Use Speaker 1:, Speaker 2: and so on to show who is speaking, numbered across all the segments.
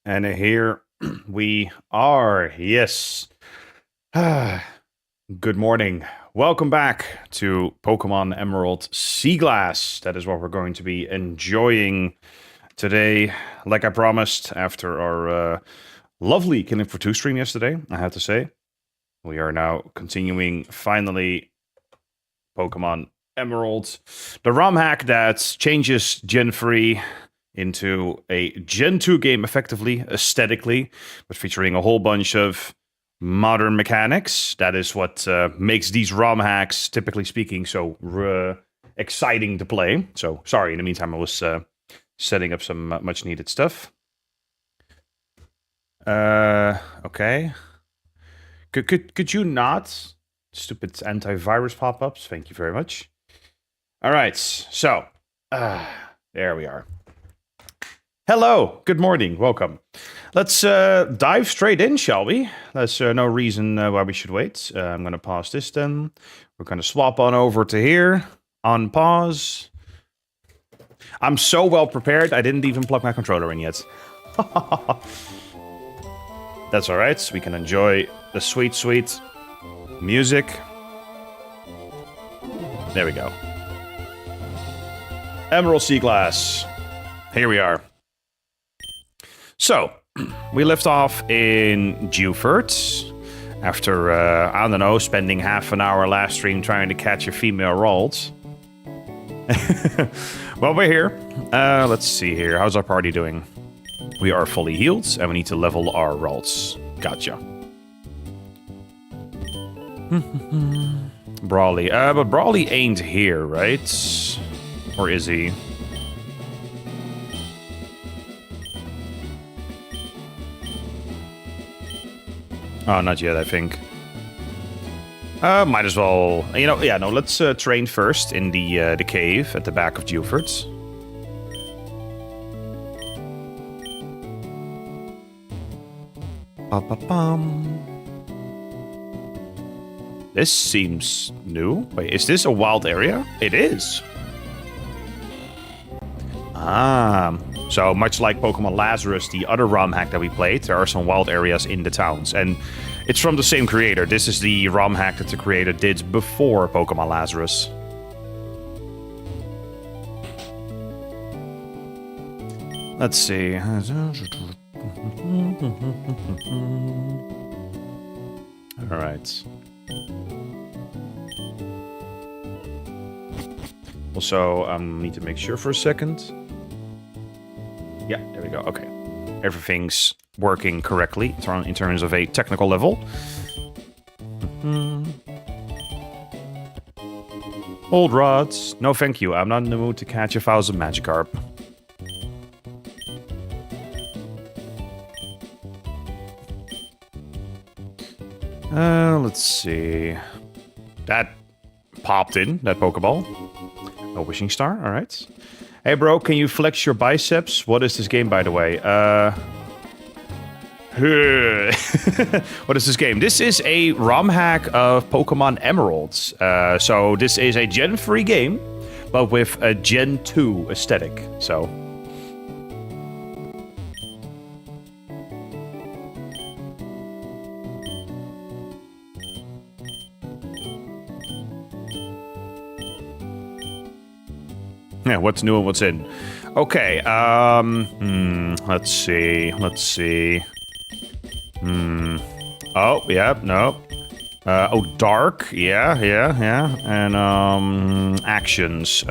Speaker 1: And here we are. Yes. Good morning. Welcome back to Pokemon Emerald Seaglass. That is what we're going to be enjoying today. Like I promised, after our lovely Killing for 2 stream yesterday, I have to say. We are now continuing, finally, Pokemon Emerald. The ROM hack that changes Gen 3 into a Gen 2 game, effectively, aesthetically, but featuring a whole bunch of modern mechanics. That is what makes these ROM hacks, typically speaking, so exciting to play. So, sorry, in the meantime, I was setting up some much-needed stuff. Okay. Could you not? Stupid antivirus pop-ups. Thank you very much. All right, so, there we are. Hello, good morning, welcome. Let's dive straight in, shall we? There's no reason why we should wait. I'm going to pause this then. We're going to swap on over to here. On pause. I'm so well prepared, I didn't even plug my controller in yet. That's alright, we can enjoy the sweet, sweet music. There we go. Emerald Seaglass. Here we are. So, we left off in Dewford after, I don't know, spending half an hour last stream trying to catch a female Ralt. Well, we're here. Let's see here. How's our party doing? We are fully healed, and we need to level our Ralts. Gotcha. Brawly. But Brawly ain't here, right? Or is he? Oh, not yet, I think. Might as well... You know, yeah, no, let's train first in the cave at the back of Dewford. This seems new. Wait, is this a wild area? It is. So much like Pokemon Lazarus, the other ROM hack that we played, there are some wild areas in the towns. And it's from the same creator. This is the ROM hack that the creator did before Pokemon Lazarus. Let's see. Alright. Also, need to make sure for a second. Yeah, there we go. Okay. Everything's working correctly in terms of a technical level. Old rods. No, thank you. I'm not in the mood to catch 1,000 Magikarp. Let's see. That popped in, that Pokeball. A wishing star, alright. Hey bro, can you flex your biceps? What is this game, by the way? What is this game? This is a ROM hack of Pokemon Emeralds. So this is a Gen 3 game, but with a Gen 2 aesthetic. So... yeah, what's new and what's in? Okay, let's see. Oh, yeah, no. Oh, dark, yeah. And, actions.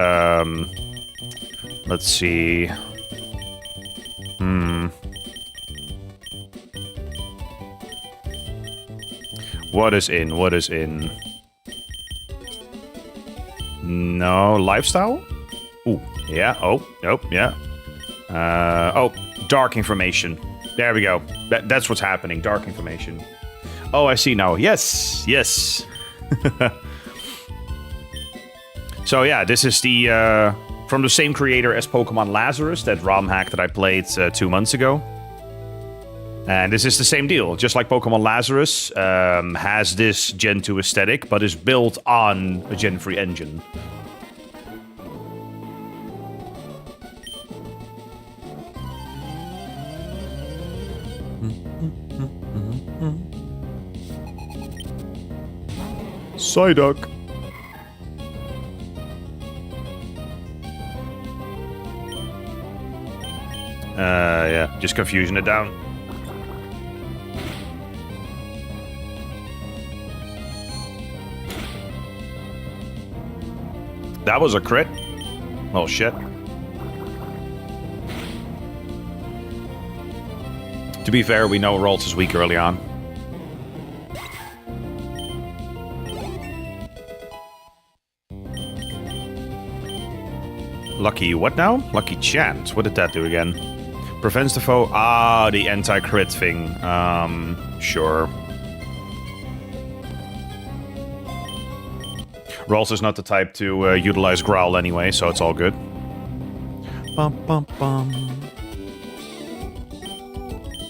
Speaker 1: Let's see. What is in? No, lifestyle? Ooh, yeah, oh, nope, yeah. Oh, dark information. There we go. That's what's happening, dark information. Oh, I see now. Yes. So yeah, this is the, from the same creator as Pokemon Lazarus, that ROM hack that I played 2 months ago. And this is the same deal. Just like Pokemon Lazarus has this Gen 2 aesthetic, but is built on a Gen 3 engine. Psyduck. Yeah, just confusing it down. That was a crit. Oh shit. To be fair, we know Rolls is weak early on. Lucky what now? Lucky Chant. What did that do again? Prevents the foe. Ah, the anti-crit thing. Sure. Rolls is not the type to utilize Growl anyway, so it's all good. Bum, bum, bum.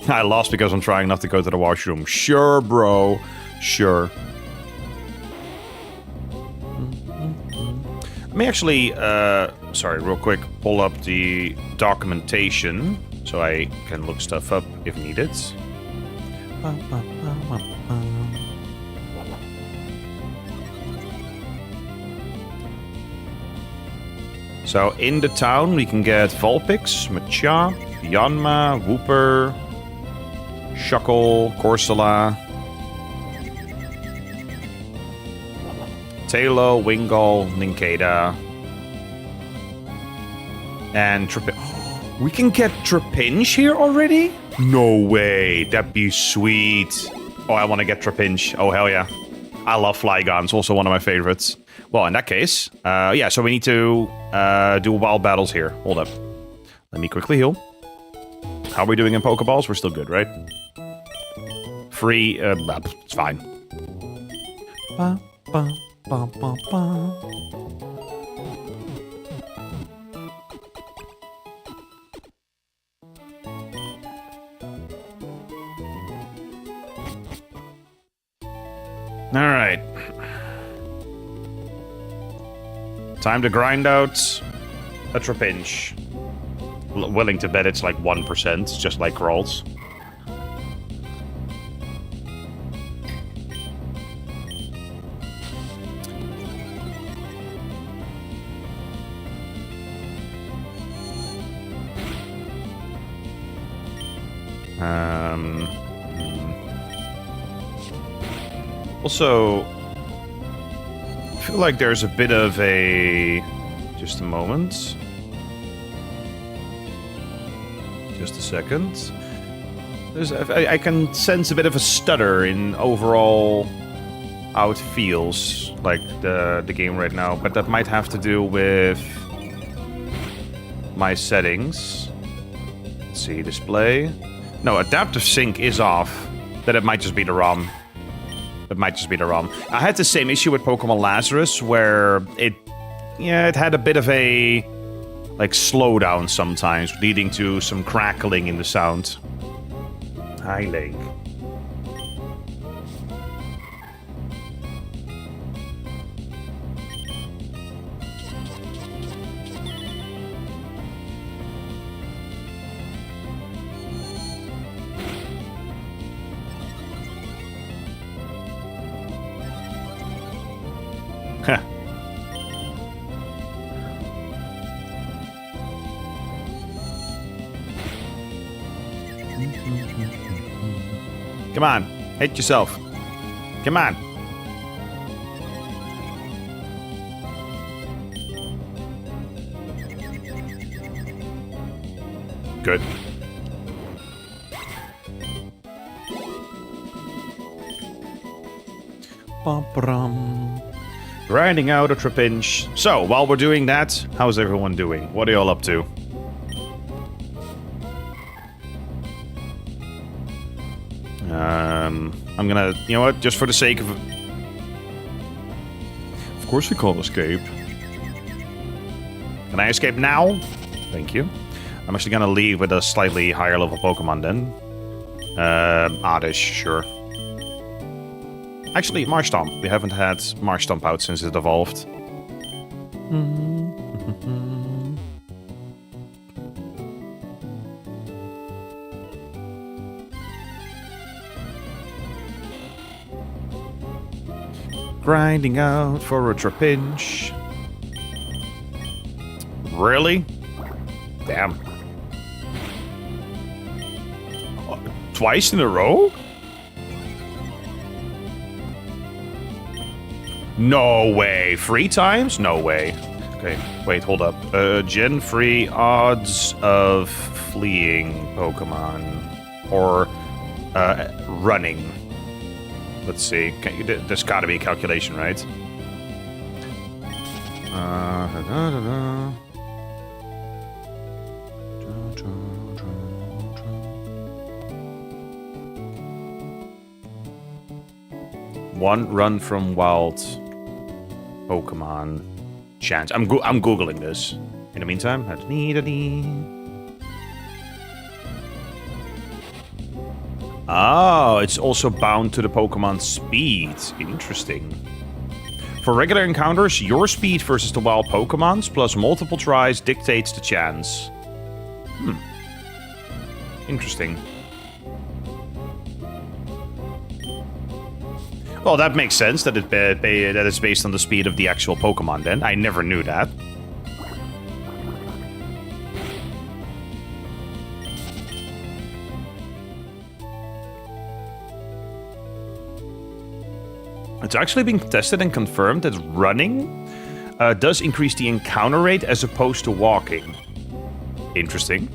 Speaker 1: I lost because I'm trying not to go to the washroom. Sure, bro. Sure. Let me actually, sorry, real quick, pull up the documentation so I can look stuff up if needed. So in the town we can get Vulpix, Machop, Yanma, Wooper, Shuckle, Corsola, Tailo, Wingull, Nincada, and Trapinch. We can get Trapinch here already? No way, that'd be sweet. Oh, I want to get Trapinch. Oh, hell yeah. I love Flygon, it's also one of my favorites. Well, in that case, yeah, so we need to do wild battles here. Hold up. Let me quickly heal. How are we doing in Pokeballs? We're still good, right? Free, it's fine. Ba, ba, ba, ba, ba. All right. Time to grind out a Trapinch. Willing to bet it's like 1%, just like Grolls. Also, I feel like there's a bit of a... Just a moment. Just a second. I can sense a bit of a stutter in overall how it feels like the game right now, but that might have to do with my settings. Let's see, display. No, adaptive sync is off. Then it might just be the ROM. It might just be the ROM. I had the same issue with Pokemon Lazarus, where it had a bit of a like slowdown sometimes, leading to some crackling in the sound. Hi, Link. Come on, hit yourself. Come on. Good. Grinding out a Trapinch. So, while we're doing that, how's everyone doing? What are y'all up to? I'm gonna, you know what, just for the sake of... Of course we can't escape. Can I escape now? Thank you. I'm actually gonna leave with a slightly higher level Pokemon then. Oddish, sure. Actually, Marshtomp. We haven't had Marshtomp out since it evolved. Grinding out for a trapinch. Really? Damn. Twice in a row? No way. 3 times? No way. Okay, wait, hold up. Gen 3 odds of fleeing Pokemon. Or running. Let's see. There's gotta be a calculation, right? One run from wild Pokemon chance. I'm googling this. In the meantime, oh, it's also bound to the Pokemon's speed. Interesting. For regular encounters, your speed versus the wild Pokemon's plus multiple tries dictates the chance. Interesting. Well, that makes sense that it's based on the speed of the actual Pokemon then. I never knew that. It's actually been tested and confirmed that running does increase the encounter rate as opposed to walking. Interesting.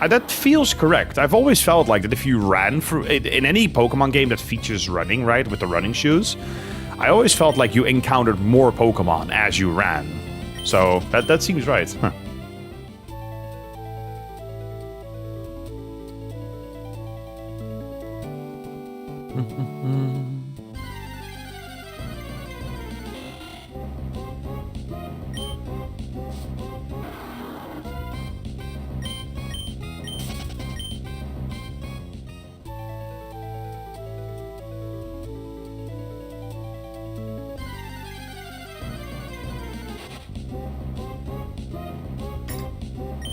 Speaker 1: That feels correct. I've always felt like that if you ran through... In any Pokemon game that features running, right, with the running shoes, I always felt like you encountered more Pokemon as you ran. So, that seems right. Huh.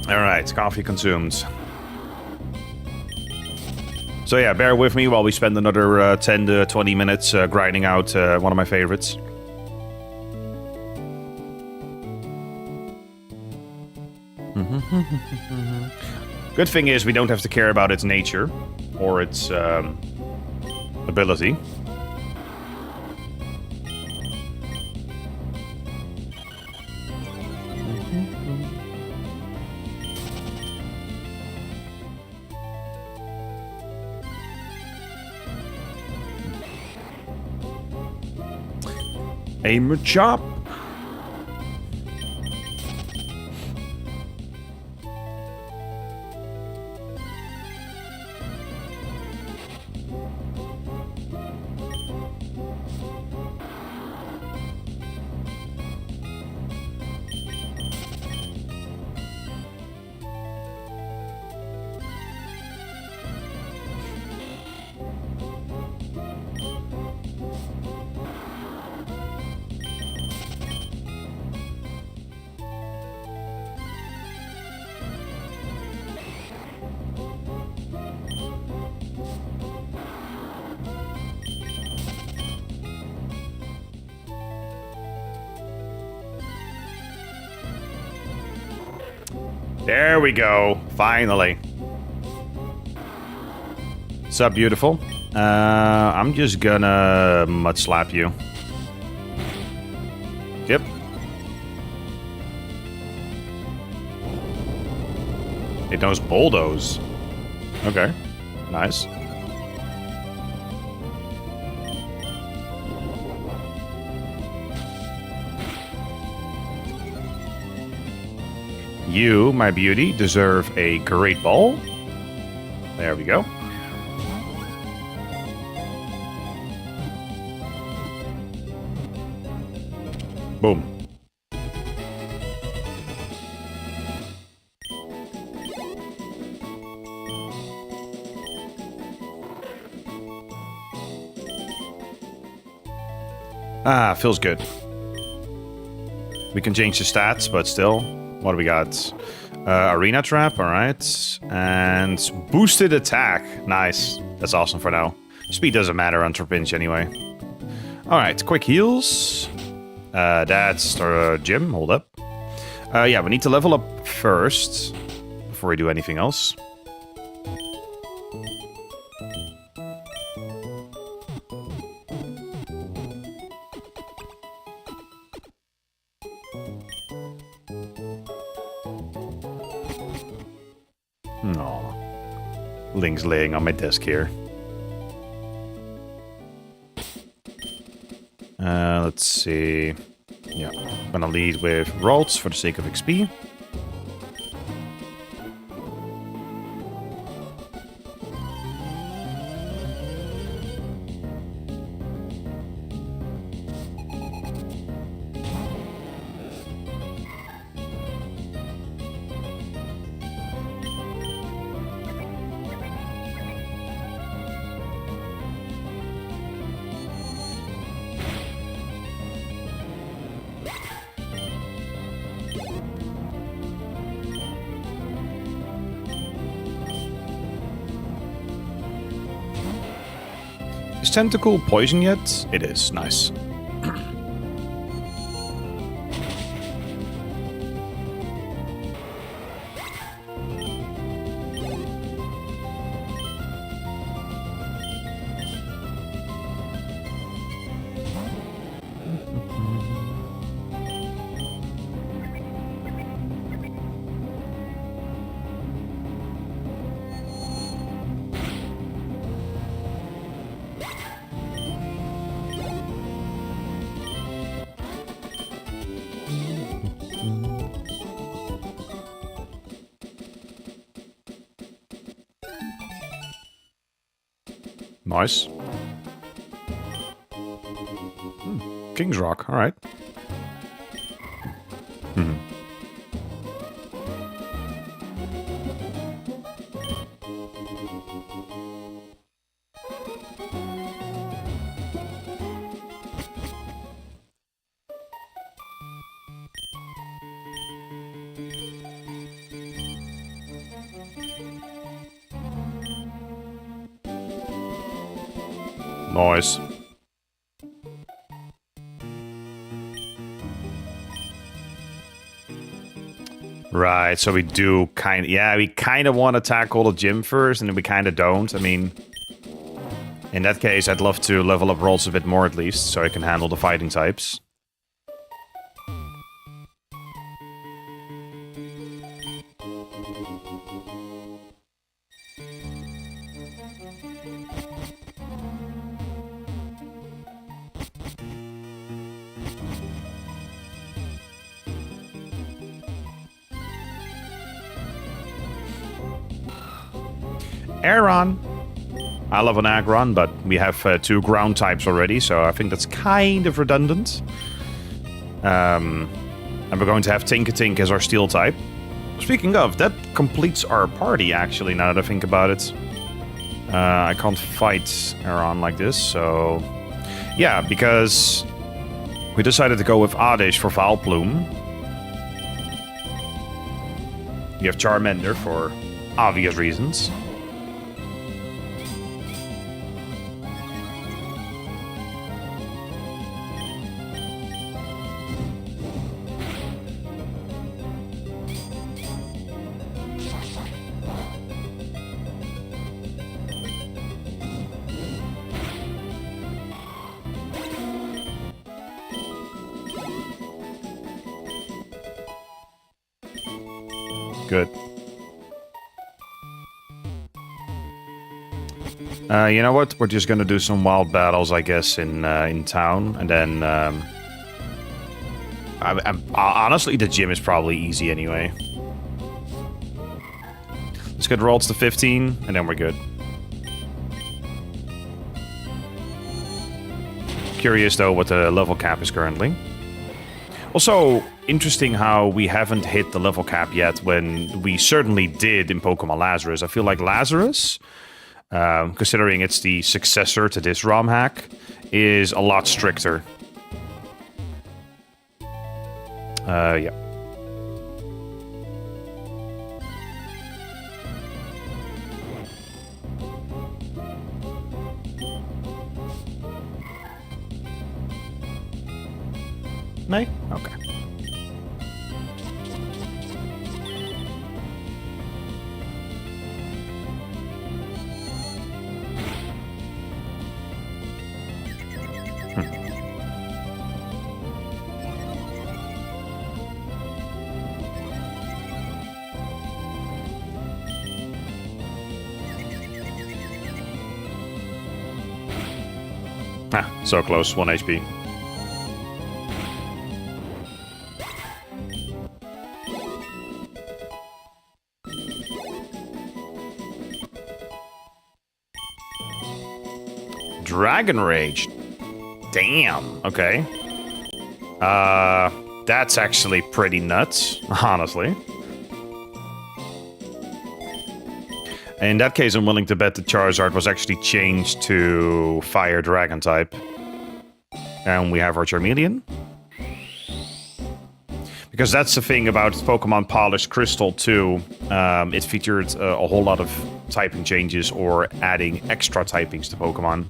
Speaker 1: Alright, coffee consumed. So yeah, bear with me while we spend another 10 to 20 minutes grinding out one of my favorites. Good thing is we don't have to care about its nature or its ability. A Machop. There we go. Finally. What's up, beautiful? I'm just gonna mud slap you. Yep. It knows bulldoze. Okay. Nice. You, my beauty, deserve a great ball. There we go. Boom. Ah, feels good. We can change the stats, but still. What do we got? Arena Trap, alright. And boosted attack. Nice. That's awesome for now. Speed doesn't matter on Trapinch anyway. Alright, quick heals. That's our gym. Hold up. Yeah, we need to level up first before we do anything else. Aw. Link's laying on my desk here. Let's see. Yeah, I'm gonna lead with Rolls for the sake of XP. Is Tentacle poison yet? It is. Nice. Nice. King's Rock, alright. Nice. Right, so we do kind of... Yeah, we kind of want to tackle the gym first, and then we kind of don't. I mean, in that case, I'd love to level up rolls a bit more at least, so I can handle the fighting types. Aeron. I love an Aggron, but we have 2 ground types already, so I think that's kind of redundant. And we're going to have Tinkatink as our steel type. Speaking of, that completes our party, actually, now that I think about it. I can't fight Aeron like this, so... Yeah, because we decided to go with Adish for Valplume. You have Charmander for obvious reasons. Good. You know what? We're just gonna do some wild battles, I guess, in town, and then honestly, the gym is probably easy anyway. Let's get rolls to 15, and then we're good. Curious though what the level cap is currently. Also, interesting how we haven't hit the level cap yet when we certainly did in Pokemon Lazarus. I feel like Lazarus, considering it's the successor to this ROM hack, is a lot stricter. Yeah. May? Okay. Ah, so close. 1 HP. Dragon Rage. Damn. Okay. That's actually pretty nuts, honestly. In that case, I'm willing to bet the Charizard was actually changed to Fire Dragon type. And we have our Charmeleon. Because that's the thing about Pokemon Polished Crystal 2. It featured a whole lot of typing changes or adding extra typings to Pokemon.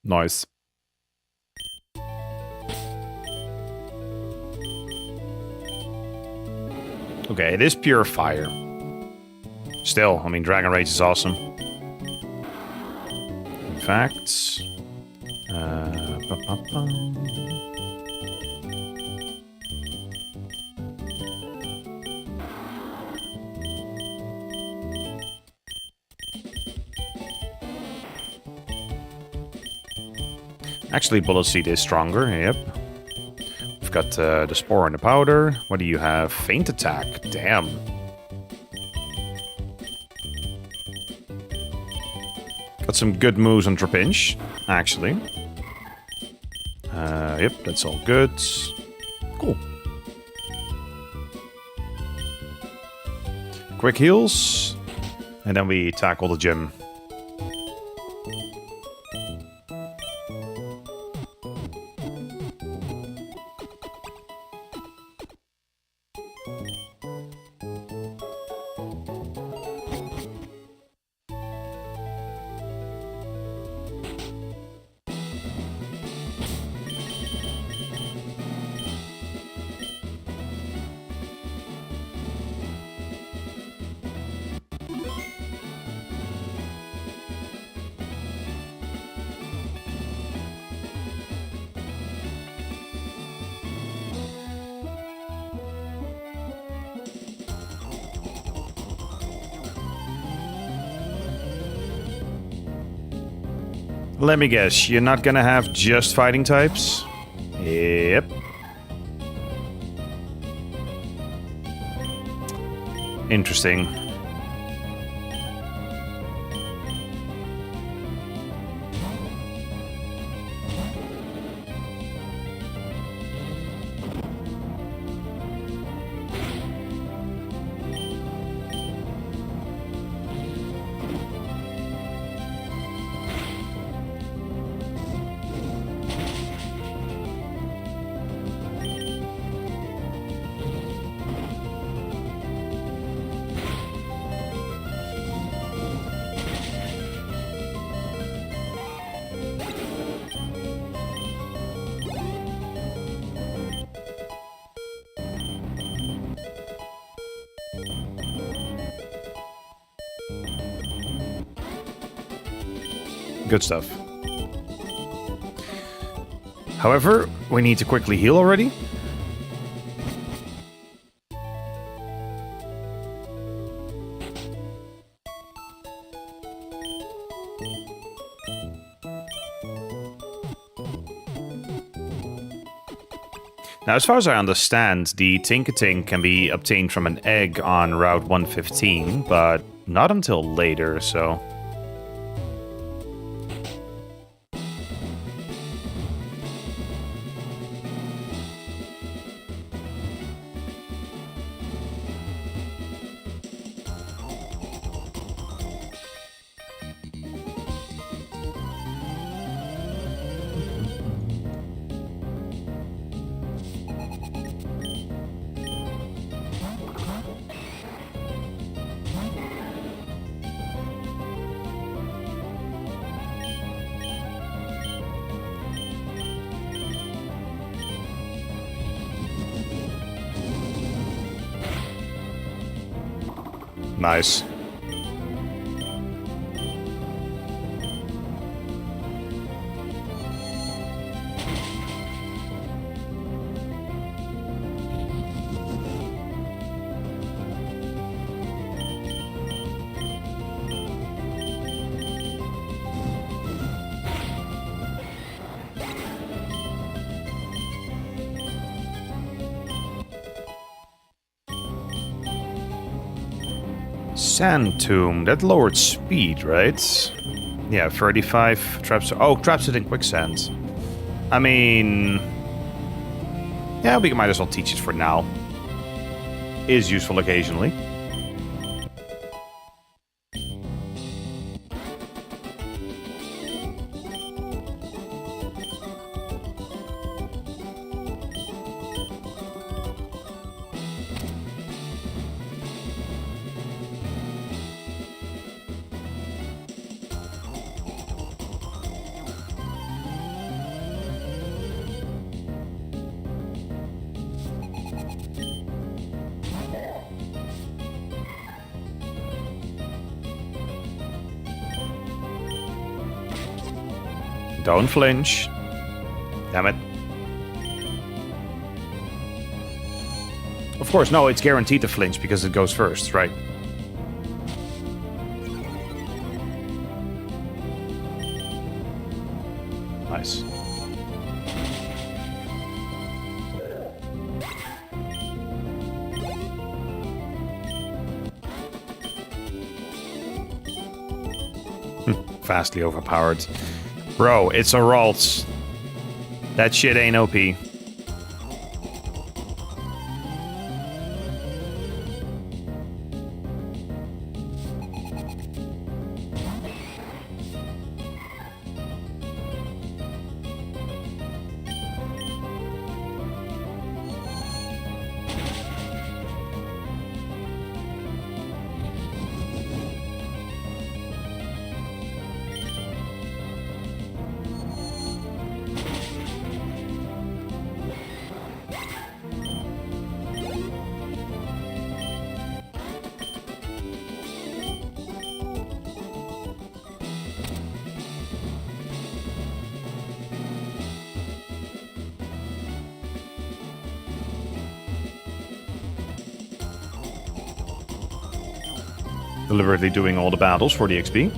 Speaker 1: Nice. Okay, it is pure fire. Still, I mean, Dragon Rage is awesome. In fact... Actually, Bullet Seed is stronger, yep. We've got the Spore and the Powder. What do you have? Feint Attack. Damn. Got some good moves on Trapinch, actually. Yep, that's all good. Cool. Quick heals. And then we tackle the gym. Let me guess, you're not gonna have just fighting types? Yep. Interesting. Good stuff. However, we need to quickly heal already. Now, as far as I understand, the Tinkating can be obtained from an egg on Route 115, but not until later, so... Nice. Sand Tomb. That lowered speed, right? Yeah, 35 traps. Oh, traps it in quicksand. I mean... yeah, we might as well teach it for now. Is useful occasionally. Don't flinch. Damn it. Of course, no, it's guaranteed to flinch because it goes first, right? Nice. Vastly overpowered. Bro, it's a Ralts. That shit ain't OP. Deliberately doing all the battles for the XP.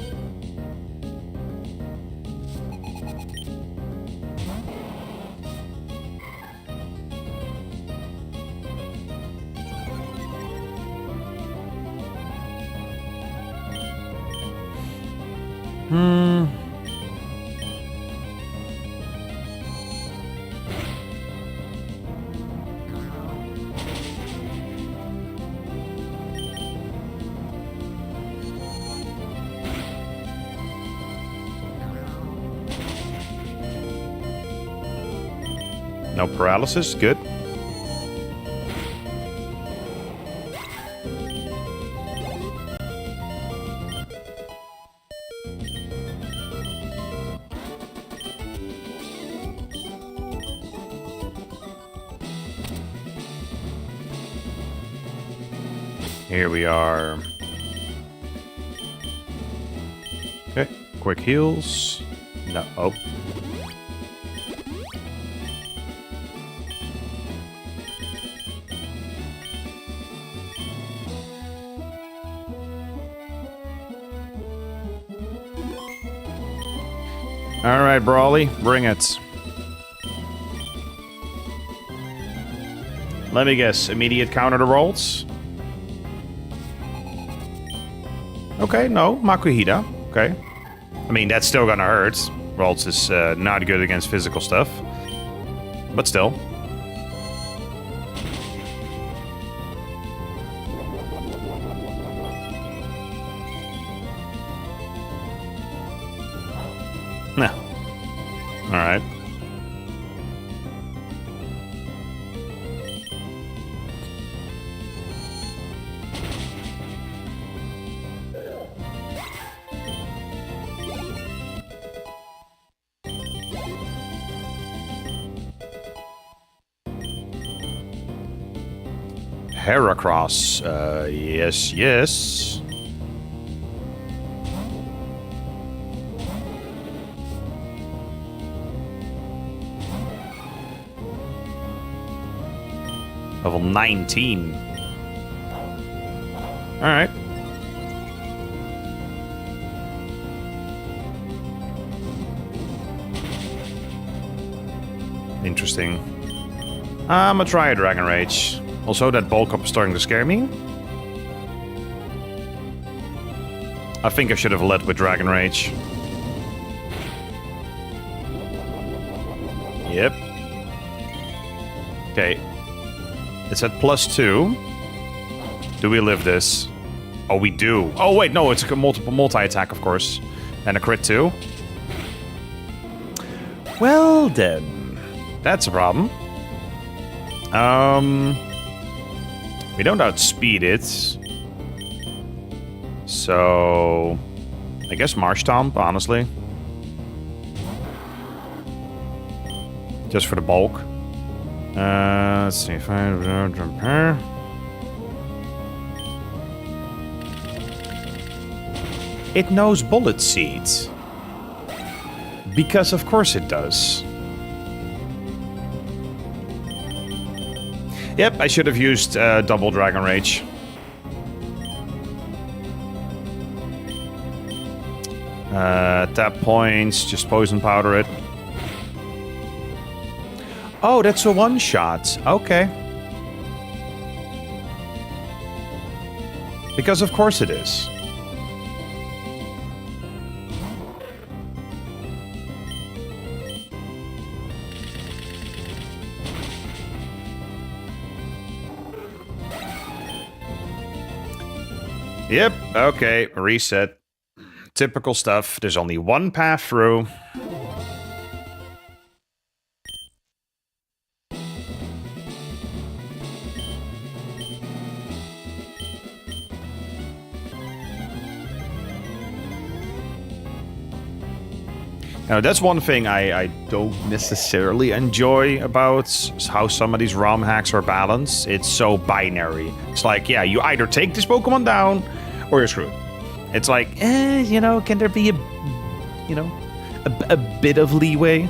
Speaker 1: No paralysis, good. Here we are. Okay, quick heals. No, oh. All right, Brawly, bring it. Let me guess, immediate counter to rolls? Okay, no, Makuhita. Okay. I mean, that's still gonna hurt. Rolls is not good against physical stuff. But still. Nah. Alright. Heracross. Yes, yes. Level 19. Alright. Interesting. I'm gonna try a Dragon Rage. Also, that bulk up is starting to scare me. I think I should have led with Dragon Rage. Yep. Okay. It's at +2. Do we live this? Oh, we do. Oh, wait, no, it's a multi-attack, of course. And a crit too. Well, then. That's a problem. We don't outspeed it. So... I guess Marsh Stomp, honestly. Just for the bulk. Let's see if I jump here. It knows bullet seeds. Because of course it does. Yep, I should have used double Dragon Rage. Tap points, just poison powder it. Oh, that's a one-shot. Okay. Because of course it is. Yep, okay, reset. Typical stuff. There's only one path through. Now, that's one thing I don't necessarily enjoy about how some of these ROM hacks are balanced. It's so binary. It's like, yeah, you either take this Pokemon down, or you're screwed. It's like, you know, can there be a bit of leeway?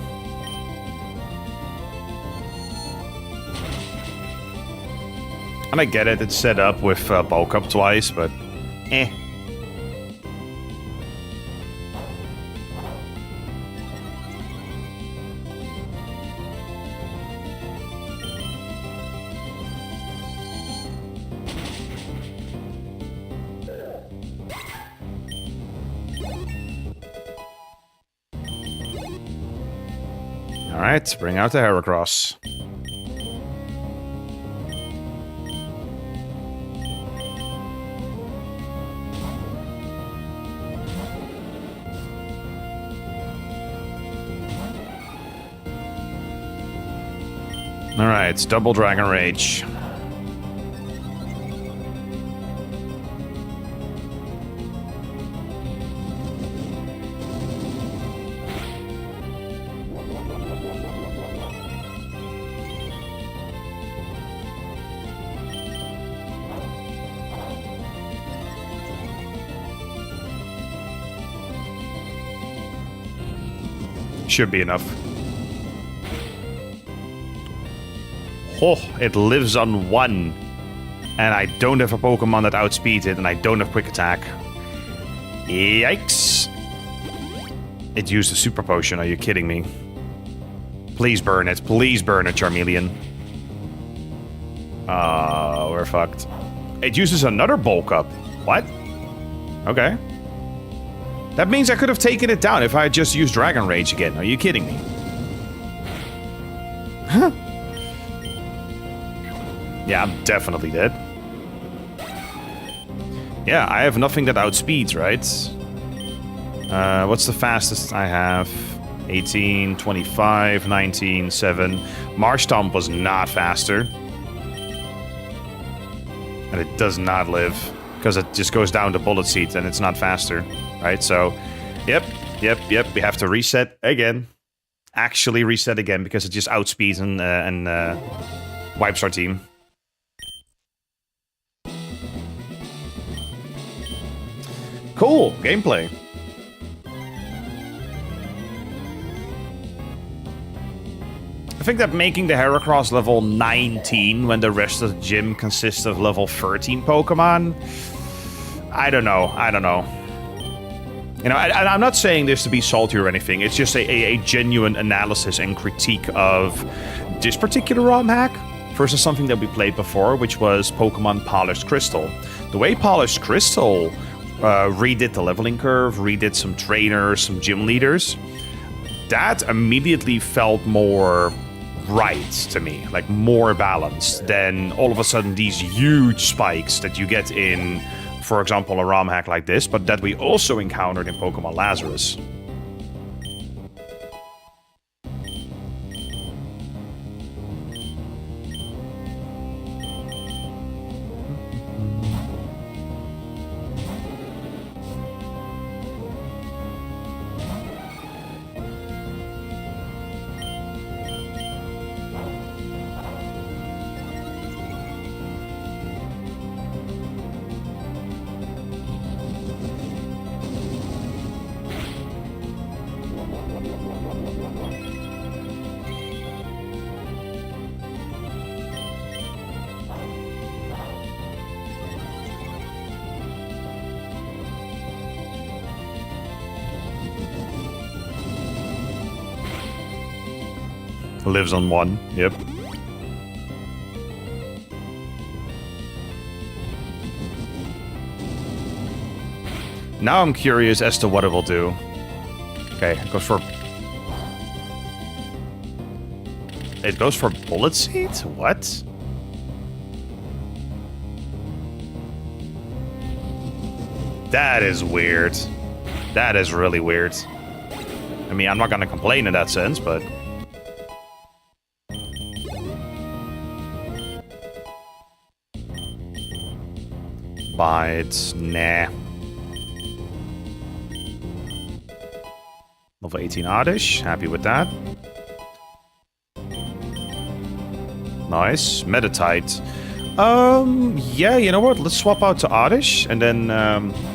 Speaker 1: And I get it, it's set up with bulk up twice, but eh. Alright, bring out the Heracross. Alright, it's double Dragon Rage. Should be enough. Oh, it lives on 1. And I don't have a Pokemon that outspeeds it, and I don't have Quick Attack. Yikes. It used a Super Potion, are you kidding me? Please burn it. Please burn it, Charmeleon. We're fucked. It uses another Bulk Up. What? Okay. That means I could have taken it down if I had just used Dragon Rage again. Are you kidding me? Huh? Yeah, I'm definitely dead. Yeah, I have nothing that outspeeds, right? What's the fastest I have? 18, 25, 19, 7. Marshtomp was not faster. And it does not live. Because it just goes down to bullet seeds and it's not faster. Right, so, yep, we have to reset again. Actually reset again, because it just outspeeds and wipes our team. Cool gameplay. I think that making the Heracross level 19 when the rest of the gym consists of level 13 Pokemon, I don't know. You know, I'm not saying this to be salty or anything. It's just a genuine analysis and critique of this particular ROM hack versus something that we played before, which was Pokemon Polished Crystal. The way Polished Crystal redid the leveling curve, redid some trainers, some gym leaders, that immediately felt more right to me, like more balanced than all of a sudden these huge spikes that you get in, for example, a ROM hack like this, but that we also encountered in Pokemon Lazarus. Lives on one, yep. Now I'm curious as to what it will do. Okay, it goes for... It goes for Bullet Seed? What? That is weird. That is really weird. I mean, I'm not gonna complain in that sense, but... Bite. Nah. Level 18 Oddish. Happy with that. Nice. Meditite. Yeah, you know what? Let's swap out to Oddish and then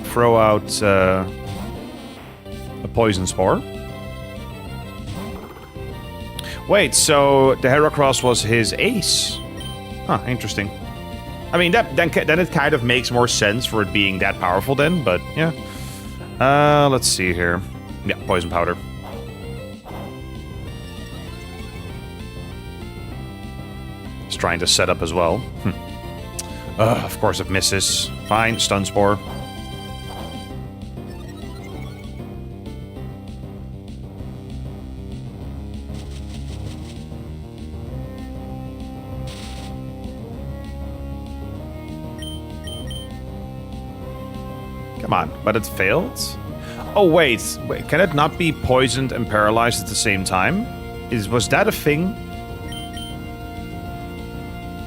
Speaker 1: throw out a Poison Spore. Wait, so the Heracross was his ace? Huh, interesting. I mean, then it kind of makes more sense for it being that powerful then, but yeah. Let's see here. Yeah, Poison Powder. It's trying to set up as well. Of course it misses. Fine, Stun Spore. Come on, but it failed? Oh, wait, can it not be poisoned and paralyzed at the same time? Was that a thing?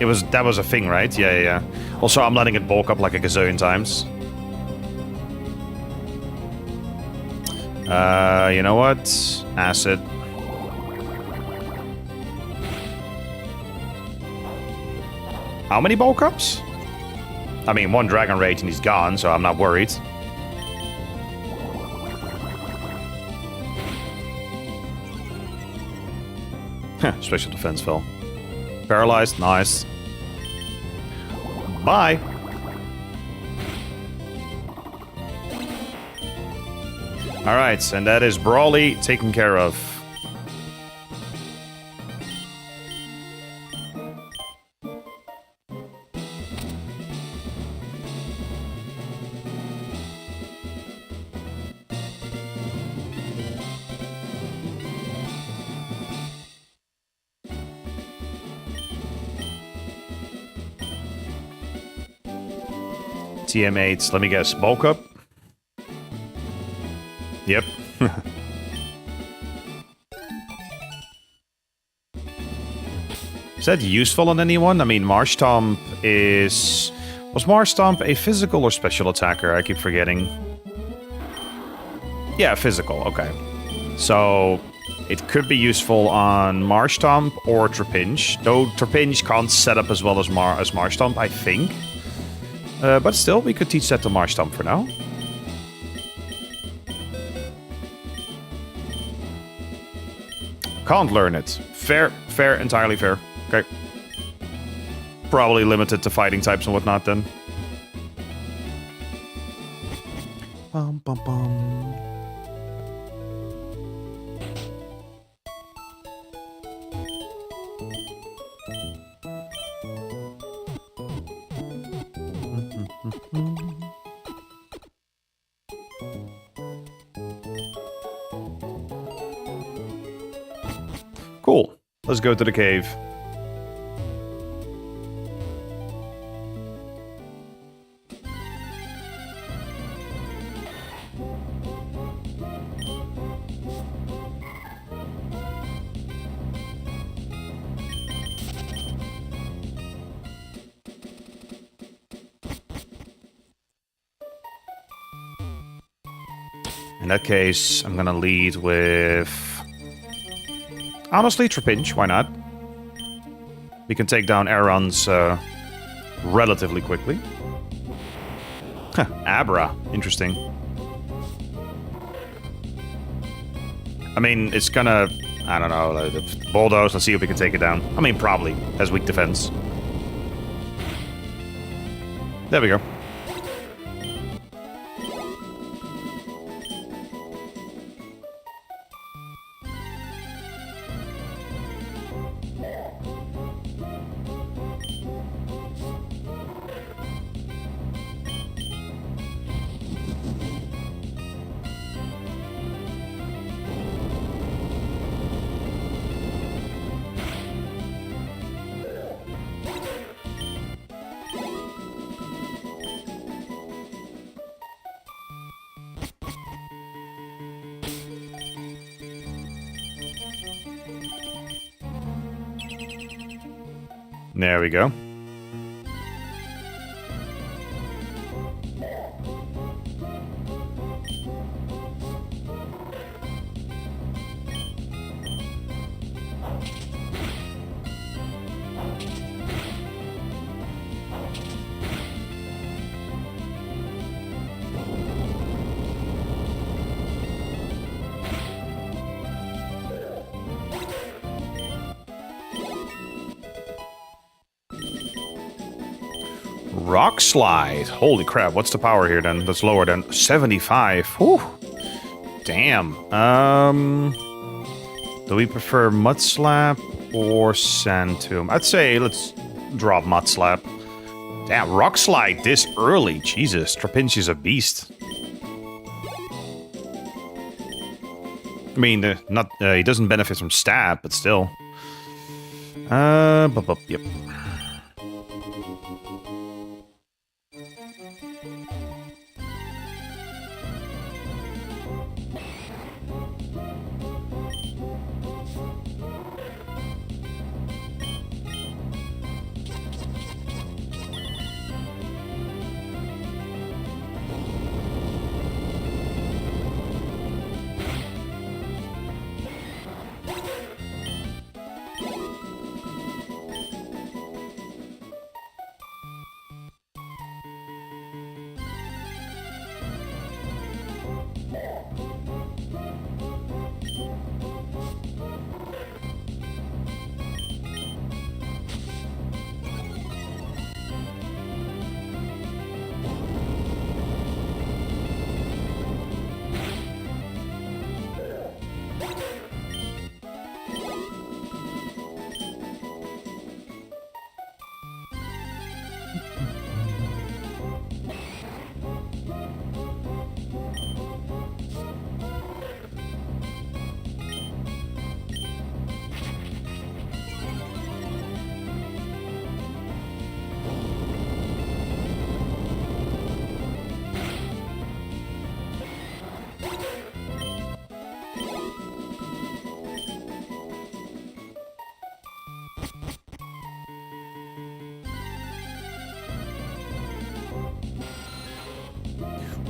Speaker 1: That was a thing, right? Yeah. Also, I'm letting it bulk up like a gazillion times. You know what? Acid. How many bulk ups? I mean, one Dragon Rage and he's gone, so I'm not worried. Special defense fell. Paralyzed, nice. Bye. Alright, and that is Brawly taken care of. TM8s, let me guess, bulk up? Yep. Is that useful on anyone? I mean, Marshtomp is... Was Marshtomp a physical or special attacker? I keep forgetting. Yeah, physical, okay. So, it could be useful on Marshtomp or Trapinch. Though Trapinch can't set up as well as Marshtomp, I think. But still, we could teach that to Marshtomp for now. Can't learn it. Fair, fair, entirely fair. Okay. Probably limited to fighting types and whatnot then. Bum, bum, bum. Cool. Let's go to the cave. In that case, I'm gonna lead with... honestly, Trapinch, why not? We can take down Aron's relatively quickly. Huh, Abra, interesting. I mean, it's gonna... I don't know, like, Bulldoze, let's see if we can take it down. I mean, probably, has weak defense. There we go. There we go. Rock Slide. Holy crap, what's the power here then? That's lower than 75. Whew. Damn. Do we prefer Mud Slap or Sand Tomb? I'd say let's drop Mud Slap. Damn, Rock Slide this early. Jesus, Trapinch is a beast. I mean, he doesn't benefit from stab, but still. Yep.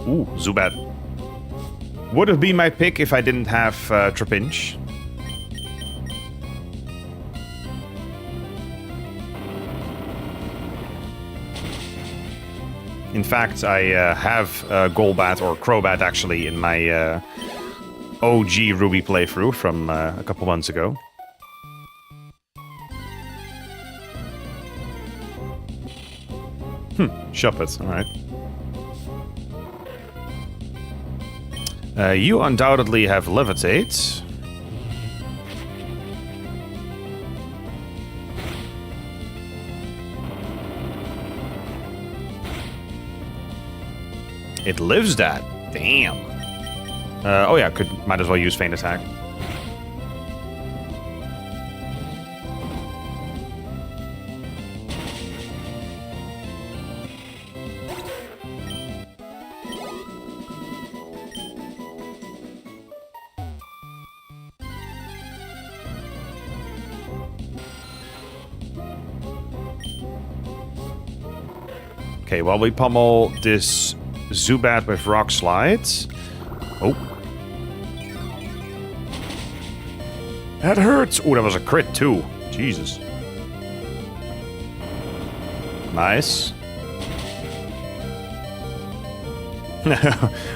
Speaker 1: Ooh, Zubat. Would have been my pick if I didn't have Trapinch. In fact, I have Golbat or Crobat actually in my OG Ruby playthrough from a couple months ago. Shuppet, alright. You undoubtedly have levitate. It lives that. Damn. Oh yeah, might as well use feint attack. Okay, while we pummel this Zubat with Rock Slides. Oh. That hurts. Oh, that was a crit too. Jesus. Nice.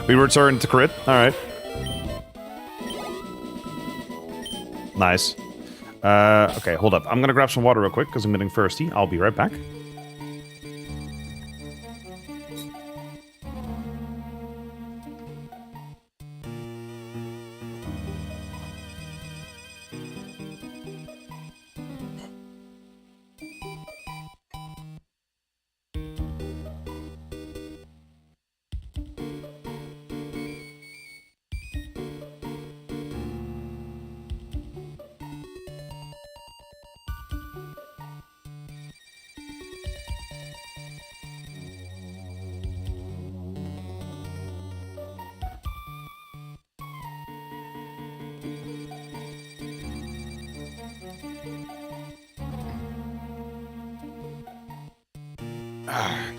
Speaker 1: We returned to crit. Alright. Nice. Okay, hold up. I'm gonna grab some water real quick because I'm getting thirsty. I'll be right back.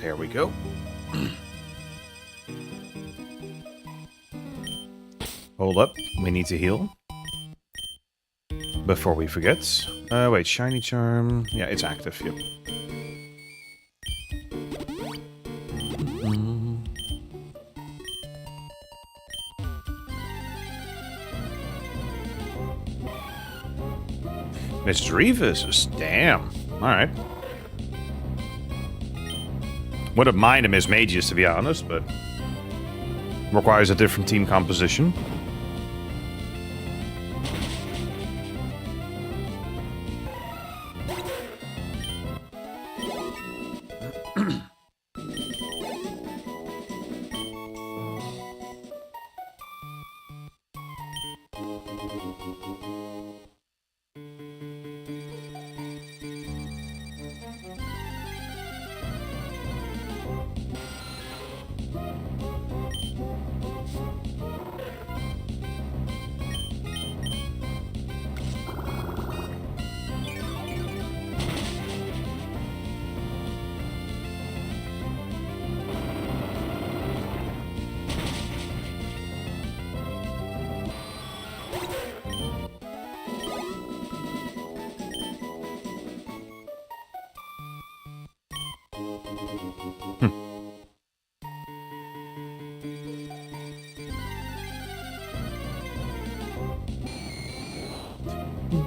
Speaker 1: There we go. Hold up. We need to heal. Before we forget. Wait, Shiny Charm. Yeah, it's active. Yep. Misdreavus. Damn. Alright. Wouldn't mind a Mismagius, to be honest, but requires a different team composition.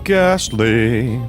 Speaker 1: Ghastly.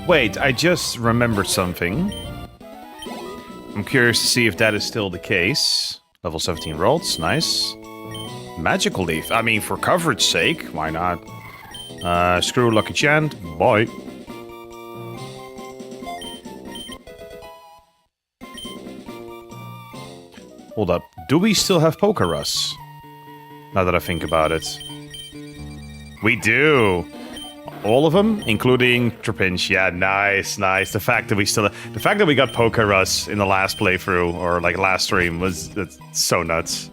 Speaker 1: Wait, I just remembered something. I'm curious to see if that is still the case. Level 17 rolls, nice. Magical Leaf. I mean, for coverage sake, why not? Screw Lucky Chant, boy. Hold up, do we still have Pokerus? Now that I think about it. We do! All of them, including Trapinch. Yeah, nice, nice. The fact that we got Pokerus in the last playthrough, or like last stream, that's so nuts.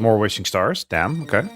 Speaker 1: More wishing stars. Damn, okay.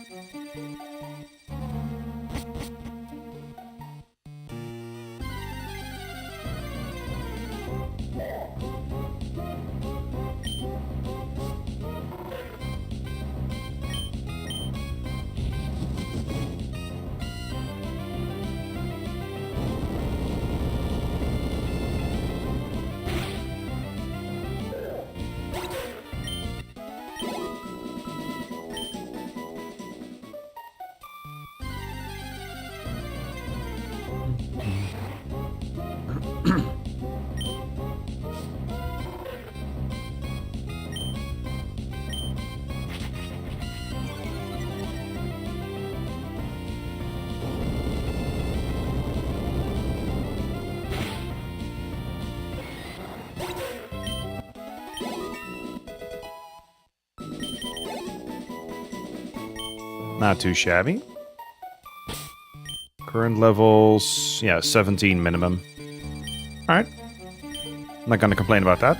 Speaker 1: Not too shabby. Current levels, yeah, 17 minimum. Alright. I'm not gonna complain about that.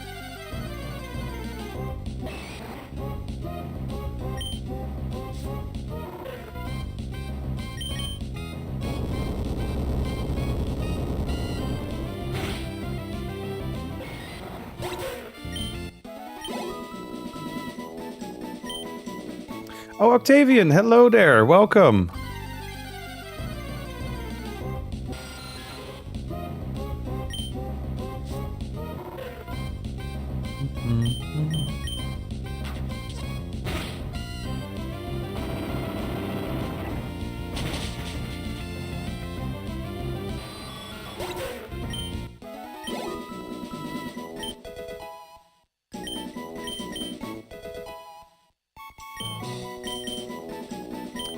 Speaker 1: Oh, Octavian, hello there, welcome.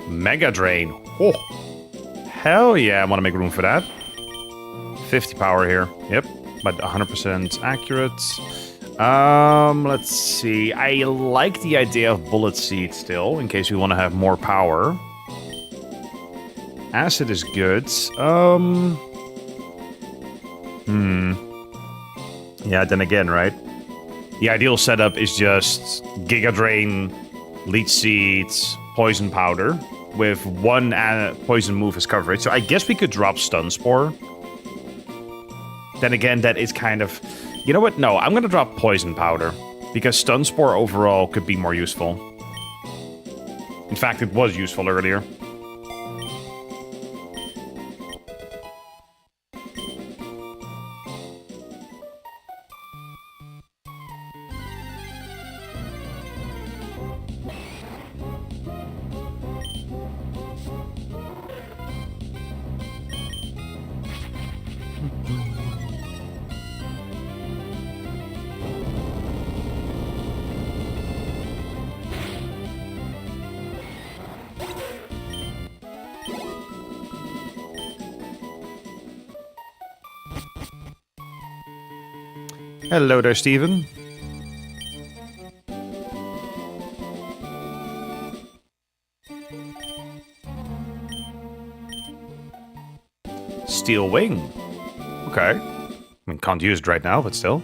Speaker 1: Mega Drain. Oh, hell yeah, I want to make room for that. 50 power here. Yep, but 100% accurate. Let's see. I like the idea of Bullet Seed still, in case we want to have more power. Acid is good. Yeah, then again, right? The ideal setup is just Giga Drain, Leech Seeds, Poison Powder, with one poison move as coverage. So I guess we could drop Stun Spore. Then again, that is kind of... You know what? No, I'm going to drop Poison Powder, because Stun Spore overall could be more useful. In fact, it was useful earlier. Hello there, Steven. Steel Wing. Okay. I mean, can't use it right now, but still.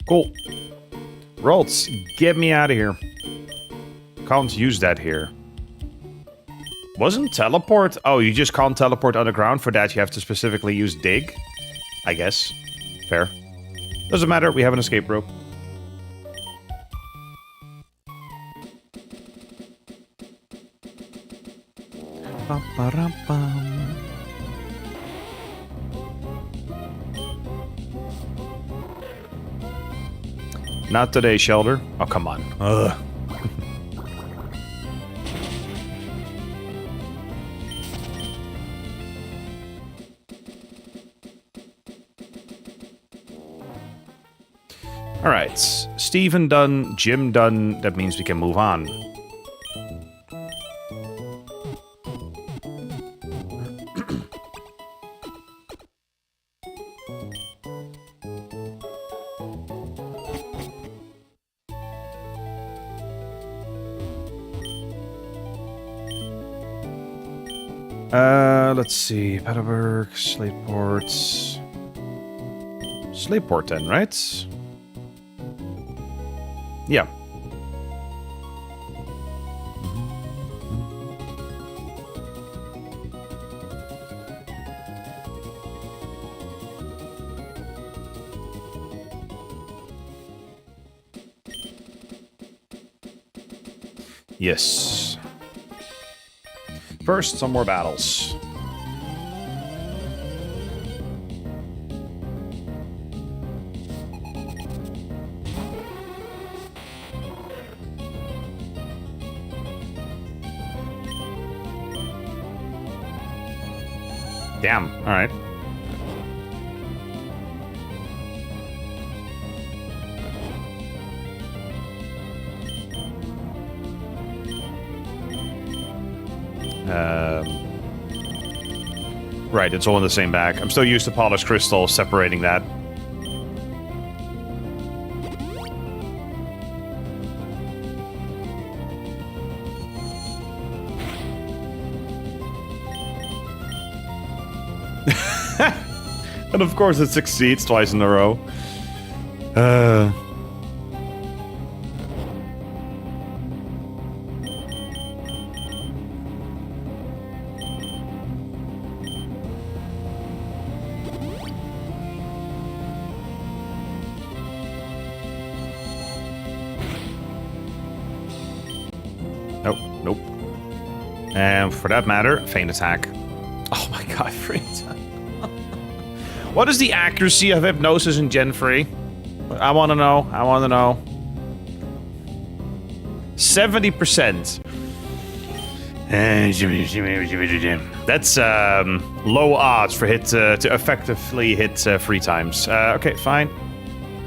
Speaker 1: Cool. Rolts, get me out of here. Can't use that here. Wasn't teleport? Oh, you just can't teleport underground. For that, you have to specifically use dig. I guess. Fair. Doesn't matter. We have an escape rope. Not today, Shelter. Oh, come on. Ugh. Alright, Steven done, Jim done, that means we can move on. Let's see, Paddleburg, Slateport. Slateport then, right? Yeah. Yes. First, some more battles. Damn, alright. Right, it's all in the same bag. I'm still used to polished crystal, separating that. And of course it succeeds twice in a row. Nope, nope. And for that matter, feint attack. Oh my god, feint attack. What is the accuracy of hypnosis in Gen 3? I want to know. I want to know. 70%. That's low odds for hit to effectively hit 3 times. Okay, fine.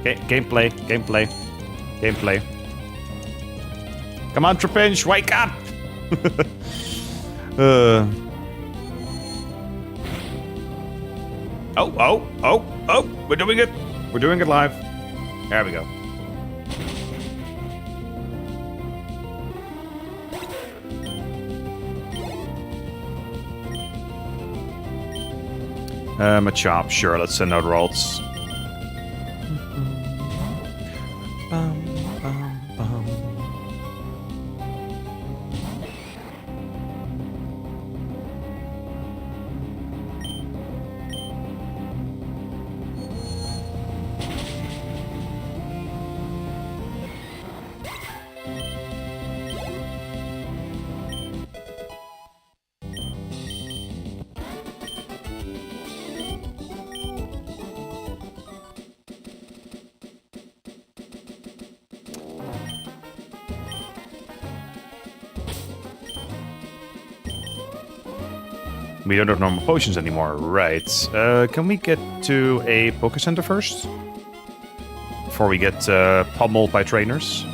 Speaker 1: Gameplay. Come on, Trapinch, wake up! Oh, we're doing it. We're doing it live. There we go. Machop, sure, let's send out rolls. We don't have normal potions anymore, right? Can we get to a Poké Center first? Before we get pummeled by trainers?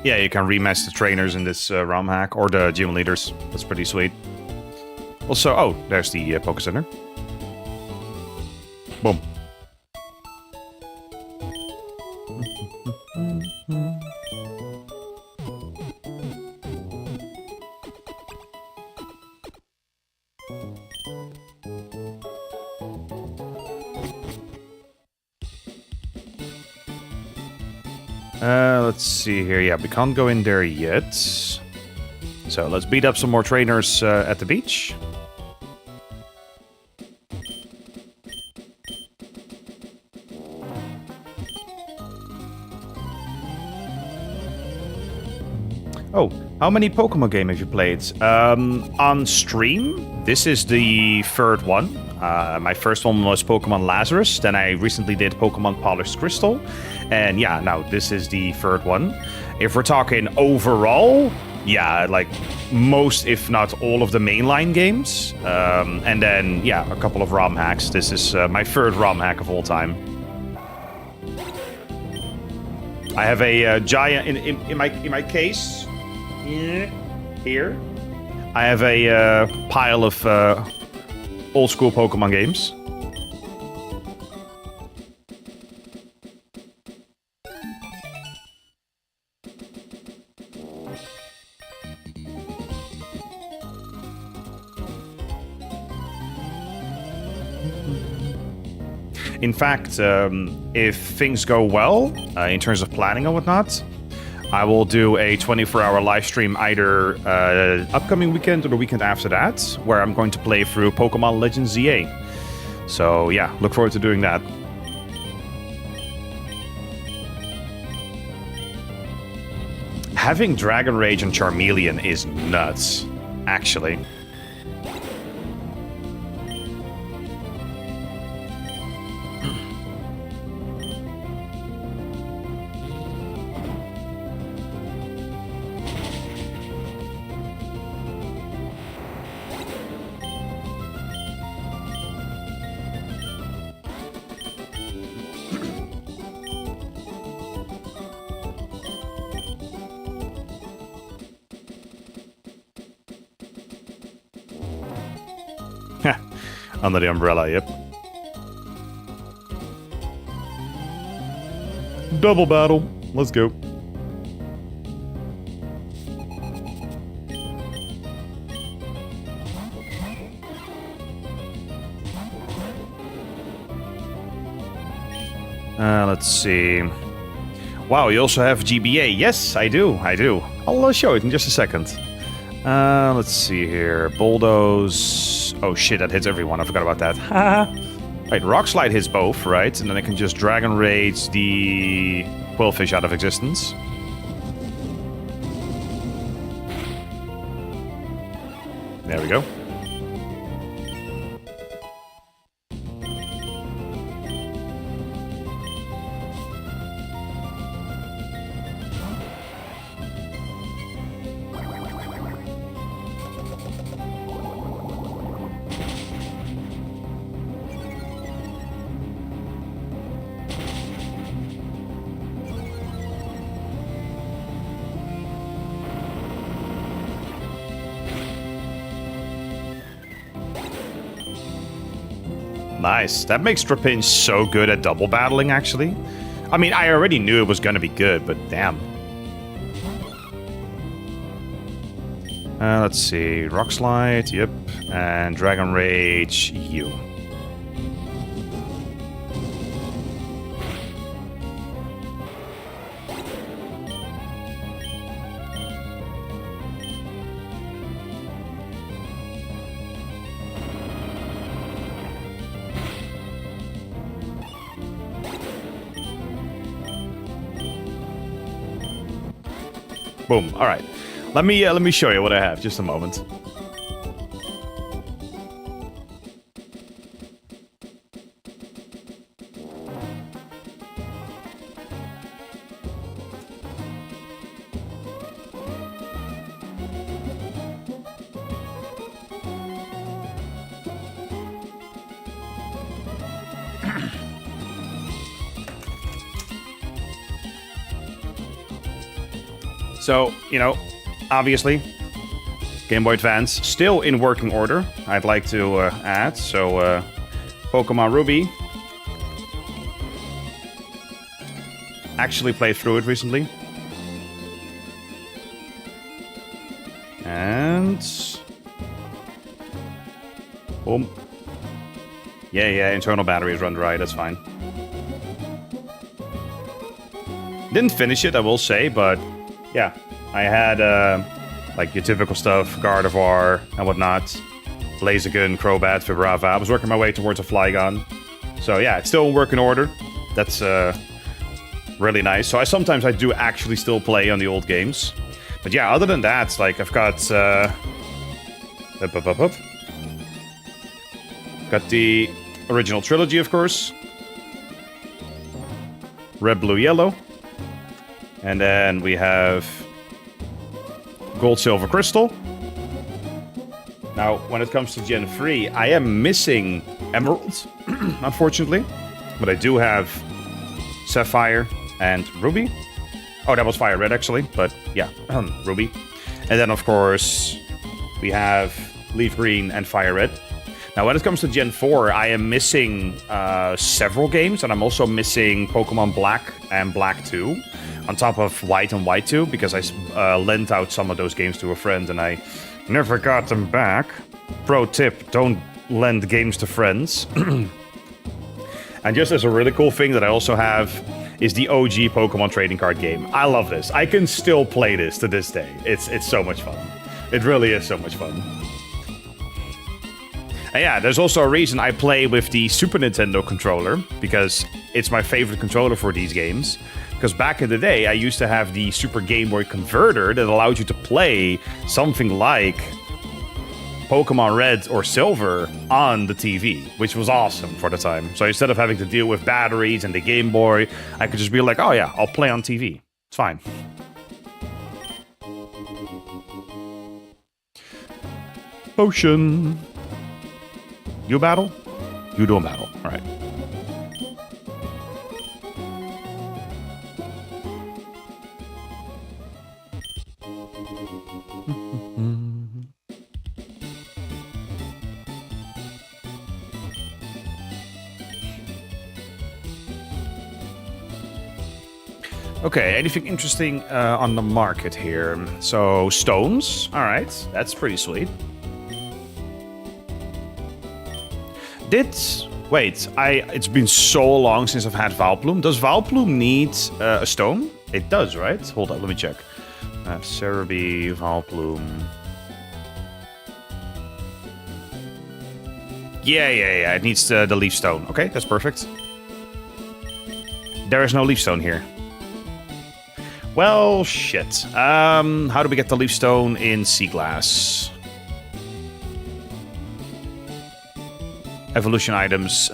Speaker 1: Yeah, you can rematch the trainers in this ROM hack, or the gym leaders. That's pretty sweet. Also, oh, there's the Poké Center. Boom. Let's see here. Yeah, we can't go in there yet. So let's beat up some more trainers at the beach. Oh, how many Pokemon games have you played? On stream, this is the third one. My first one was Pokemon Lazarus. Then I recently did Pokemon Polished Crystal. And yeah, now this is the third one. If we're talking overall, yeah, like most, if not all of the mainline games. And then, yeah, a couple of ROM hacks. This is my third ROM hack of all time. I have a giant in my case. Here, I have a pile of old school Pokemon games. In fact, if things go well in terms of planning and whatnot, I will do a 24-hour live stream either upcoming weekend or the weekend after that, where I'm going to play through Pokemon Legends ZA. So yeah, look forward to doing that. Having Dragon Rage and Charmeleon is nuts, actually. Under the umbrella, yep. Double battle. Let's go. Let's see. Wow, you also have GBA. Yes, I do. I'll show it in just a second. Let's see here. Bulldoze. Oh shit, that hits everyone. I forgot about that. Right, Rock Slide hits both, right? And then I can just Dragon Rage the Quillfish out of existence. There we go. Nice. That makes Trapinch so good at double battling, actually. I mean, I already knew it was going to be good, but damn. Let's see. Rock Slide, yep. And Dragon Rage, you. Boom. All right. Let me show you what I have. Just a moment. So, you know, obviously, Game Boy Advance still in working order, I'd like to add. So, Pokemon Ruby. Actually played through it recently. And... boom. Yeah, internal batteries run dry, that's fine. Didn't finish it, I will say, but yeah. I had, like, your typical stuff, Gardevoir and whatnot. Laser gun, Crobat, Vibrava. I was working my way towards a Flygon. So yeah, it's still in working order. That's really nice. So sometimes I do actually still play on the old games. But yeah, other than that, like, I've got... Got the original trilogy, of course. Red, Blue, Yellow. And then we have Gold, Silver, Crystal. Now, when it comes to Gen 3, I am missing Emerald, unfortunately. But I do have Sapphire and Ruby. Oh, that was Fire Red, actually. But yeah, Ruby. And then, of course, we have Leaf Green and Fire Red. Now, when it comes to Gen 4, I am missing several games. And I'm also missing Pokemon Black and Black 2. On top of White and White 2. Because I lent out some of those games to a friend and I never got them back. Pro tip, don't lend games to friends. And just as a really cool thing that I also have is the OG Pokemon trading card game. I love this. I can still play this to this day. It's so much fun. It really is so much fun. And yeah, there's also a reason I play with the Super Nintendo controller, because it's my favorite controller for these games. Because back in the day, I used to have the Super Game Boy converter that allowed you to play something like Pokemon Red or Silver on the TV, which was awesome for the time. So instead of having to deal with batteries and the Game Boy, I could just be like, oh yeah, I'll play on TV. It's fine. Potion. You battle? You don't battle. All right. Okay, anything interesting on the market here? So, stones. All right, that's pretty sweet. Wait, it's been so long since I've had Vileplume. Does Vileplume need a stone? It does, right? Hold on, let me check. Cerebi, Vileplume. Yeah, it needs the leaf stone. Okay, that's perfect. There is no leaf stone here. Well, shit. How do we get the leaf stone in Seaglass? Evolution items.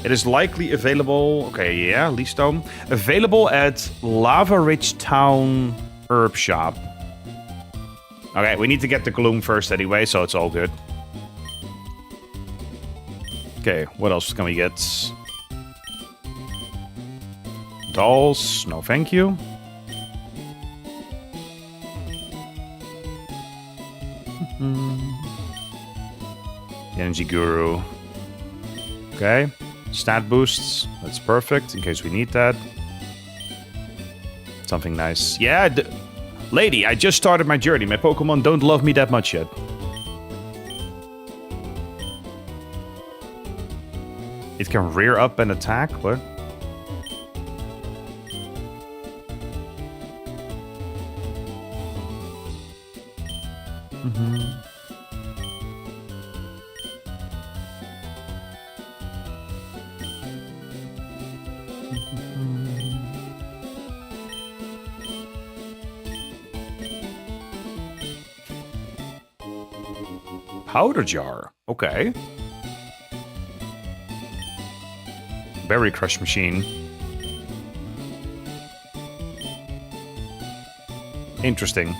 Speaker 1: It is likely available. Okay, yeah, leaf stone. Available at Lava Ridge Town Herb Shop. Okay, we need to get the gloom first anyway, so it's all good. Okay, what else can we get? Dolls, no thank you. Energy Guru. Okay. Stat boosts. That's perfect, in case we need that. Something nice. Yeah, lady, I just started my journey. My Pokemon don't love me that much yet. It can rear up and attack? What? Powder jar. Okay. Berry crush machine. Interesting.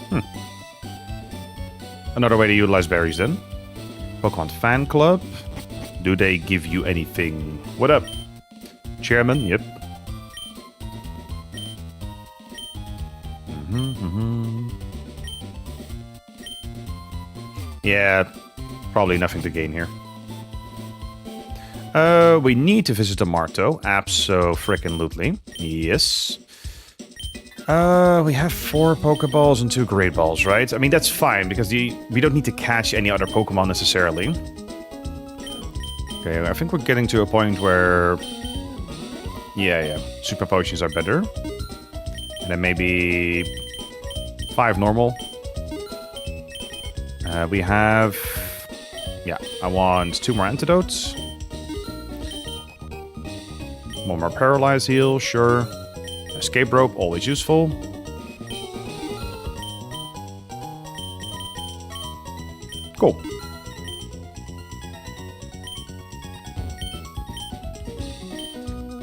Speaker 1: Another way to utilize berries then. Pokemon fan club. Do they give you anything? What up? Chairman, yep. Yeah, probably nothing to gain here. We need to visit the Marto. Abso-frickin-lutely. Yes. We have 4 Pokeballs and 2 Great Balls, right? I mean, that's fine, because we don't need to catch any other Pokemon necessarily. Okay, I think we're getting to a point where Yeah. Super potions are better. And then maybe 5 normal. We have... Yeah, I want 2 more antidotes. 1 more paralyze heal, sure. Escape rope, always useful. Cool.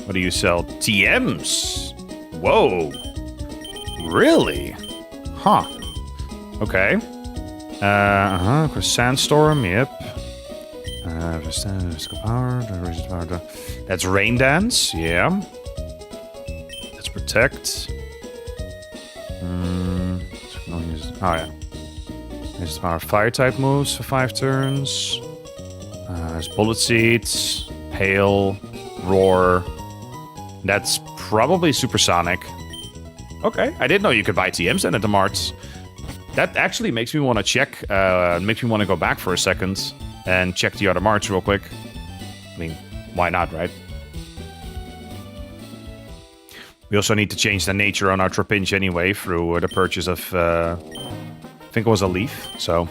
Speaker 1: What do you sell? TMs? Whoa. Really? Huh. Okay. Sandstorm, yep. That's Rain Dance, yeah. Let's protect. Oh, yeah. There's our fire type moves for 5 turns. There's Bullet Seeds, Hail, Roar. That's probably Supersonic. Okay, I didn't know you could buy TMs then at the marts. That actually makes me want to check, makes me want to go back for a second and check the other marts real quick. I mean, why not, right? We also need to change the nature on our Trapinch anyway through the purchase of, I think it was a leaf, so.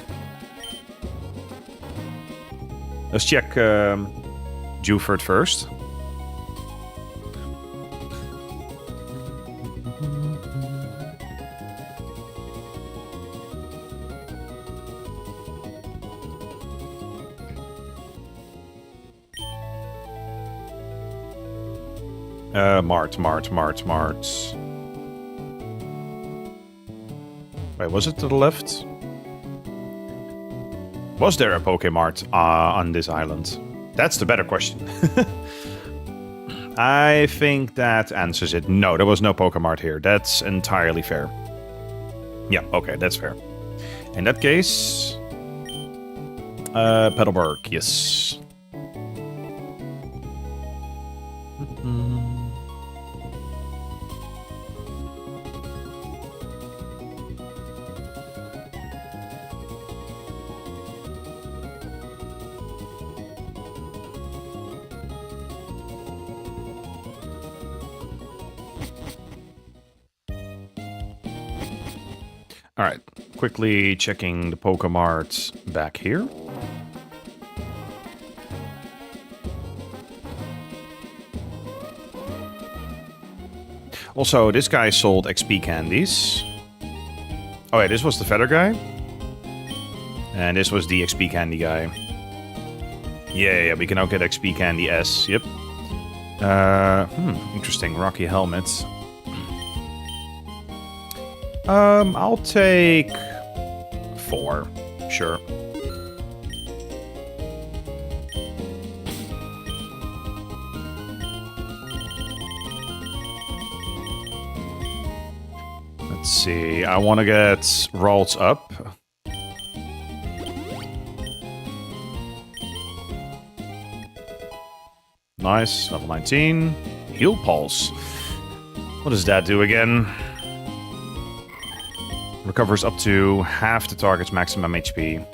Speaker 1: Let's check Dewford first. Mart. Wait, was it to the left? Was there a Pokemart on this island? That's the better question. I think that answers it. No, there was no Pokemart here. That's entirely fair. Yeah, okay, that's fair. In that case... Petalburg, yes. Alright, quickly checking the Pokemart back here. Also, this guy sold XP candies. Oh yeah, this was the feather guy. And this was the XP candy guy. Yeah, we can now get XP candy S, yep. Interesting, rocky helmets. I'll take 4. Sure. Let's see. I want to get Ralts up. Nice. Level 19. Heal Pulse. What does that do again? Recovers up to half the target's maximum HP.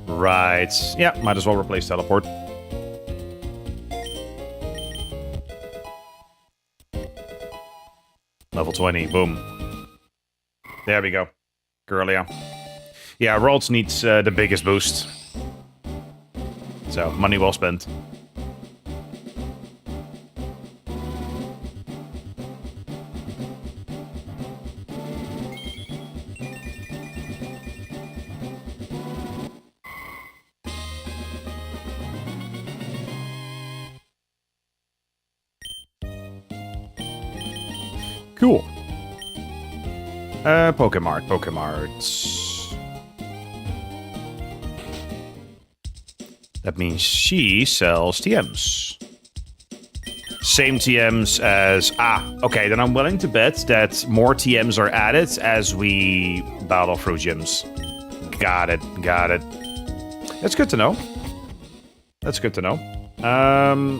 Speaker 1: Right. Yeah, might as well replace Teleport. Level 20. Boom. There we go. Girlia. Yeah, Ralts needs the biggest boost. So, money well spent. Cool. Pokemart. That means she sells TMs. Same TMs as... okay, then I'm willing to bet that more TMs are added as we battle through gyms. Got it. That's good to know.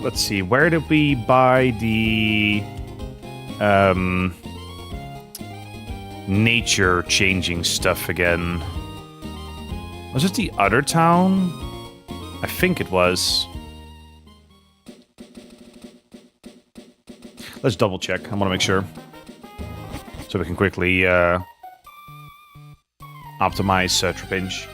Speaker 1: Let's see, where did we buy the... nature changing stuff again? Was it the other town? I think it was. Let's double check. I want to make sure. So we can quickly optimize Trapinch.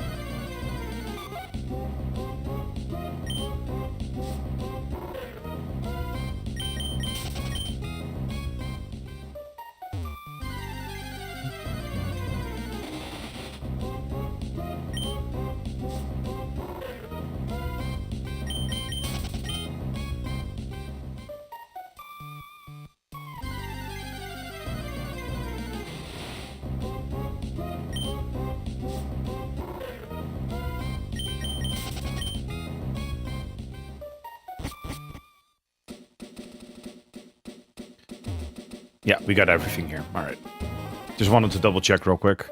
Speaker 1: Yeah, we got everything here. All right. Just wanted to double check real quick.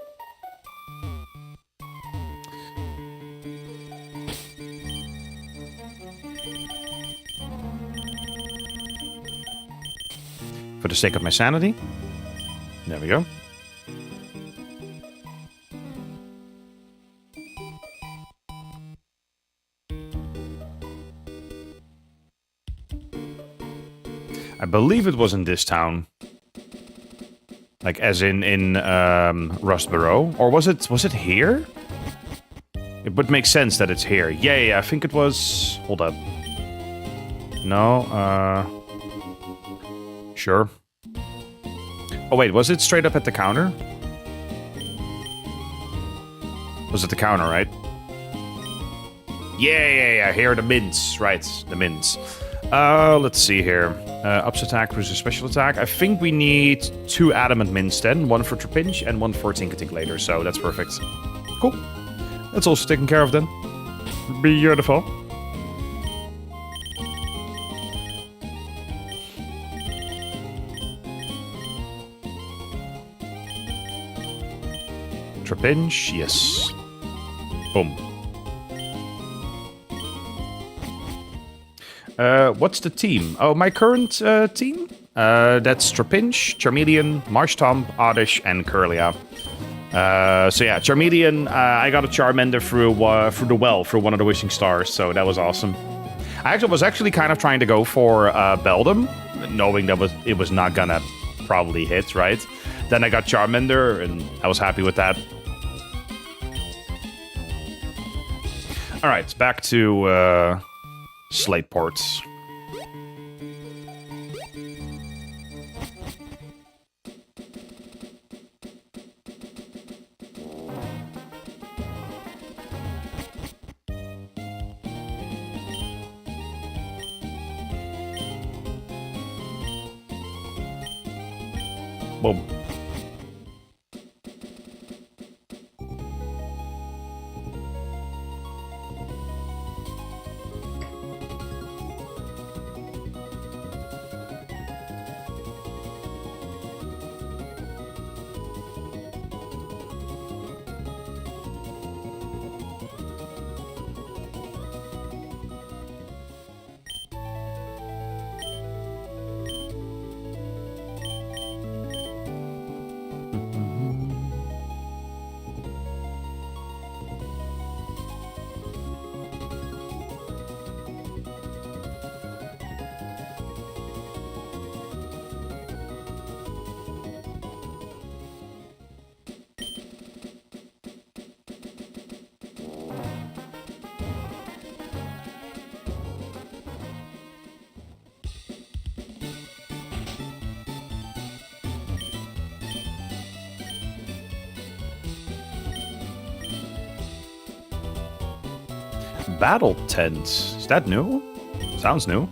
Speaker 1: For the sake of my sanity. There we go. I believe it was in this town. Like, as in Rustboro? Or was it here? It would make sense that it's here. Yeah, I think it was... Hold up. No, Sure. Oh, wait, was it straight up at the counter? Was it the counter, right? Yeah, here are the mints. Right, the mints. Let's see here. Ups attack versus special attack. I think we need 2 adamant mints then. 1 for Trapinch and 1 for Tinkatink later. So that's perfect. Cool. That's also taken care of then. Beautiful. Trapinch, yes. Boom. What's the team? Oh, my current team? That's Trapinch, Charmeleon, Marshtomp, Oddish, and Curlia. So yeah, Charmeleon, I got a Charmander through the well, through one of the wishing stars, so that was awesome. I was actually kind of trying to go for Beldum, knowing that it was not gonna probably hit, right? Then I got Charmander, and I was happy with that. Alright, back to Slate ports. Boom. Battle tent. Is that new? Sounds new.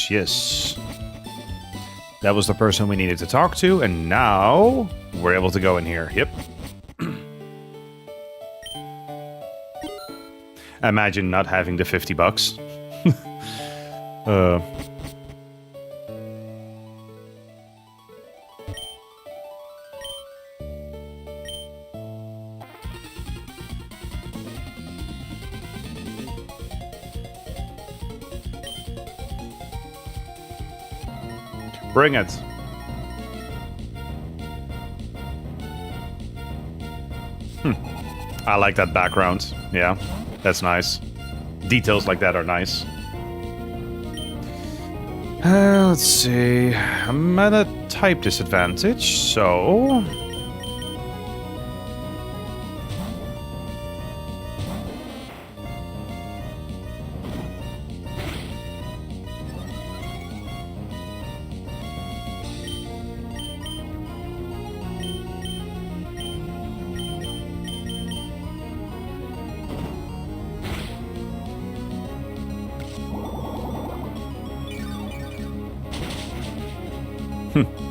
Speaker 1: Yes. That was the person we needed to talk to, and now we're able to go in here. Yep. Imagine not having the $50. uh, Bring it. I like that background. Yeah, that's nice. Details like that are nice. Let's see. I'm at a type disadvantage, so...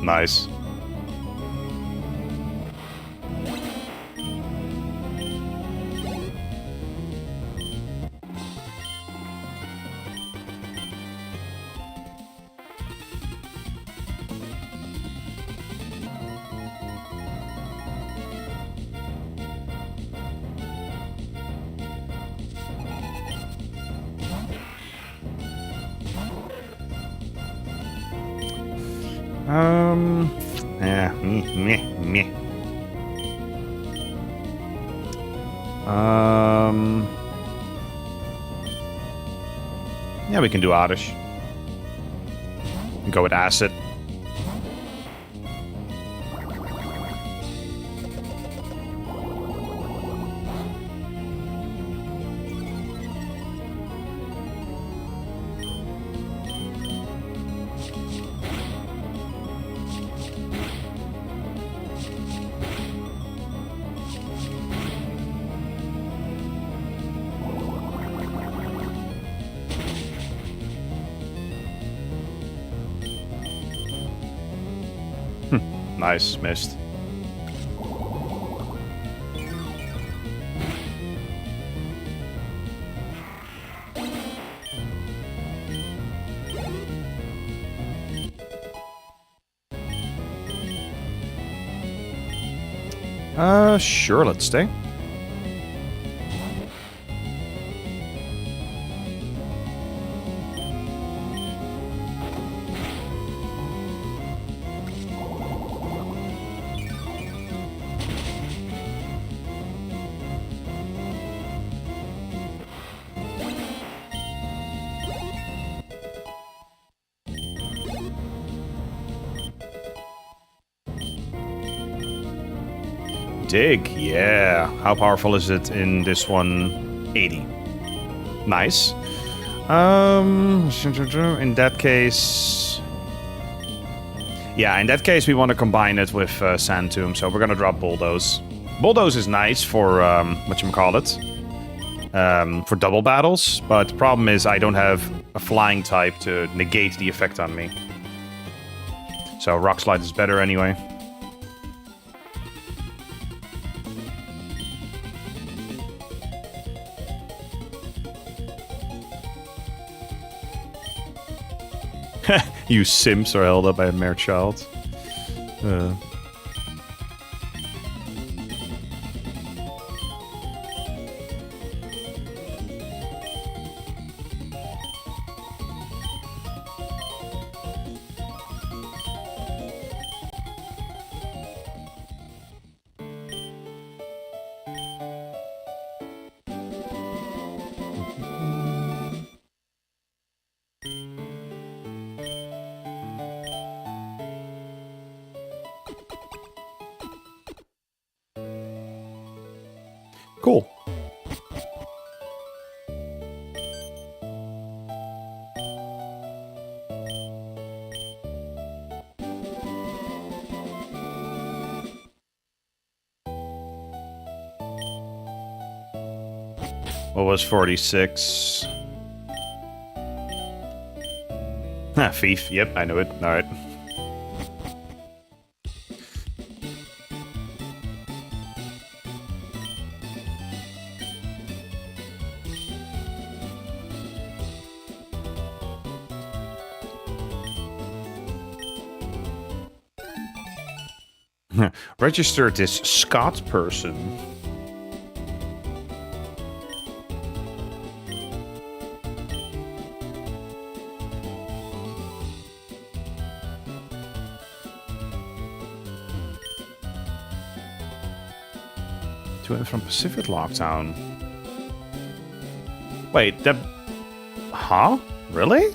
Speaker 1: Nice. Yeah, meh. Yeah, we can do Oddish. Go with Acid. Nice, missed. Sure, let's stay. Dig, yeah. How powerful is it in this one? 80. Nice. In that case... Yeah, in that case we want to combine it with Sand Tomb, so we're gonna drop Bulldoze. Bulldoze is nice for, whatchamacallit? For double battles, but the problem is I don't have a flying type to negate the effect on me. So Rock Slide is better anyway. You simps are held up by a mere child. Cool. What was 46? Ah, Thief. Yep, I knew it. Alright. Register this Scott person. To and from Pacific Lockdown. Wait, that... Huh? Really?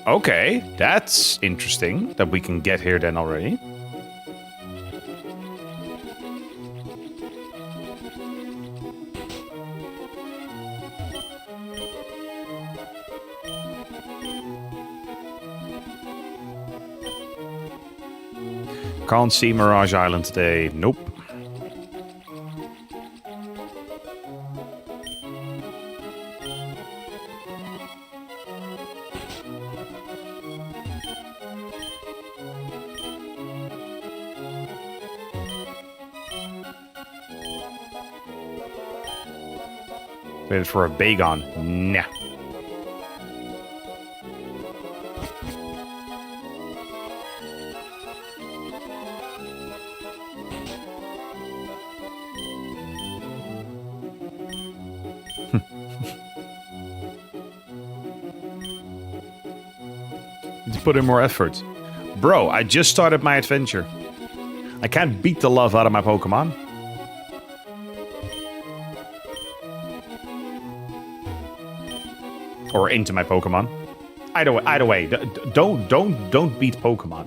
Speaker 1: Okay, that's interesting that we can get here then already. Can't see Mirage Island today. Nope. Waited for a Bagon. Nah. Need to put in more effort. Bro, I just started my adventure. I can't beat the love out of my Pokemon. Or into my Pokemon. Either way, don't beat Pokemon.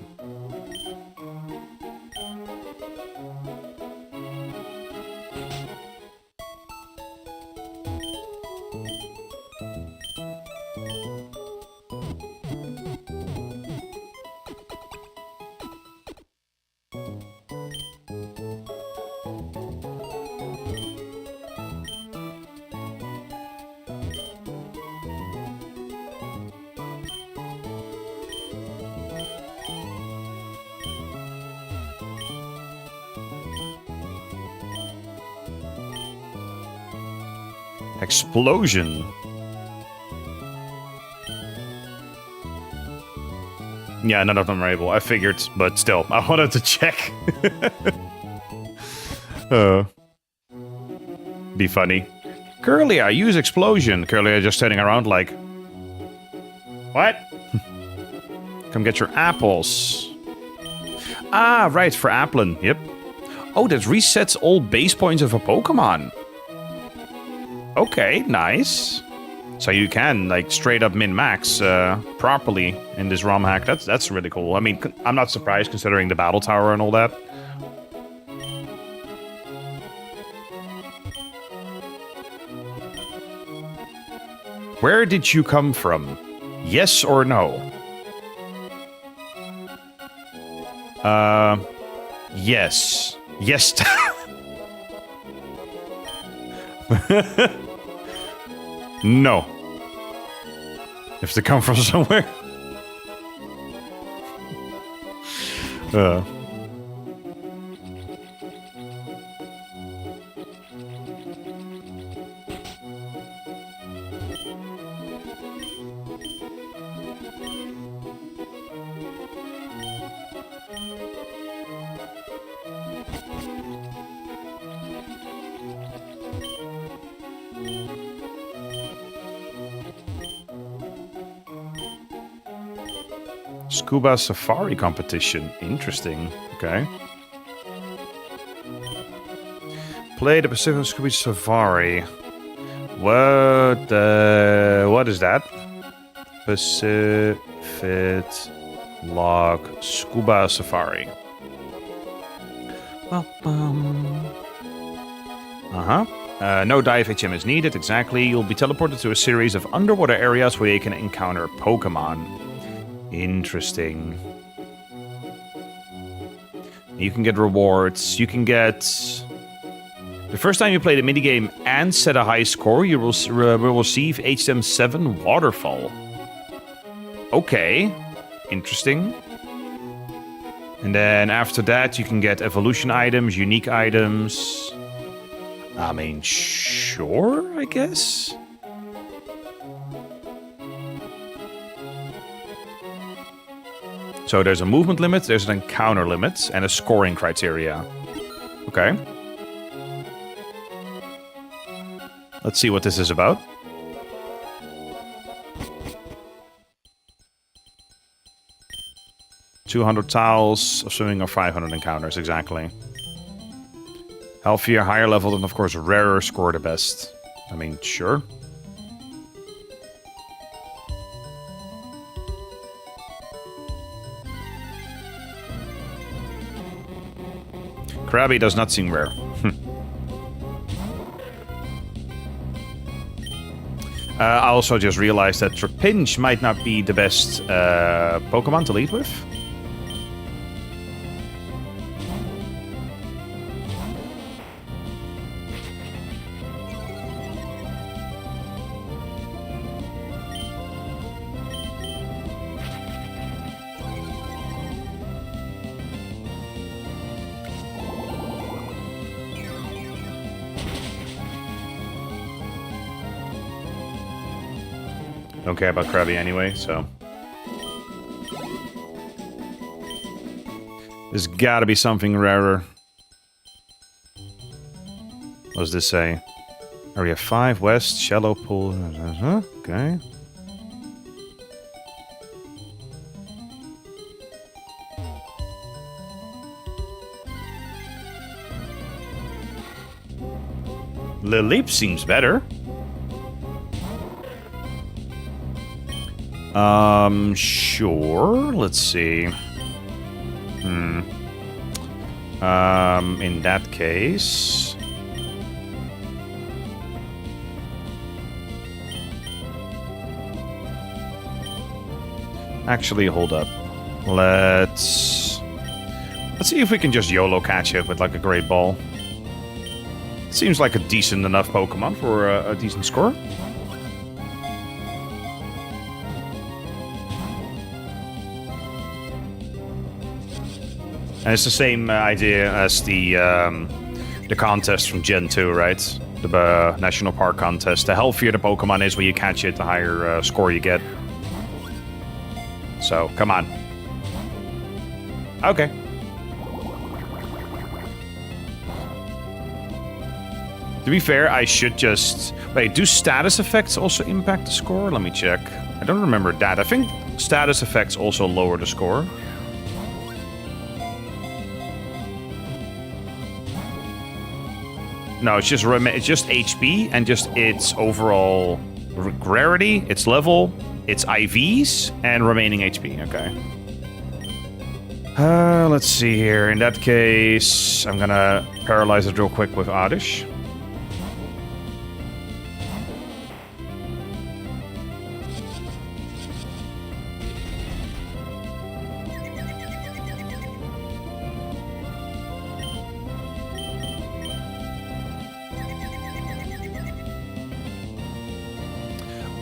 Speaker 1: Explosion. Yeah, none of them are able. I figured, but still, I wanted to check. Be funny. Curlia, use explosion. Curlia just standing around like... What? Come get your apples. Ah, right, for Applin. Yep. Oh, that resets all base points of a Pokemon. Okay, nice. So you can, like, straight up min-max properly in this ROM hack. That's really cool. I mean, I'm not surprised considering the battle tower and all that. Where did you come from? Yes or no? Yes. Yes. No. If they come from somewhere. Scuba Safari competition. Interesting. Okay. Play the Pacific Scuba Safari. What is that? Pacific Log Scuba Safari. No dive HM is needed, exactly. You'll be teleported to a series of underwater areas where you can encounter Pokemon. Interesting. You can get rewards. You can get... The first time you play the minigame and set a high score, you will receive HM7 Waterfall. Okay. Interesting. And then after that, you can get evolution items, unique items. I mean, sure, I guess? So there's a movement limit, there's an encounter limit, and a scoring criteria. Okay. Let's see what this is about. $200 tiles of swimming or 500 encounters, exactly. Healthier, higher level, and of course rarer score the best. I mean, sure. Krabby does not seem rare. I also just realized that Trapinch might not be the best Pokemon to lead with. Don't care about Krabby anyway, so... There's gotta be something rarer. What does this say? Area 5, West, Shallow Pool... Okay. Lileep seems better. Sure. Let's see. In that case... Actually, hold up. Let's see if we can just YOLO catch it with like a Great Ball. Seems like a decent enough Pokemon for a decent score. And it's the same idea as the contest from Gen 2, right? The National Park contest. The healthier the Pokemon is when you catch it, the higher score you get. So, come on. Okay. To be fair, I should just... Wait, do status effects also impact the score? Let me check. I don't remember that. I think status effects also lower the score. No, it's just HP and just its overall rarity, its level, its IVs, and remaining HP. Okay. Let's see here. In that case, I'm gonna paralyze it real quick with Oddish.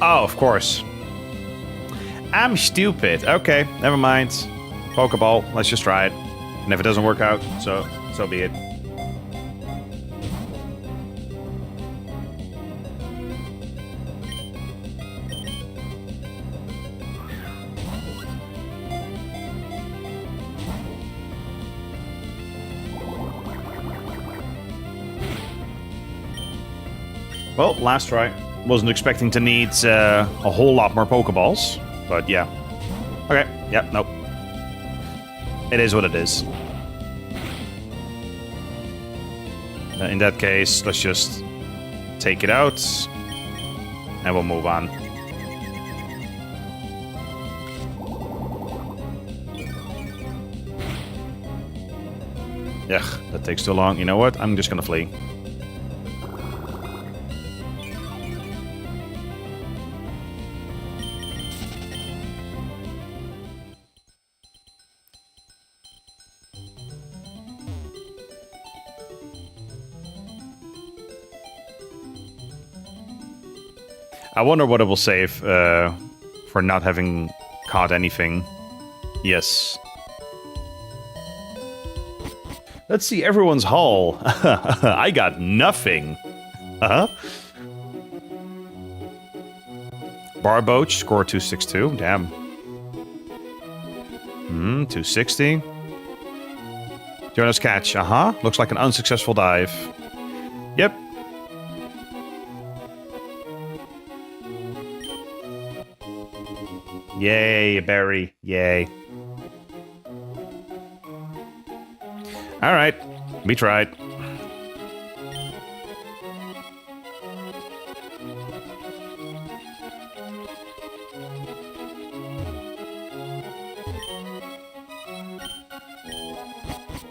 Speaker 1: Oh, of course. I'm stupid. Okay, never mind. Pokeball, let's just try it. And if it doesn't work out, so be it. Well, last try. Wasn't expecting to need a whole lot more Pokeballs, but yeah. Okay, yeah, nope. It is what it is. In that case, let's just take it out, and we'll move on. Ugh, that takes too long. You know what? I'm just gonna flee. I wonder what it will save for not having caught anything. Yes. Let's see everyone's haul. I got nothing. Uh-huh. Barboach, score 262. Damn. 260. Jonas catch. Looks like an unsuccessful dive. Yep. Yay, a berry. Yay. Alright. We tried.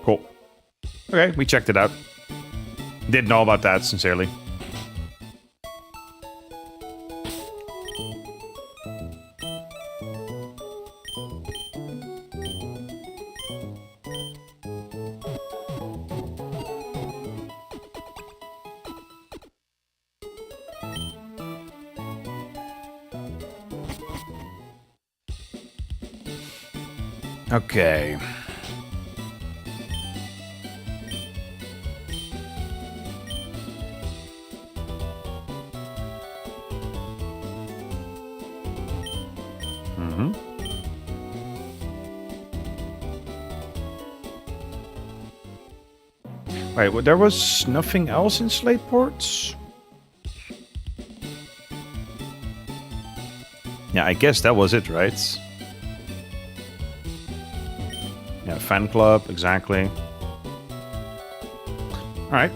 Speaker 1: Cool. Okay, we checked it out. Didn't know about that, sincerely. Okay. Wait, well, there was nothing else in Slate Ports? Yeah, I guess that was it, right? Yeah, fan club, exactly. Alright.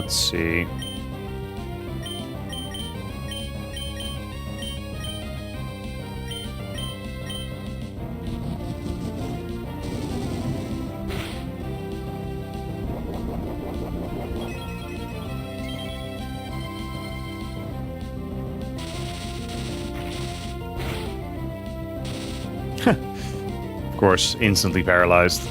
Speaker 1: Let's see. Of course, instantly paralyzed.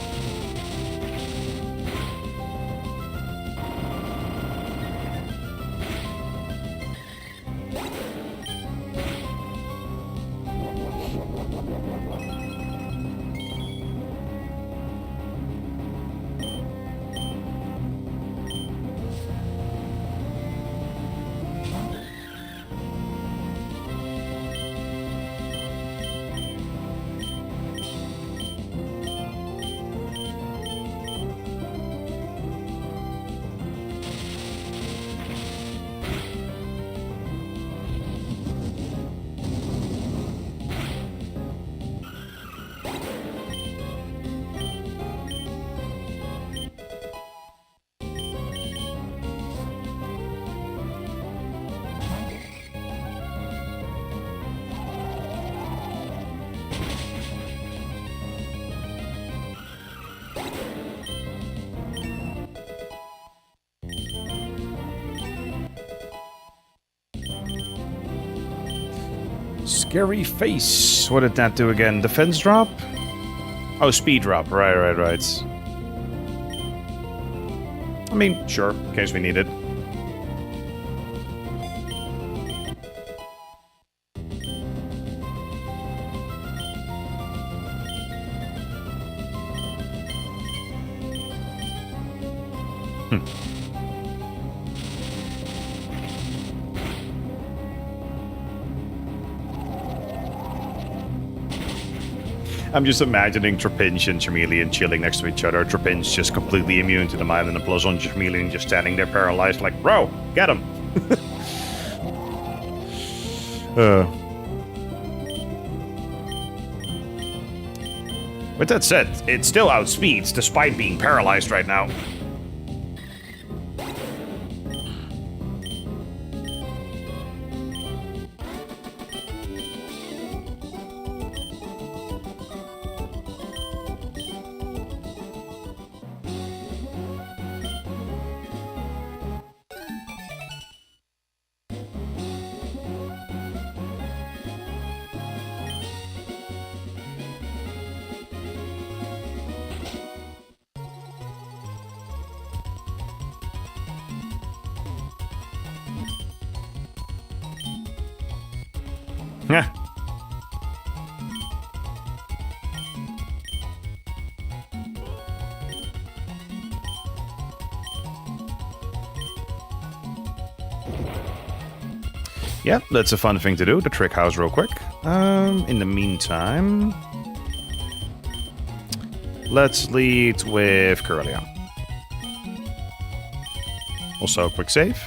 Speaker 1: Scary face. What did that do again? Defense drop? Oh, speed drop. Right. I mean, sure, in case we need it. I'm just imagining Trapinch and Charmeleon chilling next to each other. Trapinch just completely immune to the island, and plus on Charmeleon just standing there paralyzed like, bro, get him! With that said, it still outspeeds despite being paralyzed right now. Yeah. Yeah, that's a fun thing to do, the trick house real quick. In the meantime, let's lead with Corellia. Also, quick save.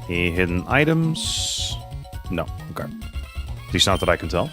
Speaker 1: Any hidden items? No. Okay. At least not that I can tell.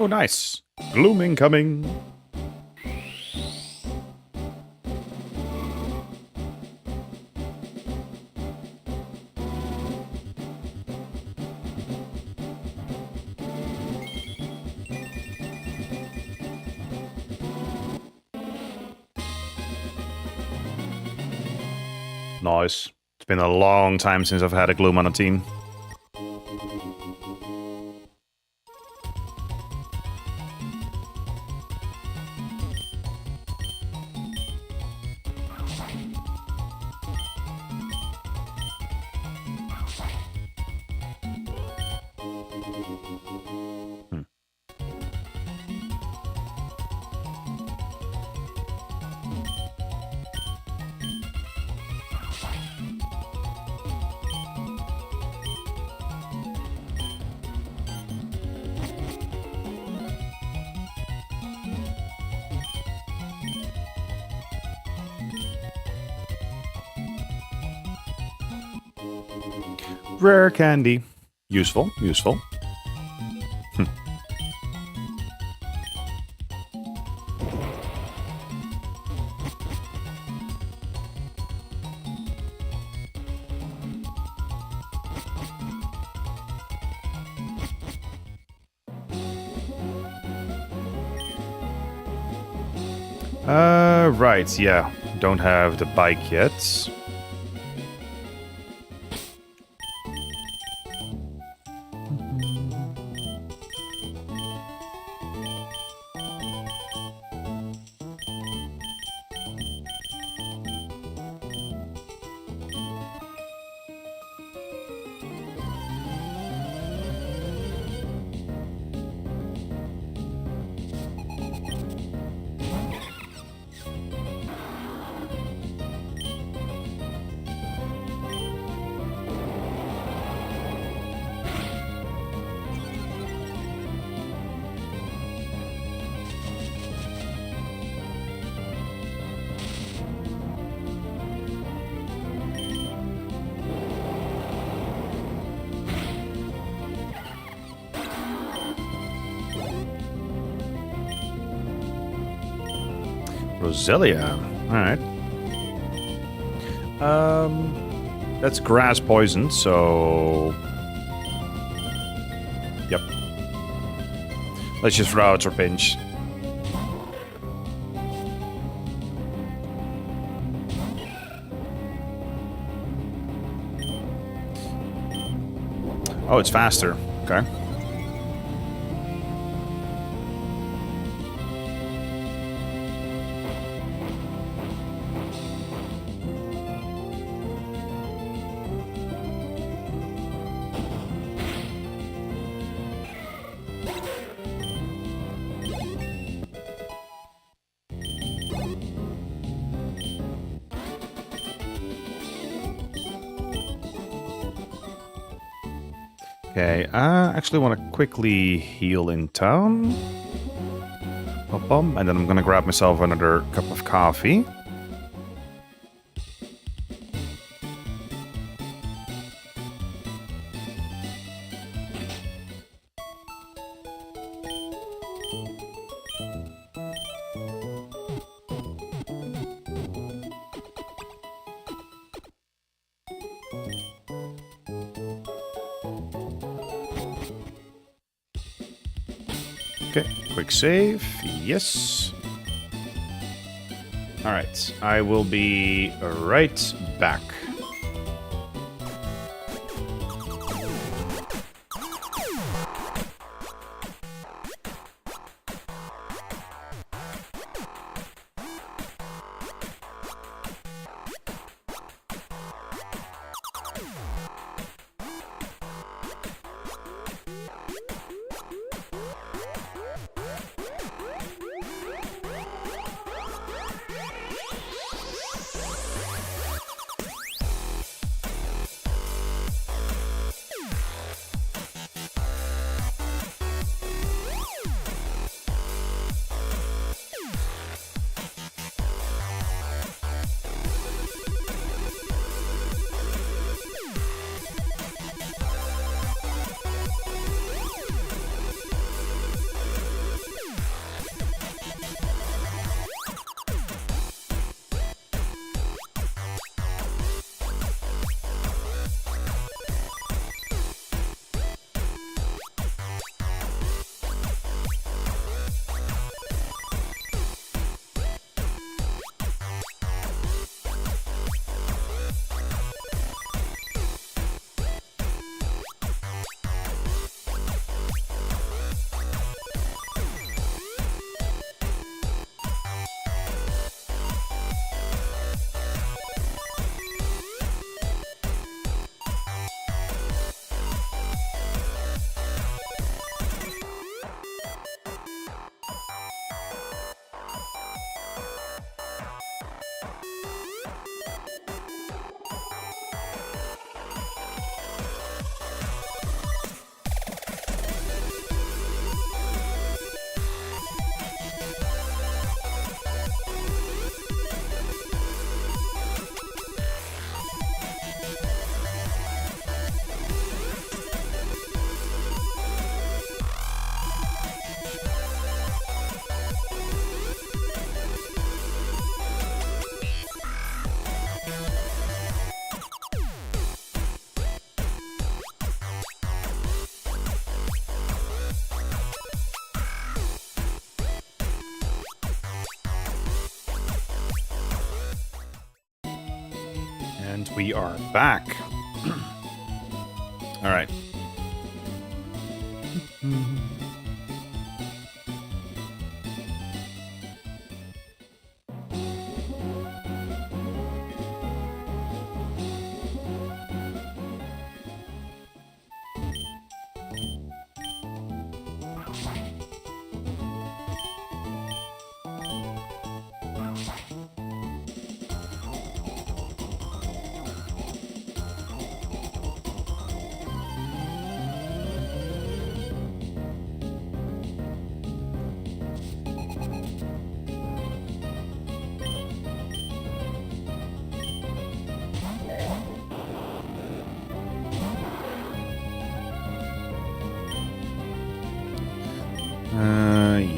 Speaker 1: Oh, nice. Gloom incoming. Nice. It's been a long time since I've had a Gloom on a team. Rare candy. Useful, useful. Right, yeah. Don't have the bike yet. Roselia. Alright. That's grass poison, so... Yep. Let's just throw out our pinch. Oh, it's faster. Okay. Okay, I actually want to quickly heal in town. Bum, and then I'm gonna grab myself another cup of coffee. Okay, quick save. Yes. Alright, I will be right back. And we are back. All right.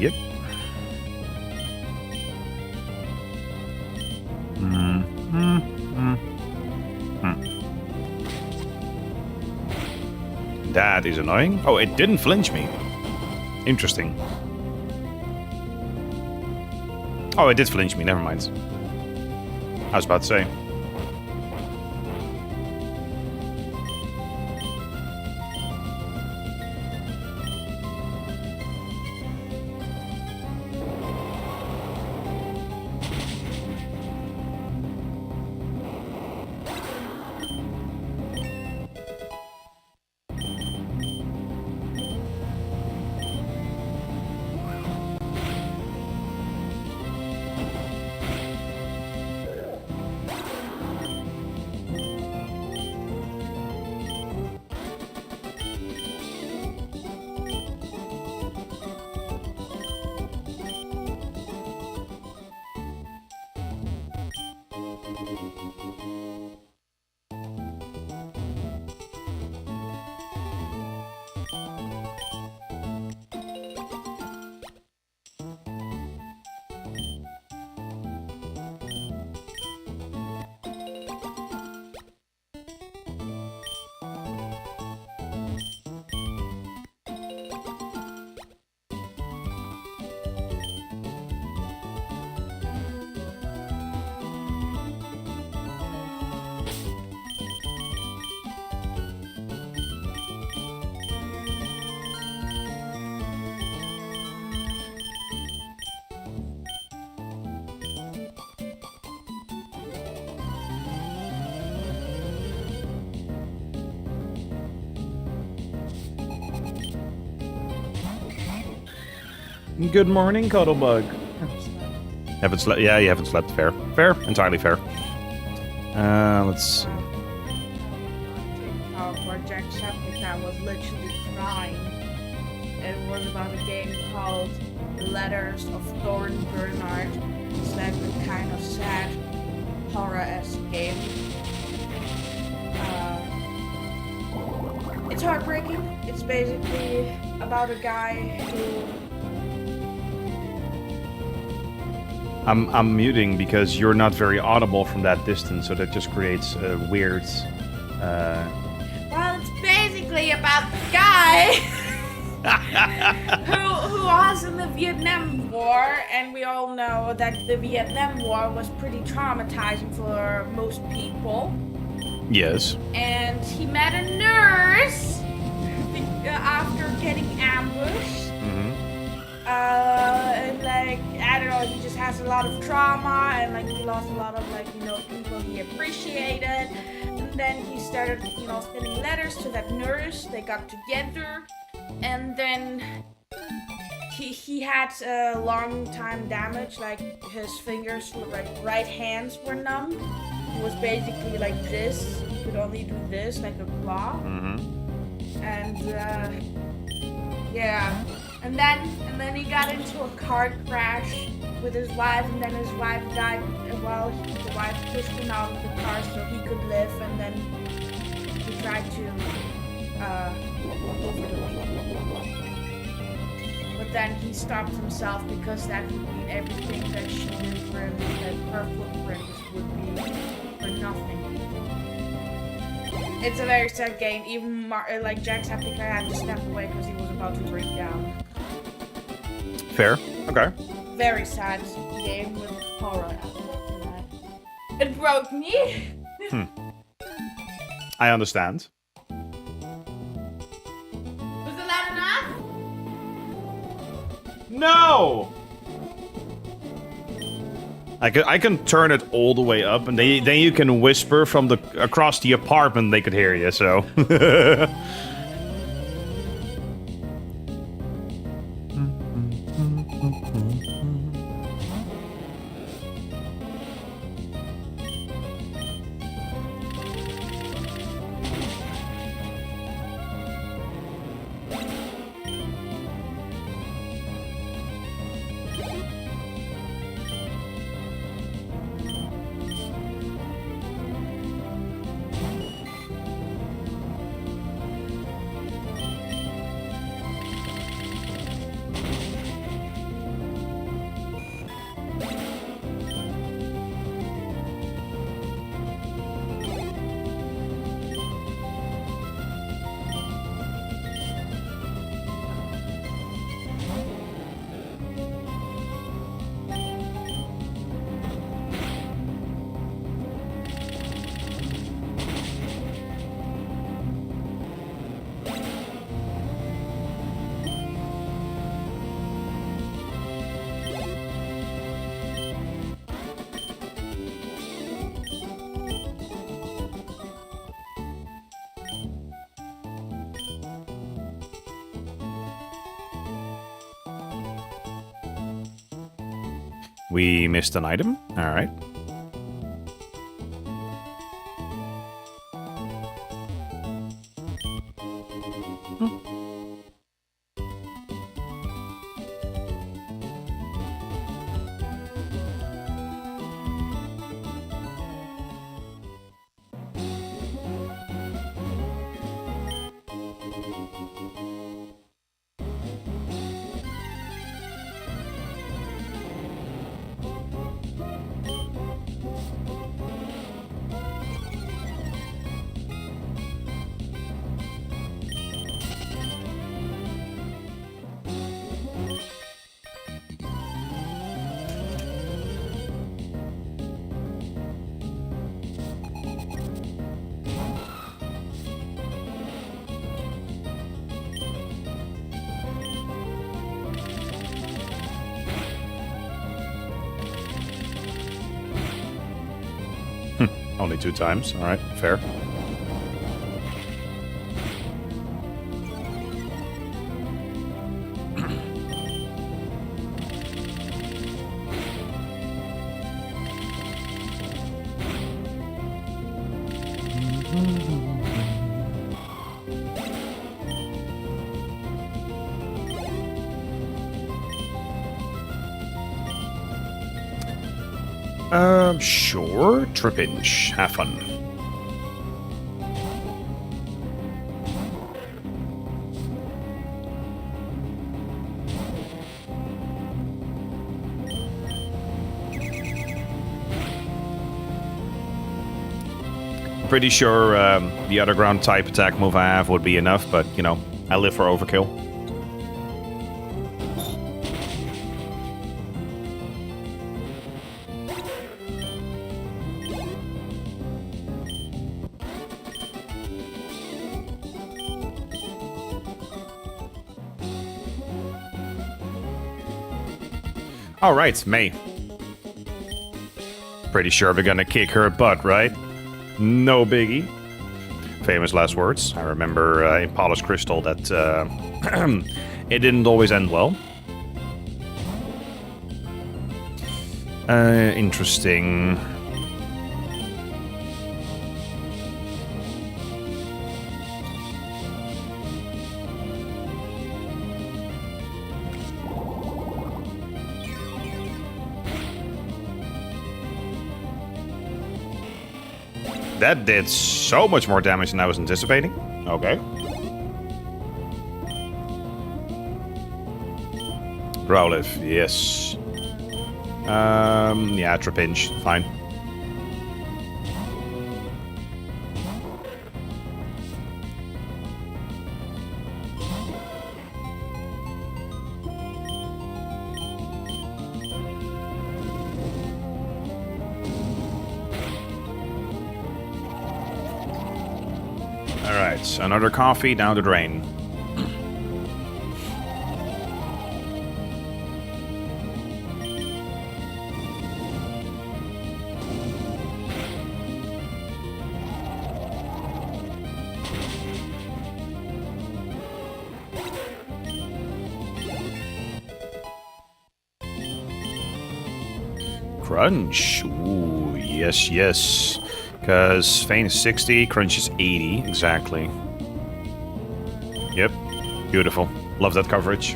Speaker 1: Yep. That is annoying. Oh, it didn't flinch me. Interesting. Oh, it did flinch me. Never mind. I was about to say. Good morning, Cuddlebug. Haven't slept. Yeah, you haven't slept. Fair. Fair. Entirely fair. Let's see.
Speaker 2: For Jacksepticeye, I was literally crying. It was about a game called Letters of Thorn Bernard. It's like a kind of sad horror-esque game. It's heartbreaking. It's basically about a guy who...
Speaker 1: I'm muting because you're not very audible from that distance, so that just creates a weird...
Speaker 2: Well, it's basically about the guy who was in the Vietnam War, and we all know that the Vietnam War was pretty traumatizing for most people.
Speaker 1: Yes.
Speaker 2: And he met a nurse after getting ambushed. And like, I don't know, he just has a lot of trauma, and like he lost a lot of people he appreciated. And then he started, sending letters to that nurse. They got together, and then he had long time damage, like his fingers, like right hands were numb. He was basically like this. He could only do this, like a claw. And yeah. And then he got into a car crash with his wife, and then his wife died while the wife pushed him out of the car so he could live, and then he tried to over the weekend. But then he stopped himself because that would mean everything that she did for him, that her footprint would be for nothing. It's a very sad game. Even like Jacksepticeye had to step away because he was about to break down.
Speaker 1: Fair. Okay.
Speaker 2: Very sad game with horror. It broke me.
Speaker 1: I understand.
Speaker 2: Was it loud enough?
Speaker 1: No! I can turn it all the way up, and then you can whisper from across the apartment. They could hear you. So. We missed an item. All right. Only 2 times. All right, fair. Sure. Trippinch. Have fun. Pretty sure the other ground type attack move I have would be enough, but, you know, I live for overkill. All right, May. Pretty sure we're gonna kick her butt, right? No biggie. Famous last words. I remember in Polished Crystal that it didn't always end well. Interesting. That did so much more damage than I was anticipating. Okay. Growlithe, yes. Yeah, Trapinch, fine. Alright, another coffee down the drain. Crunch. Ooh, yes, yes. Because Feign is 60, Crunch is 80, exactly. Yep, beautiful. Love that coverage.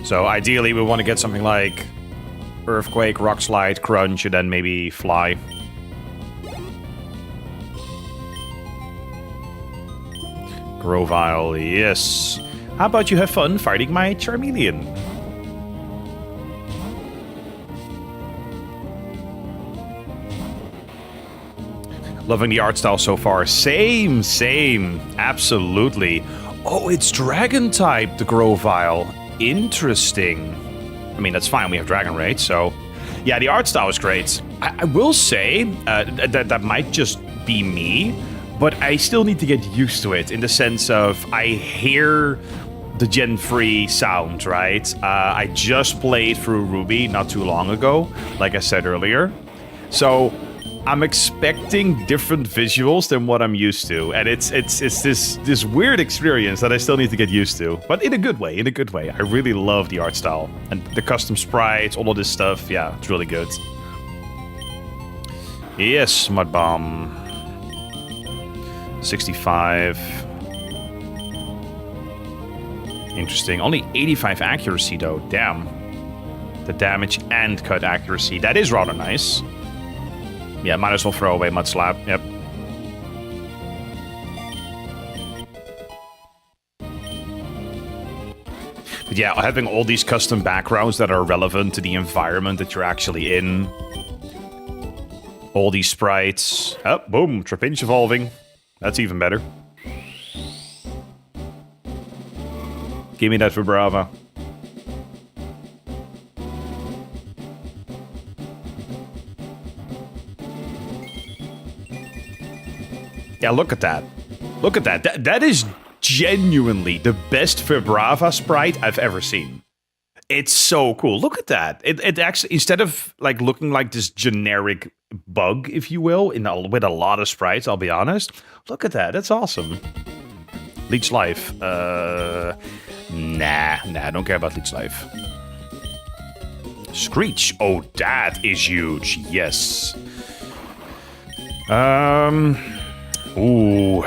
Speaker 1: So ideally we want to get something like Earthquake, Rock Slide, Crunch, and then maybe Fly. Grovyle, yes. How about you have fun fighting my Charmeleon? Loving the art style so far. Same, same. Absolutely. Oh, it's Dragon type, the Grovyle. Interesting. I mean, that's fine. We have Dragon Raid, so... Yeah, the art style is great. I will say that might just be me, but I still need to get used to it in the sense of I hear the Gen 3 sound, right? I just played through Ruby not too long ago, like I said earlier. So... I'm expecting different visuals than what I'm used to, and it's this weird experience that I still need to get used to, but in a good way, I really love the art style, and the custom sprites, all of this stuff, yeah, it's really good. Yes, Mud Bomb. 65. Interesting, only 85 accuracy though, damn. The damage and cut accuracy, that is rather nice. Yeah, might as well throw away Mud Slap, yep. But yeah, having all these custom backgrounds that are relevant to the environment that you're actually in. All these sprites. Oh, boom, Trapinch evolving. That's even better. Give me that Vibrava. Yeah, look at that. Look at that. That is genuinely the best Vibrava sprite I've ever seen. It's so cool. Look at that. It actually, instead of like looking like this generic bug, if you will, with a lot of sprites, I'll be honest. Look at that. That's awesome. Leech Life. Nah, I don't care about Leech Life. Screech. Oh, that is huge. Yes. Ooh.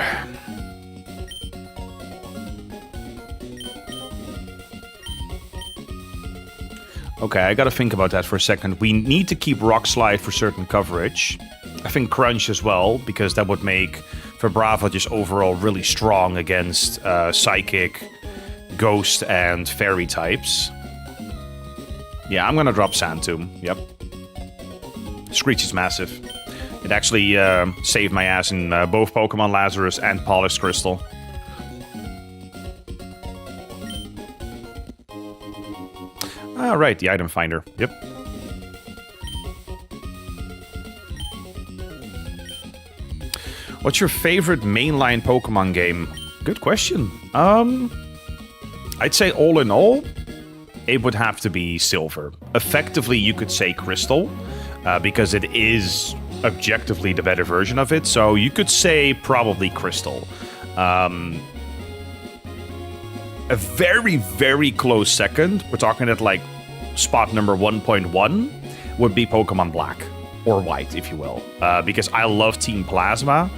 Speaker 1: Okay, I gotta think about that for a second. We need to keep Rock Slide for certain coverage. I think Crunch as well, because that would make Vibrava just overall really strong against Psychic, Ghost, and Fairy types. Yeah, I'm gonna drop Sand Tomb. Yep. Screech is massive. It actually saved my ass in both Pokemon Lazarus and Polished Crystal. Ah, right, the item finder. Yep. What's your favorite mainline Pokemon game? Good question. I'd say all in all, it would have to be Silver. Effectively, you could say Crystal, because it is objectively the better version of it, so you could say probably Crystal. A very, very close second, we're talking at like spot number 1.1, would be Pokemon Black, or White, if you will. Because I love Team Plasma,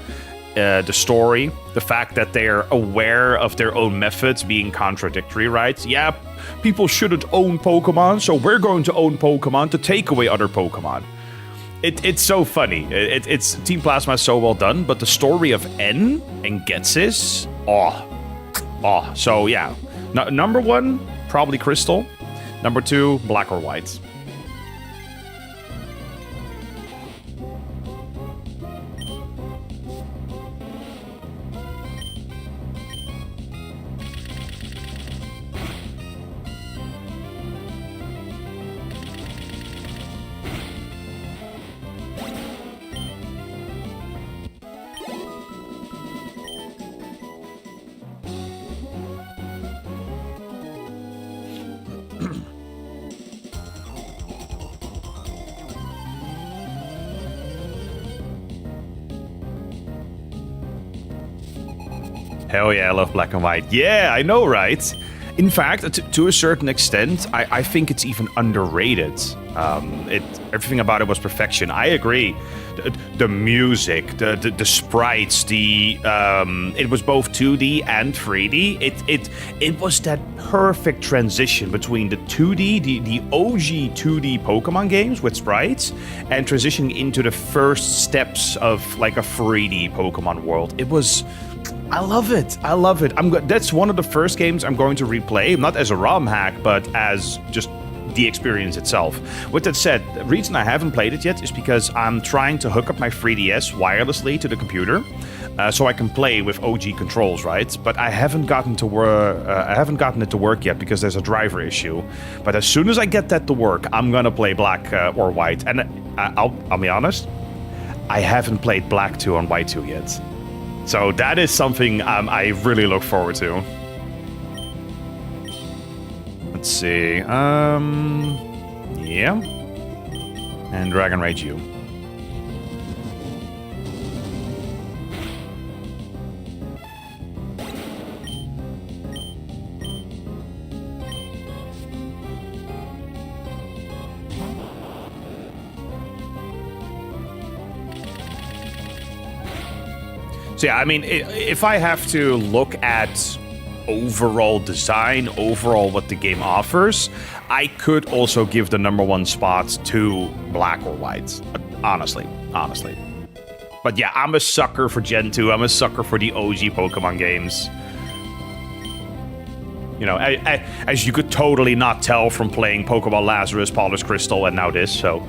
Speaker 1: the story, the fact that they're aware of their own methods being contradictory, right? Yeah, people shouldn't own Pokemon, so we're going to own Pokemon to take away other Pokemon. It's so funny. It's Team Plasma is so well done, but the story of N and Getsis, oh. So yeah, number one probably Crystal, number two Black or White. Hell yeah, I love black and white. Yeah, I know, right? In fact, to a certain extent, I think it's even underrated. Everything about it was perfection. I agree. The music, the sprites, it was both 2D and 3D. It was that perfect transition between the 2D, the OG 2D Pokemon games with sprites, and transitioning into the first steps of like a 3D Pokemon world. It was. I love it. I love it. That's one of the first games I'm going to replay, not as a ROM hack, but as just the experience itself. With that said, the reason I haven't played it yet is because I'm trying to hook up my 3DS wirelessly to the computer, so I can play with OG controls, right? But I haven't gotten to it to work yet because there's a driver issue. But as soon as I get that to work, I'm gonna play Black or White. And I'll be honest, I haven't played Black 2 on White 2 yet. So that is something I really look forward to. Let's see. Yeah. And Dragon Rage U. So yeah, I mean, if I have to look at overall design, overall what the game offers, I could also give the #1 spot to Black or White. Honestly. But yeah, I'm a sucker for Gen 2. I'm a sucker for the OG Pokemon games. You know, as you could totally not tell from playing Pokemon Lazarus, Polished Crystal, and now this, so...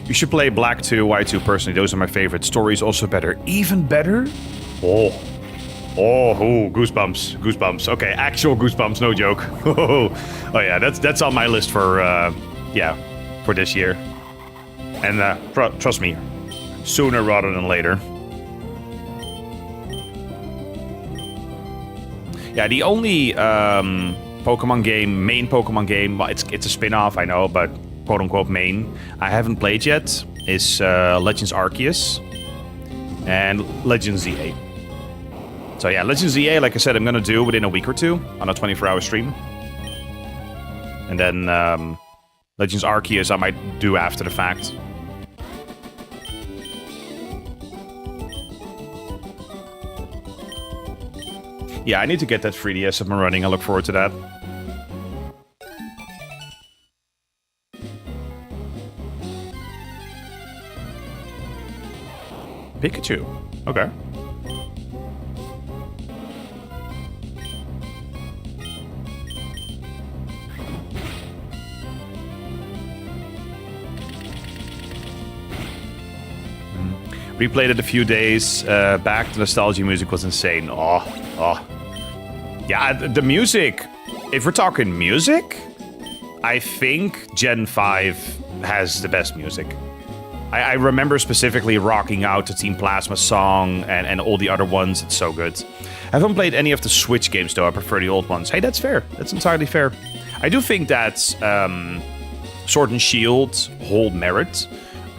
Speaker 1: You should play Black 2, White 2 personally. Those are my favorite. Story's also better. Even better? Oh, goosebumps. Okay, actual goosebumps, no joke. Oh yeah, that's on my list for for this year. And trust me, sooner rather than later. Yeah, the only main Pokemon game, well, it's a spin-off, I know, but quote-unquote main, I haven't played yet, is Legends Arceus and Legends ZA. So yeah, Legends ZA, like I said, I'm gonna do within a week or two on a 24-hour stream. And then Legends Arceus I might do after the fact. Yeah, I need to get that 3DS up and running. I look forward to that. Pikachu. Okay. Replayed it a few days back. The nostalgia music was insane. Oh. Yeah, the music. If we're talking music, I think Gen 5 has the best music. I remember specifically rocking out the Team Plasma song and all the other ones. It's so good. I haven't played any of the Switch games, though. I prefer the old ones. Hey, that's fair. That's entirely fair. I do think that Sword and Shield hold merit.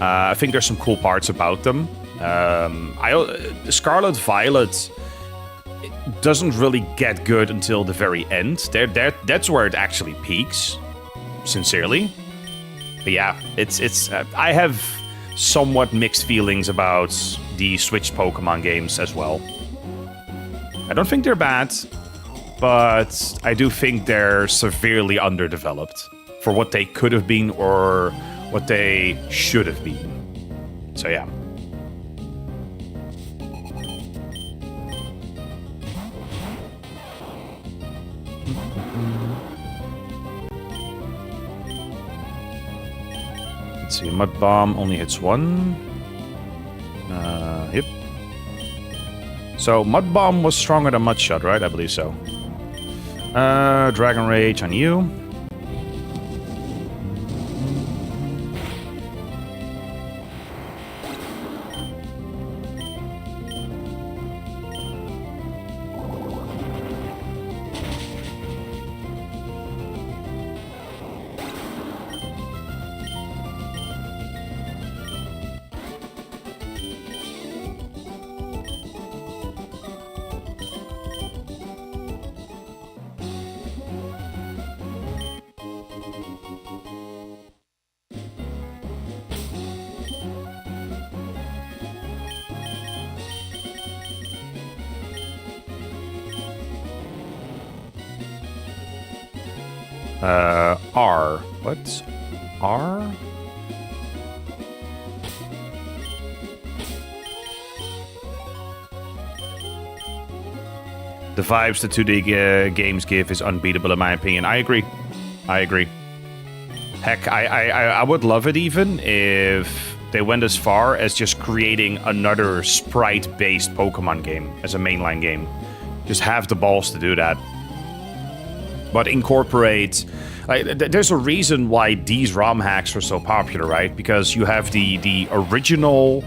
Speaker 1: I think there's some cool parts about them. Scarlet Violet doesn't really get good until the very end. That's where it actually peaks, sincerely. But yeah, it's. I have somewhat mixed feelings about the Switch Pokemon games as well. I don't think they're bad, but I do think they're severely underdeveloped for what they could have been or what they should have been. So yeah. Let's see, Mud Bomb only hits one. Yep. So Mud Bomb was stronger than Mud Shot, right? I believe so. Dragon Rage on you. R. What's R? The vibes the 2D games give is unbeatable in my opinion. I agree. Heck, I would love it even if they went as far as just creating another sprite-based Pokemon game as a mainline game. Just have the balls to do that. But incorporate... there's a reason why these ROM hacks are so popular, right? Because you have the original,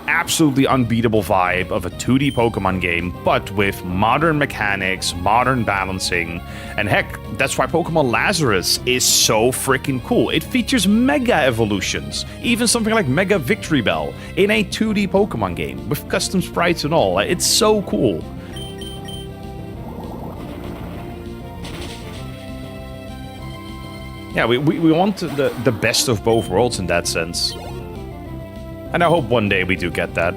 Speaker 1: absolutely unbeatable vibe of a 2D Pokemon game, but with modern mechanics, modern balancing, and heck, that's why Pokemon Lazarus is so freaking cool. It features Mega Evolutions, even something like Mega Victory Bell, in a 2D Pokemon game, with custom sprites and all. It's so cool. Yeah, we want the best of both worlds in that sense. And I hope one day we do get that.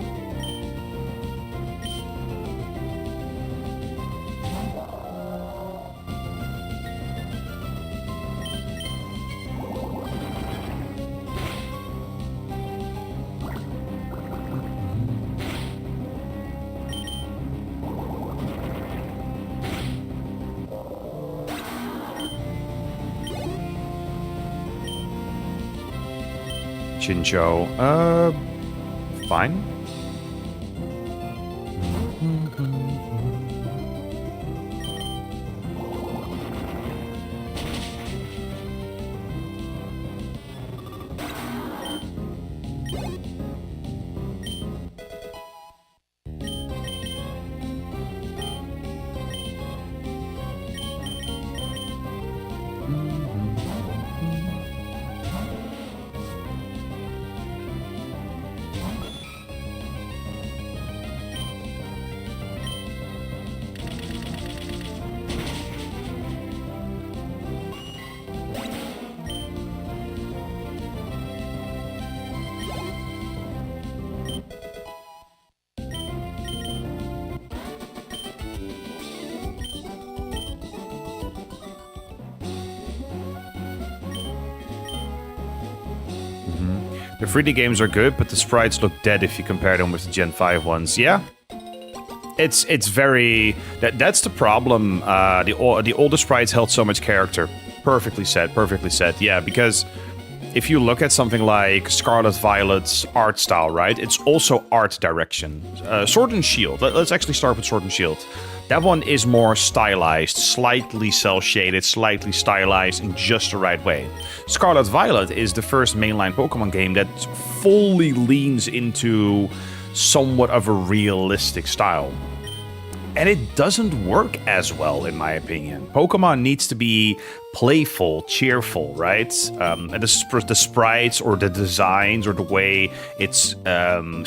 Speaker 1: Chinchou, fine. The 3D games are good, but the sprites look dead if you compare them with the Gen 5 ones. Yeah, it's very... That's the problem. The older sprites held so much character. Perfectly said, yeah, because if you look at something like Scarlet Violet's art style, right, it's also art direction. Sword and Shield, let's actually start with Sword and Shield. That one is more stylized, slightly cel-shaded, slightly stylized in just the right way. Scarlet Violet is the first mainline Pokemon game that fully leans into somewhat of a realistic style. And it doesn't work as well, in my opinion. Pokemon needs to be playful, cheerful, right? And the sprites or the designs or the way it's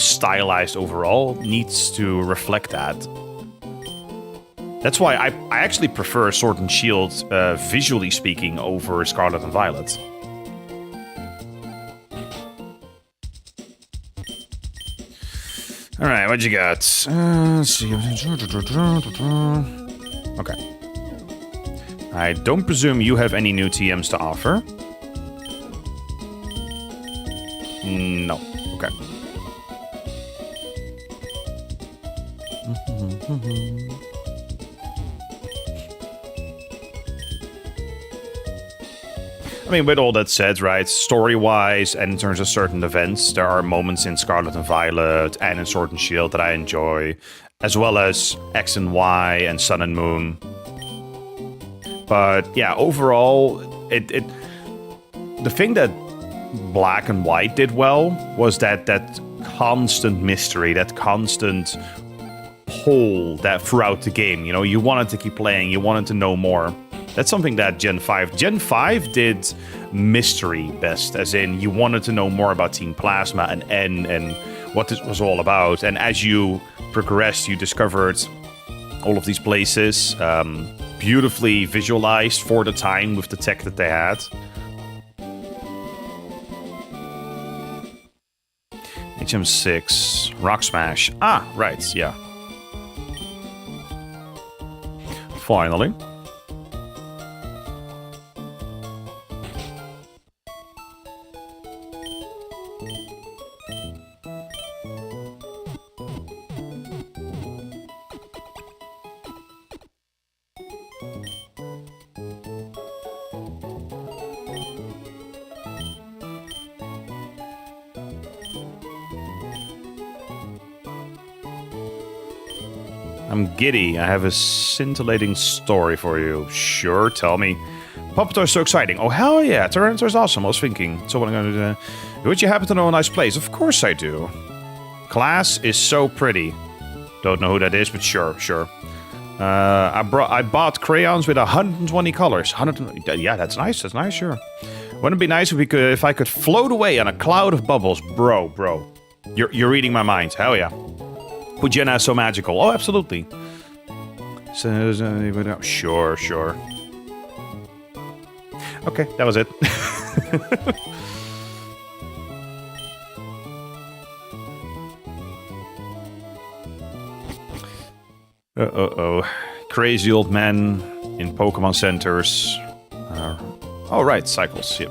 Speaker 1: stylized overall needs to reflect that. That's why I actually prefer Sword and Shield, visually speaking, over Scarlet and Violet. Alright, what you got? Let's see. Okay. I don't presume you have any new TMs to offer. No. Okay. I mean, with all that said, right, story-wise and in terms of certain events, there are moments in Scarlet and Violet and in Sword and Shield that I enjoy, as well as X and Y and Sun and Moon. But yeah, overall, the thing that Black and White did well was that constant mystery, that constant pull that throughout the game. You know, you wanted to keep playing, you wanted to know more. That's something that Gen 5 did mystery best, as in you wanted to know more about Team Plasma and N and what this was all about. And as you progressed, you discovered all of these places, beautifully visualized for the time with the tech that they had. HM6, Rock Smash. Ah, right, yeah. I'm giddy. I have a scintillating story for you. Sure, tell me. Puppet Toys so exciting. Oh, hell yeah. Tyranitar's awesome. I was thinking. So what I'm going to do... Would you happen to know a nice place? Of course I do. Class is so pretty. Don't know who that is, but sure. I bought crayons with 120 colors. Yeah, that's nice. That's nice, sure. Wouldn't it be nice if I could float away on a cloud of bubbles? Bro. You're reading my mind. Hell yeah. Pujena is so magical. Oh, absolutely. Sure. Okay, that was it. Crazy old men in Pokemon centers. Oh, right, cycles, yep.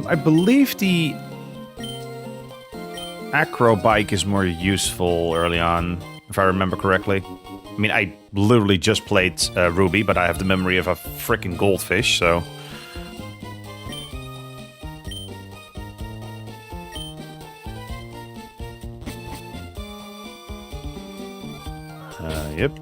Speaker 1: I believe the acro bike is more useful early on, if I remember correctly. I mean, I literally just played Ruby, but I have the memory of a freaking goldfish, so... Yep.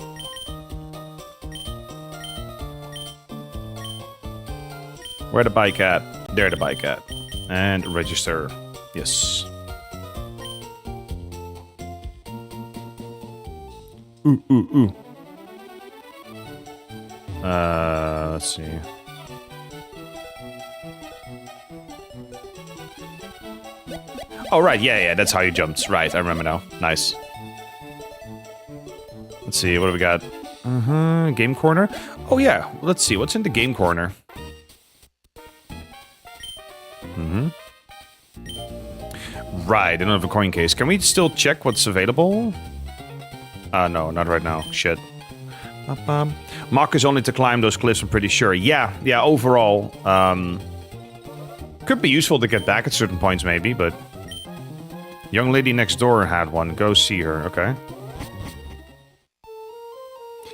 Speaker 1: Where the bike at? There the bike at. And register. Yes. Ooh. Let's see. Oh, right. Yeah, that's how you jumped. Right, I remember now. Nice. Let's see, what do we got? Game corner? Oh, yeah. Let's see, what's in the game corner? Right, another coin case. Can we still check what's available? No, not right now. Shit. Mark is only to climb those cliffs, I'm pretty sure. Yeah, overall. Could be useful to get back at certain points, maybe, but... Young lady next door had one. Go see her, okay.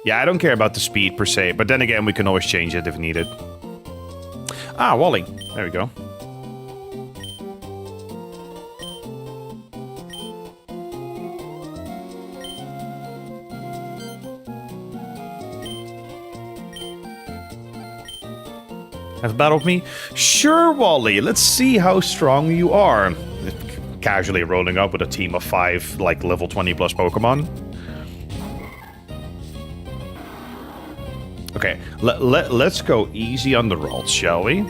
Speaker 1: Yeah, I don't care about the speed, per se, but then again, we can always change it if needed. Ah, Wally. There we go. Have a battle with me? Sure, Wally. Let's see how strong you are. Casually rolling up with a team of 5, like, level 20 plus Pokemon. Okay, let's go easy on the rolls, shall we?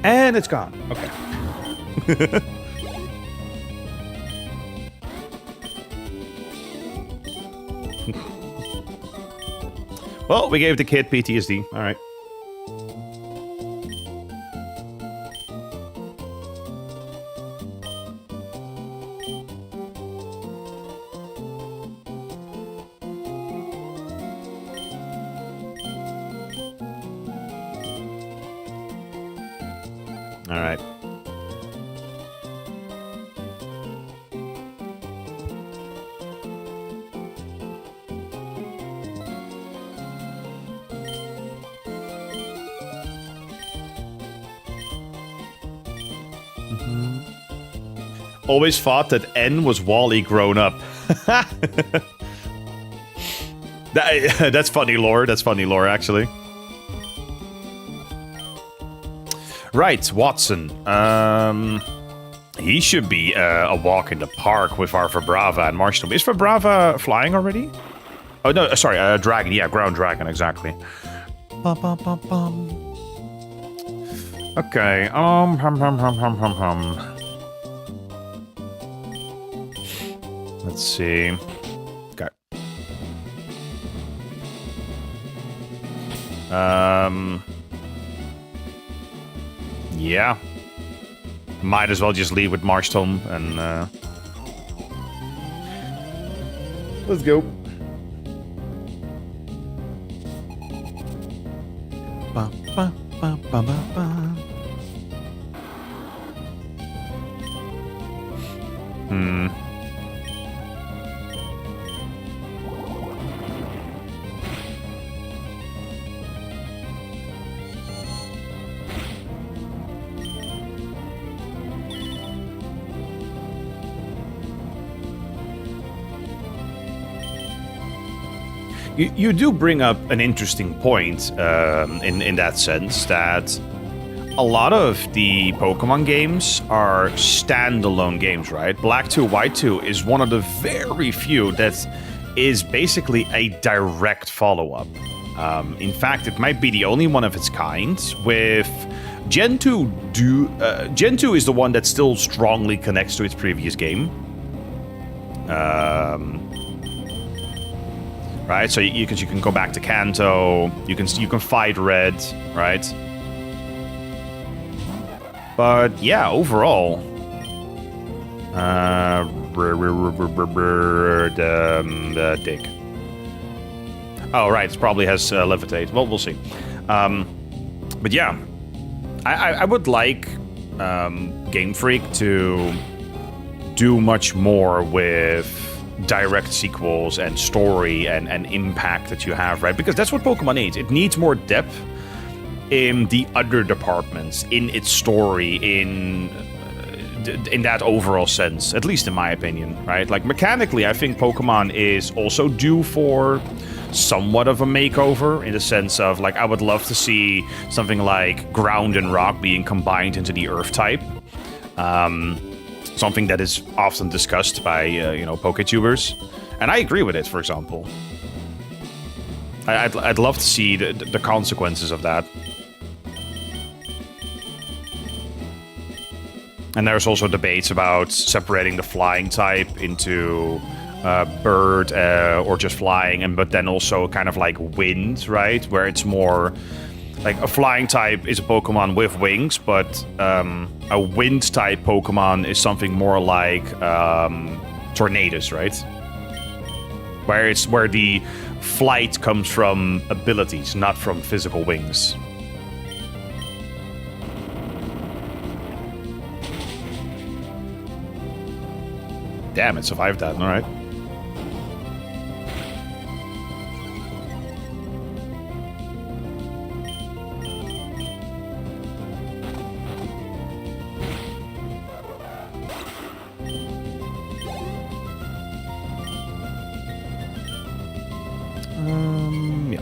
Speaker 1: And it's gone. Okay. Well, we gave the kid PTSD. All right. All right. Always thought that N was Wally grown up. That's funny lore. That's funny lore, actually. Right, Watson. He should be a walk in the park with our Vibrava and Marshtomp. Is Vibrava flying already? Oh, no, sorry, dragon. Yeah, ground dragon, exactly. Okay, Let's see. Okay. Yeah. Might as well just leave with Marshtomp and let's go. Ba, ba, ba, ba, ba, ba. You do bring up an interesting point in that sense that a lot of the Pokemon games are standalone games, right? Black 2, White 2 is one of the very few that is basically a direct follow-up. In fact, it might be the only one of its kind. With Gen 2, Gen 2 is the one that still strongly connects to its previous game. Right, so you can go back to Kanto, you can fight Red, right? But yeah, overall, the dig. Oh right, it probably has levitate. Well, we'll see. But yeah, I would like Game Freak to do much more with direct sequels and story and impact that you have, right? Because that's what Pokemon needs. It needs more depth in the other departments, in its story, in that overall sense, at least in my opinion, right? Like mechanically, I think Pokemon is also due for somewhat of a makeover in the sense of, like, I would love to see something like Ground and Rock being combined into the Earth type. Something that is often discussed by, PokeTubers. And I agree with it, for example. I'd love to see the consequences of that. And there's also debates about separating the flying type into bird or just flying, but then also kind of like wind, right? Where it's more... Like, a flying type is a Pokemon with wings, but a wind type Pokemon is something more like Tornadus, right? Where the flight comes from abilities, not from physical wings. Damn, it survived that, alright. Yeah.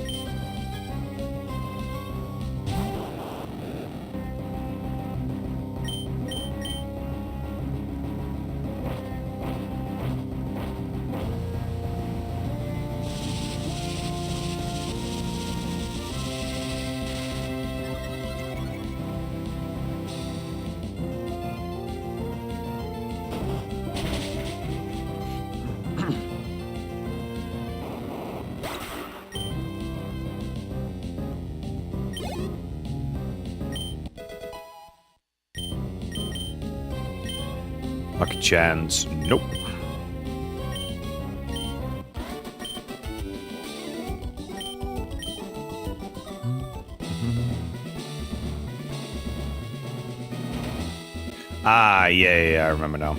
Speaker 1: Lucky chance. Nope. Ah, yeah, I remember now.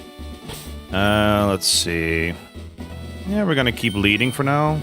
Speaker 1: Let's see. Yeah, we're gonna keep leading for now.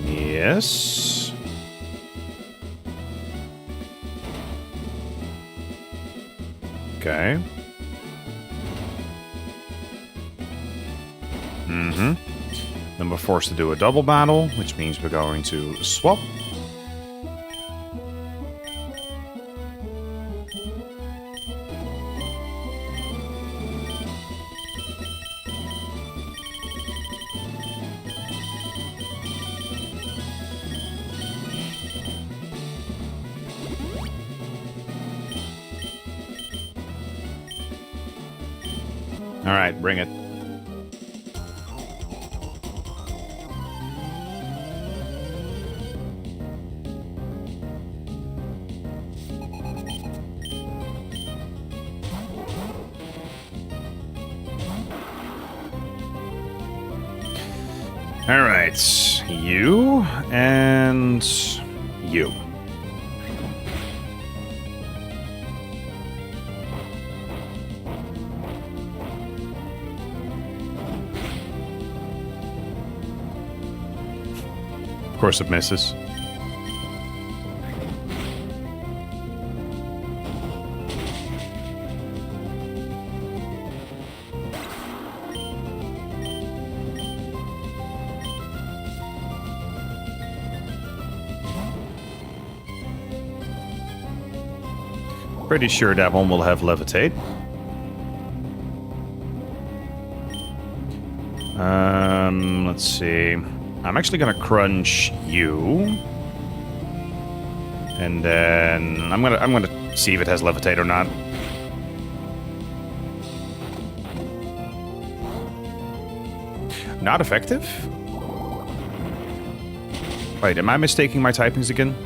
Speaker 1: Yes. Okay. Then we're forced to do a double battle, which means we're going to swap. All right, bring it. All right, you and you. Of course it misses. Pretty sure that one will have levitate. Let's see. I'm actually gonna crunch you, and then I'm gonna see if it has levitate or not. Not effective? Wait, am I mistaking my typings again?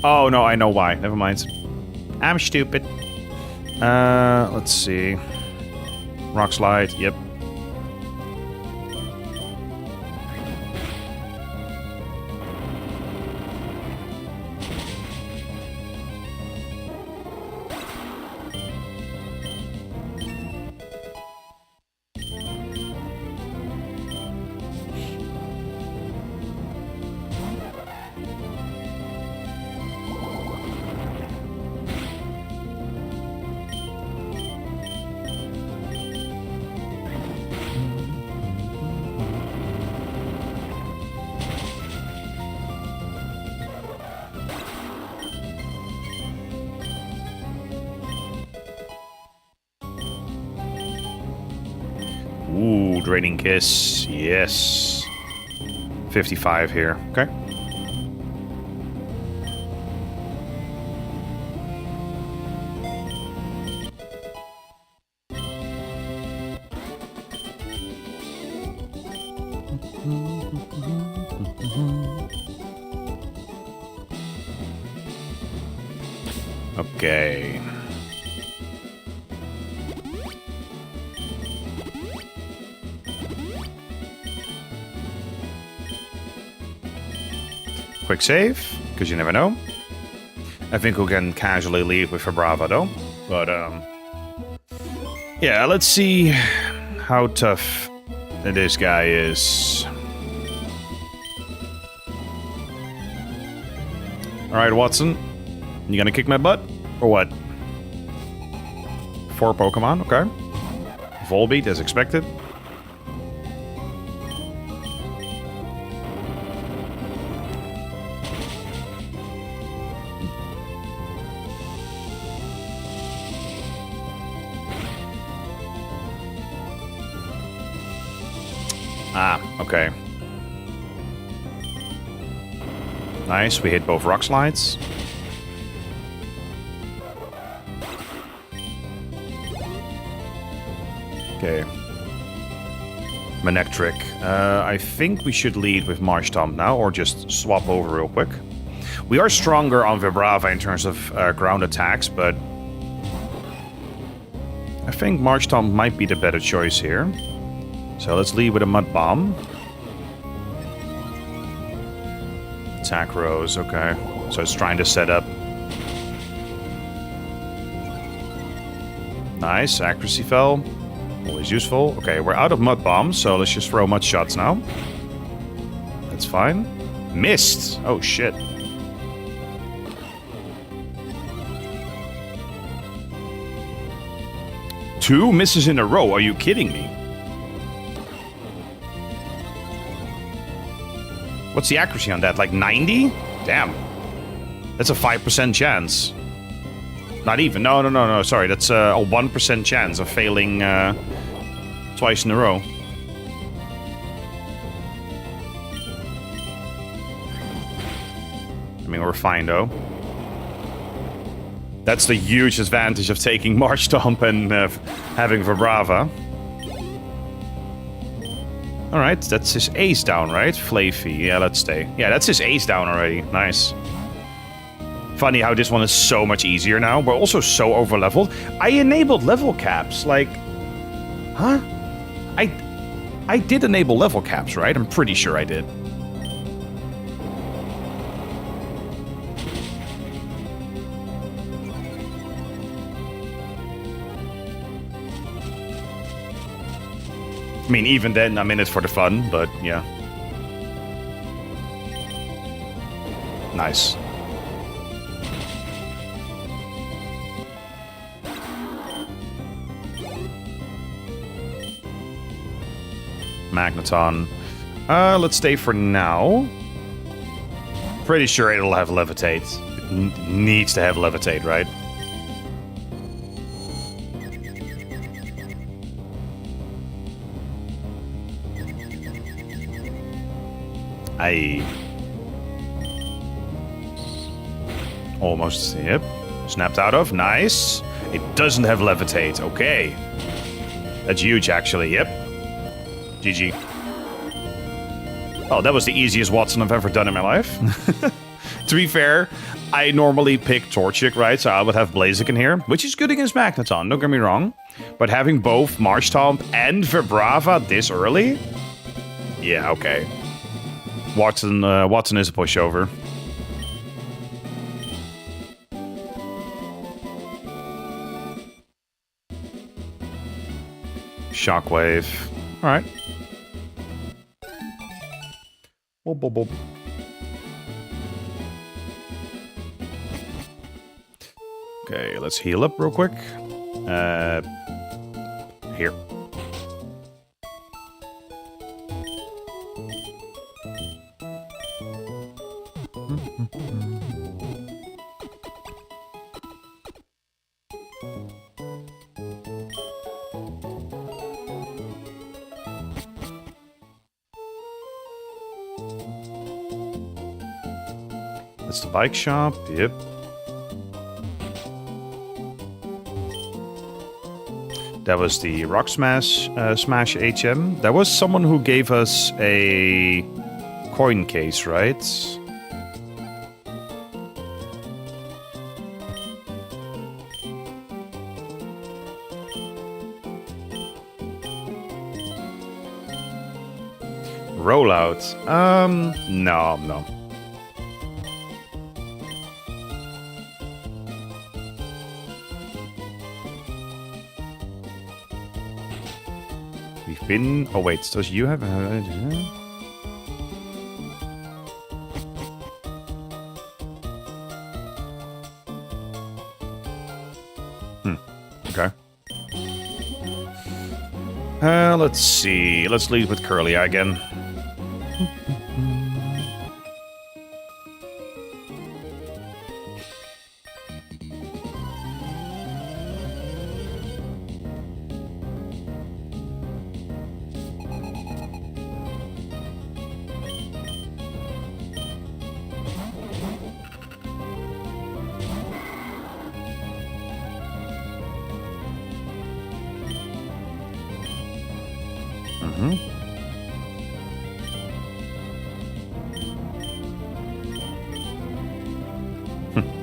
Speaker 1: Oh no, I know why. Never mind. I'm stupid. Let's see. Rock slide. Yep. Ooh, draining kiss. Yes. 55 here. Okay. Okay. Quick save, because you never know. I think we can casually leave with a Brava though. But, yeah, let's see how tough this guy is. Alright, Watson. You gonna kick my butt? Or what? 4 Pokemon, okay. Volbeat as expected. Ah, okay. Nice, we hit both rock slides. Okay. Manectric. I think we should lead with Marshtomp now, or just swap over real quick. We are stronger on Vibrava in terms of ground attacks, but I think Marshtomp might be the better choice here. So let's lead with a Mud Bomb. Attack Rose, okay. So it's trying to set up. Nice, accuracy fell. Always useful. Okay, we're out of Mud Bombs, so let's just throw Mud Shots now. That's fine. Missed! Oh shit. 2 misses in a row. Are you kidding me? What's the accuracy on that? Like 90? Damn. That's a 5% chance. Not even. No. Sorry, that's a 1% chance of failing twice in a row. I mean, we're fine, though. That's the huge advantage of taking Marchtomp and having Vibrava. Alright, that's his ace down, right? Flavy. Yeah, let's stay. Yeah, that's his ace down already. Nice. Funny how this one is so much easier now. We're also so over-leveled. I enabled level caps, like... Huh? I did enable level caps, right? I'm pretty sure I did. I mean, even then, I'm in it for the fun, but yeah. Nice. Magneton. Let's stay for now. Pretty sure it'll have Levitate. It needs to have Levitate, right? Almost, yep. Snapped out of, nice. It doesn't have Levitate, okay. That's huge, actually, yep. GG. Oh, that was the easiest Watson I've ever done in my life. To be fair, I normally pick Torchic, right? So I would have Blaziken here, which is good against Magneton, don't get me wrong. But having both Marchtomp and Vibrava this early? Yeah, okay. Watson is a pushover. Shockwave. Alright. Bob. Okay, let's heal up real quick. Here. That's the bike shop, yep. That was the Rock Smash HM. That was someone who gave us a coin case, right? Rollout. No. We've been... Oh, wait. Does you have... Okay. Let's see. Let's lead with Curlia again.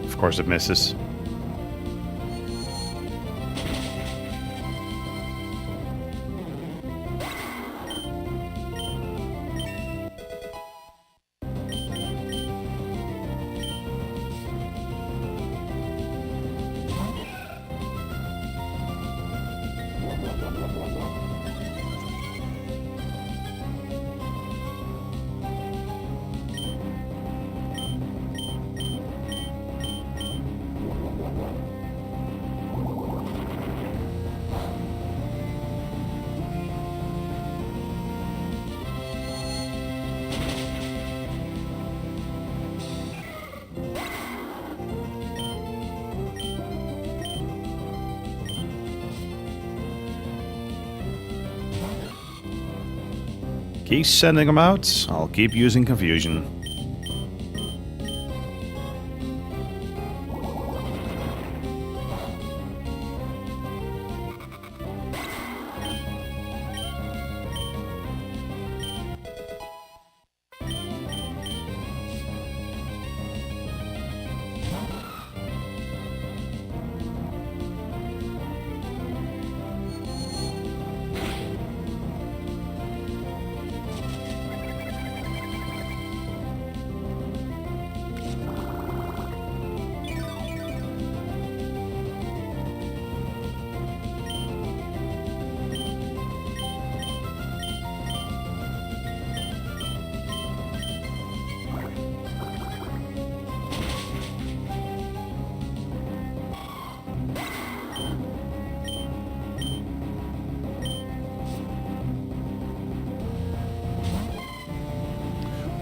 Speaker 1: Of course it misses. Keep sending them out. I'll keep using confusion.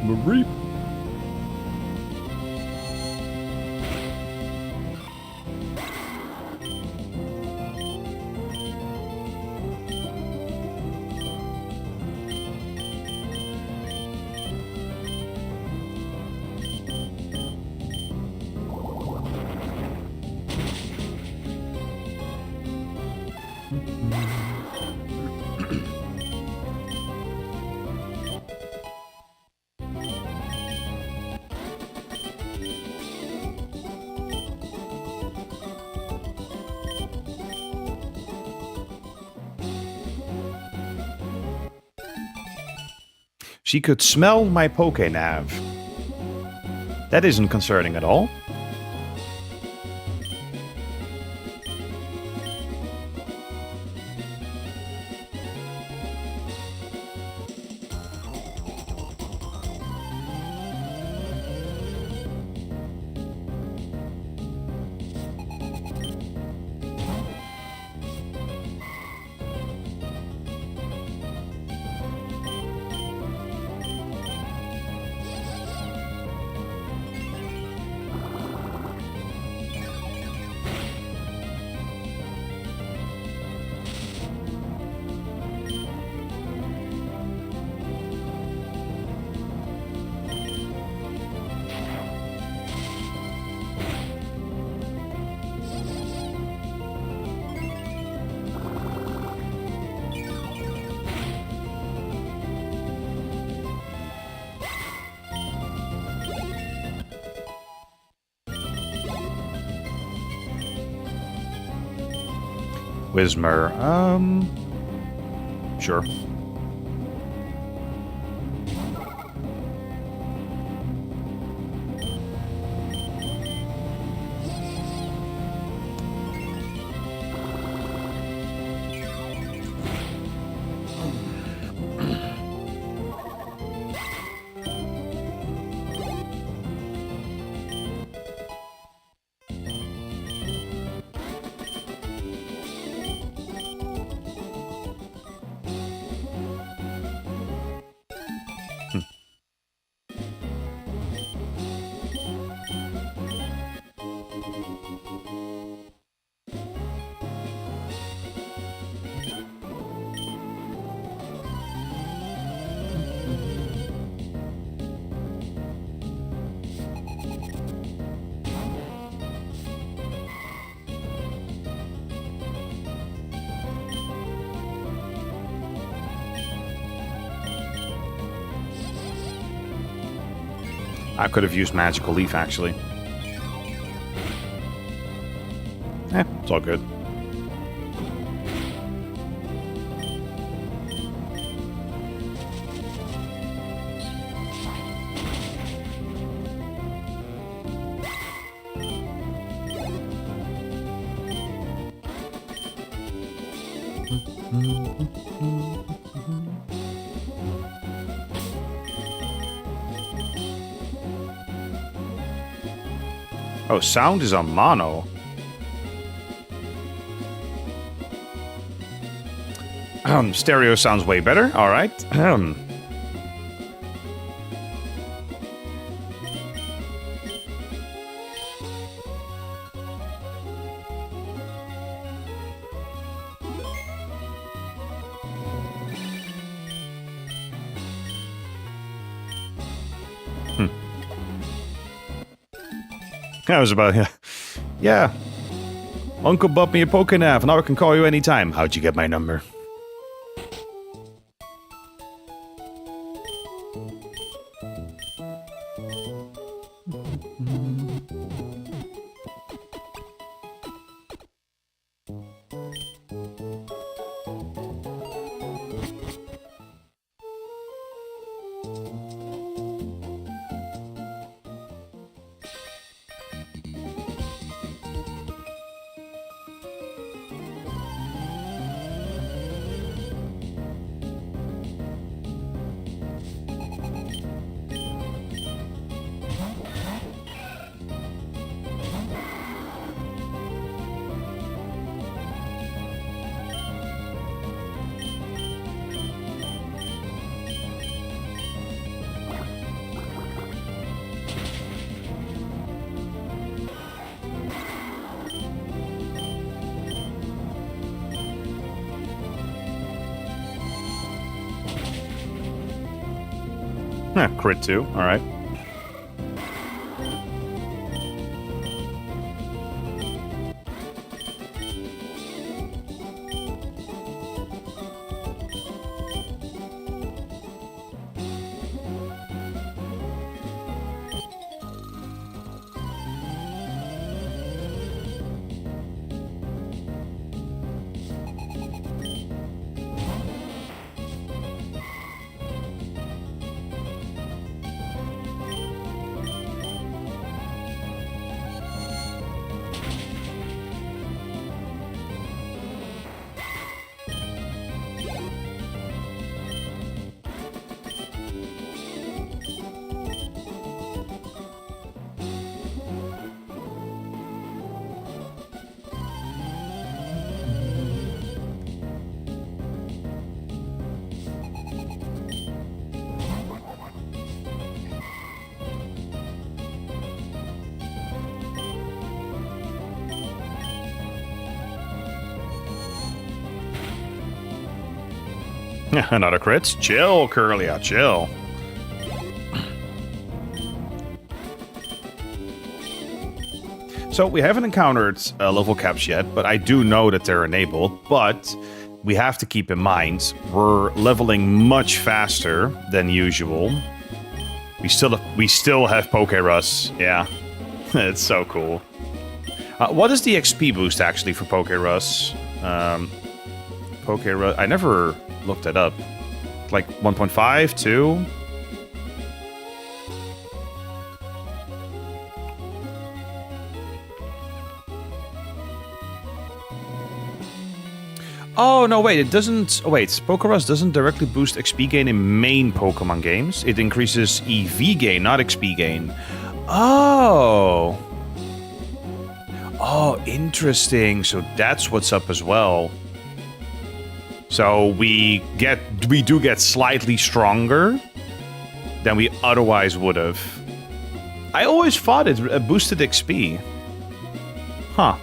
Speaker 1: Marie. She could smell my Pokénav. That isn't concerning at all. Whismer, sure. I could have used Magical Leaf, actually. It's all good. Oh, sound is on mono. Stereo sounds way better. All right. I was about, yeah. Uncle bought me a Pokénav, now I can call you anytime. How'd you get my number? Crit 2, alright. Another crit. Chill, Curlia, chill. So we haven't encountered level caps yet, but I do know that they're enabled. But we have to keep in mind, we're leveling much faster than usual. We still have Pokerus. Yeah, it's so cool. What is the XP boost actually for Pokerus? Pokerus, I never looked it up. Like 1.5, 2? Oh, no, wait, it doesn't... Oh, wait, Pokerus doesn't directly boost XP gain in main Pokemon games. It increases EV gain, not XP gain. Oh! Oh, interesting. So that's what's up as well. So we do get slightly stronger than we otherwise would have. I always thought it boosted XP. Huh.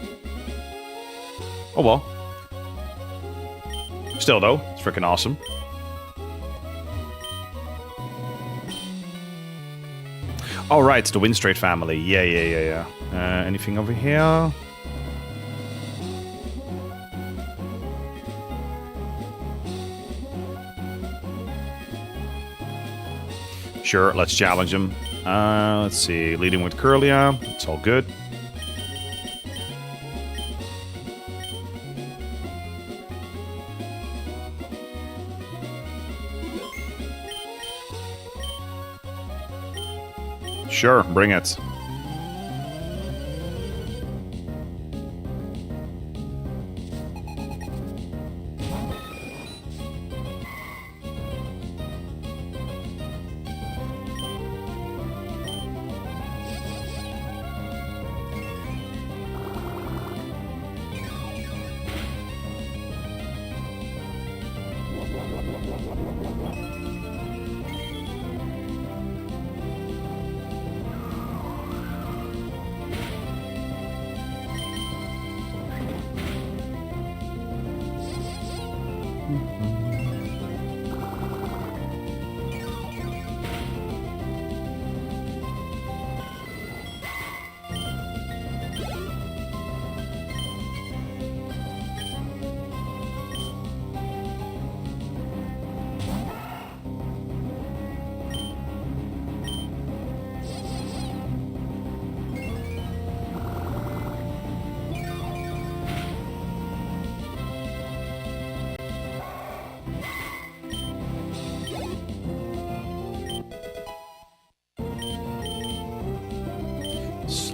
Speaker 1: Oh well. Still though, it's freaking awesome. Oh right, the Windstrait family. Yeah. Anything over here? Sure, let's challenge him. Let's see, leading with Curlia. It's all good. Sure, bring it.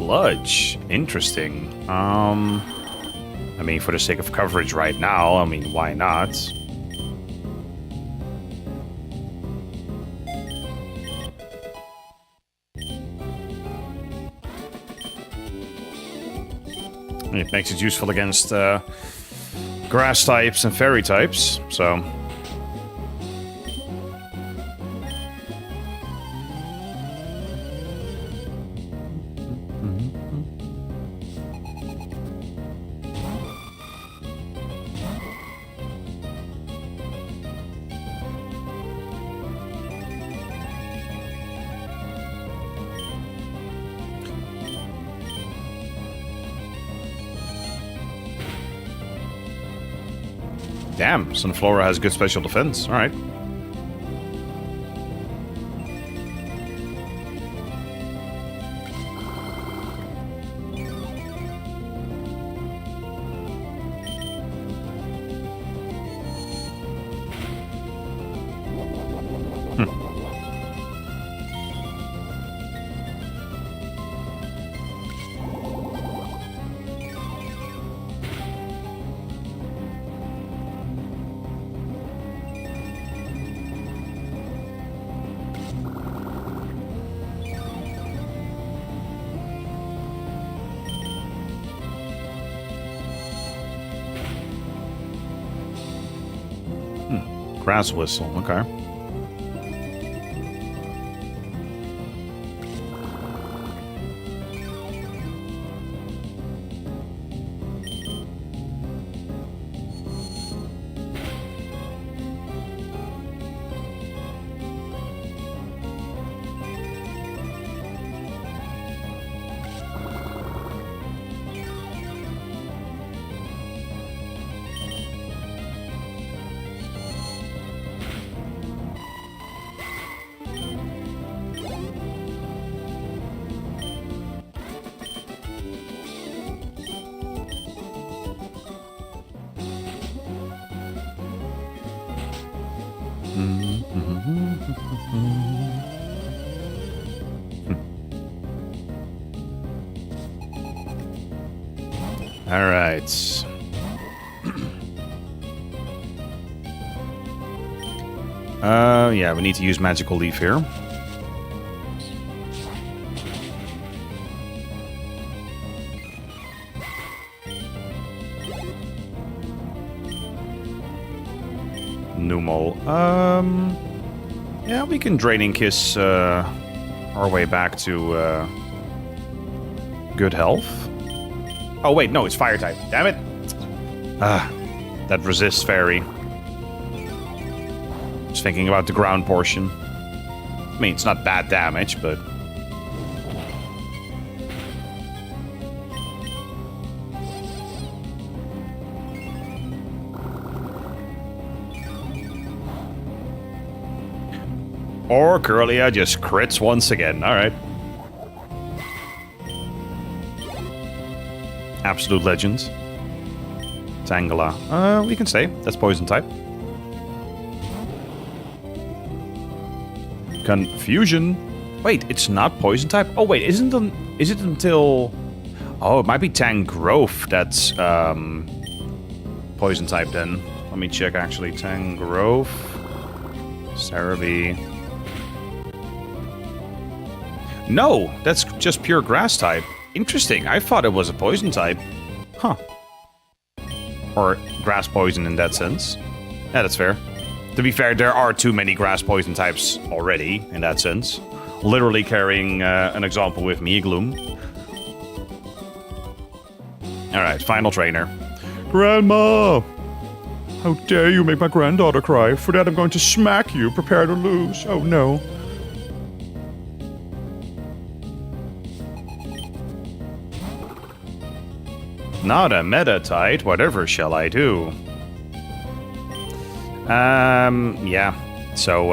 Speaker 1: sludge. Interesting. I mean, for the sake of coverage right now, I mean, why not? It makes it useful against grass types and fairy types, so... Damn, Sunflora has good special defense. Alright. Grass whistle, okay. All right. Yeah, we need to use Magical Leaf here. Numel. Yeah, we can Draining Kiss our way back to good health. Oh wait, no, it's fire type. Damn it! Ah, that resists fairy. Just thinking about the ground portion. I mean, it's not bad damage, but... Or Curlia just crits once again. Alright. Absolute legends. Tangela. We can stay. That's poison type. Confusion. Wait, it's not poison type? Oh wait, is it until... Oh, it might be Tangrowth that's poison type then. Let me check actually. Tangrowth. Cerebi. No, that's just pure grass type. Interesting. I thought it was a poison type. Huh. Or grass poison in that sense. Yeah, that's fair. To be fair, there are too many grass poison types already, in that sense. Literally carrying an example with me, Gloom. Alright, final trainer. Grandma! How dare you make my granddaughter cry? For that I'm going to smack you. Prepare to lose. Oh no. Not a meta-tite, whatever shall I do? Yeah. So,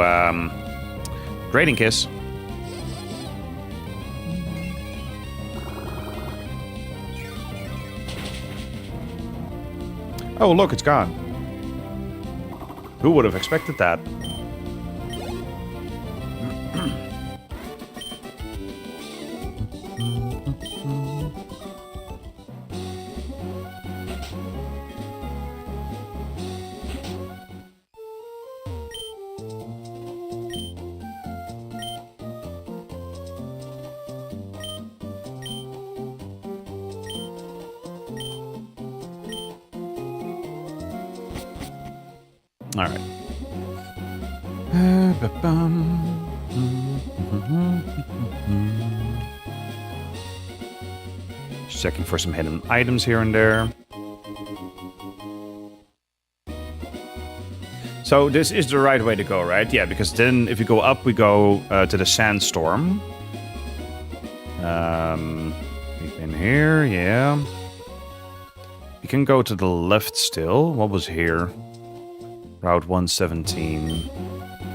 Speaker 1: Draining Kiss. Oh, look, it's gone. Who would have expected that? All right. Just checking for some hidden items here and there. So this is the right way to go, right? Yeah, because then if you go up, we go to the sandstorm. We've been here, yeah. We can go to the left still. What was here? Route 117.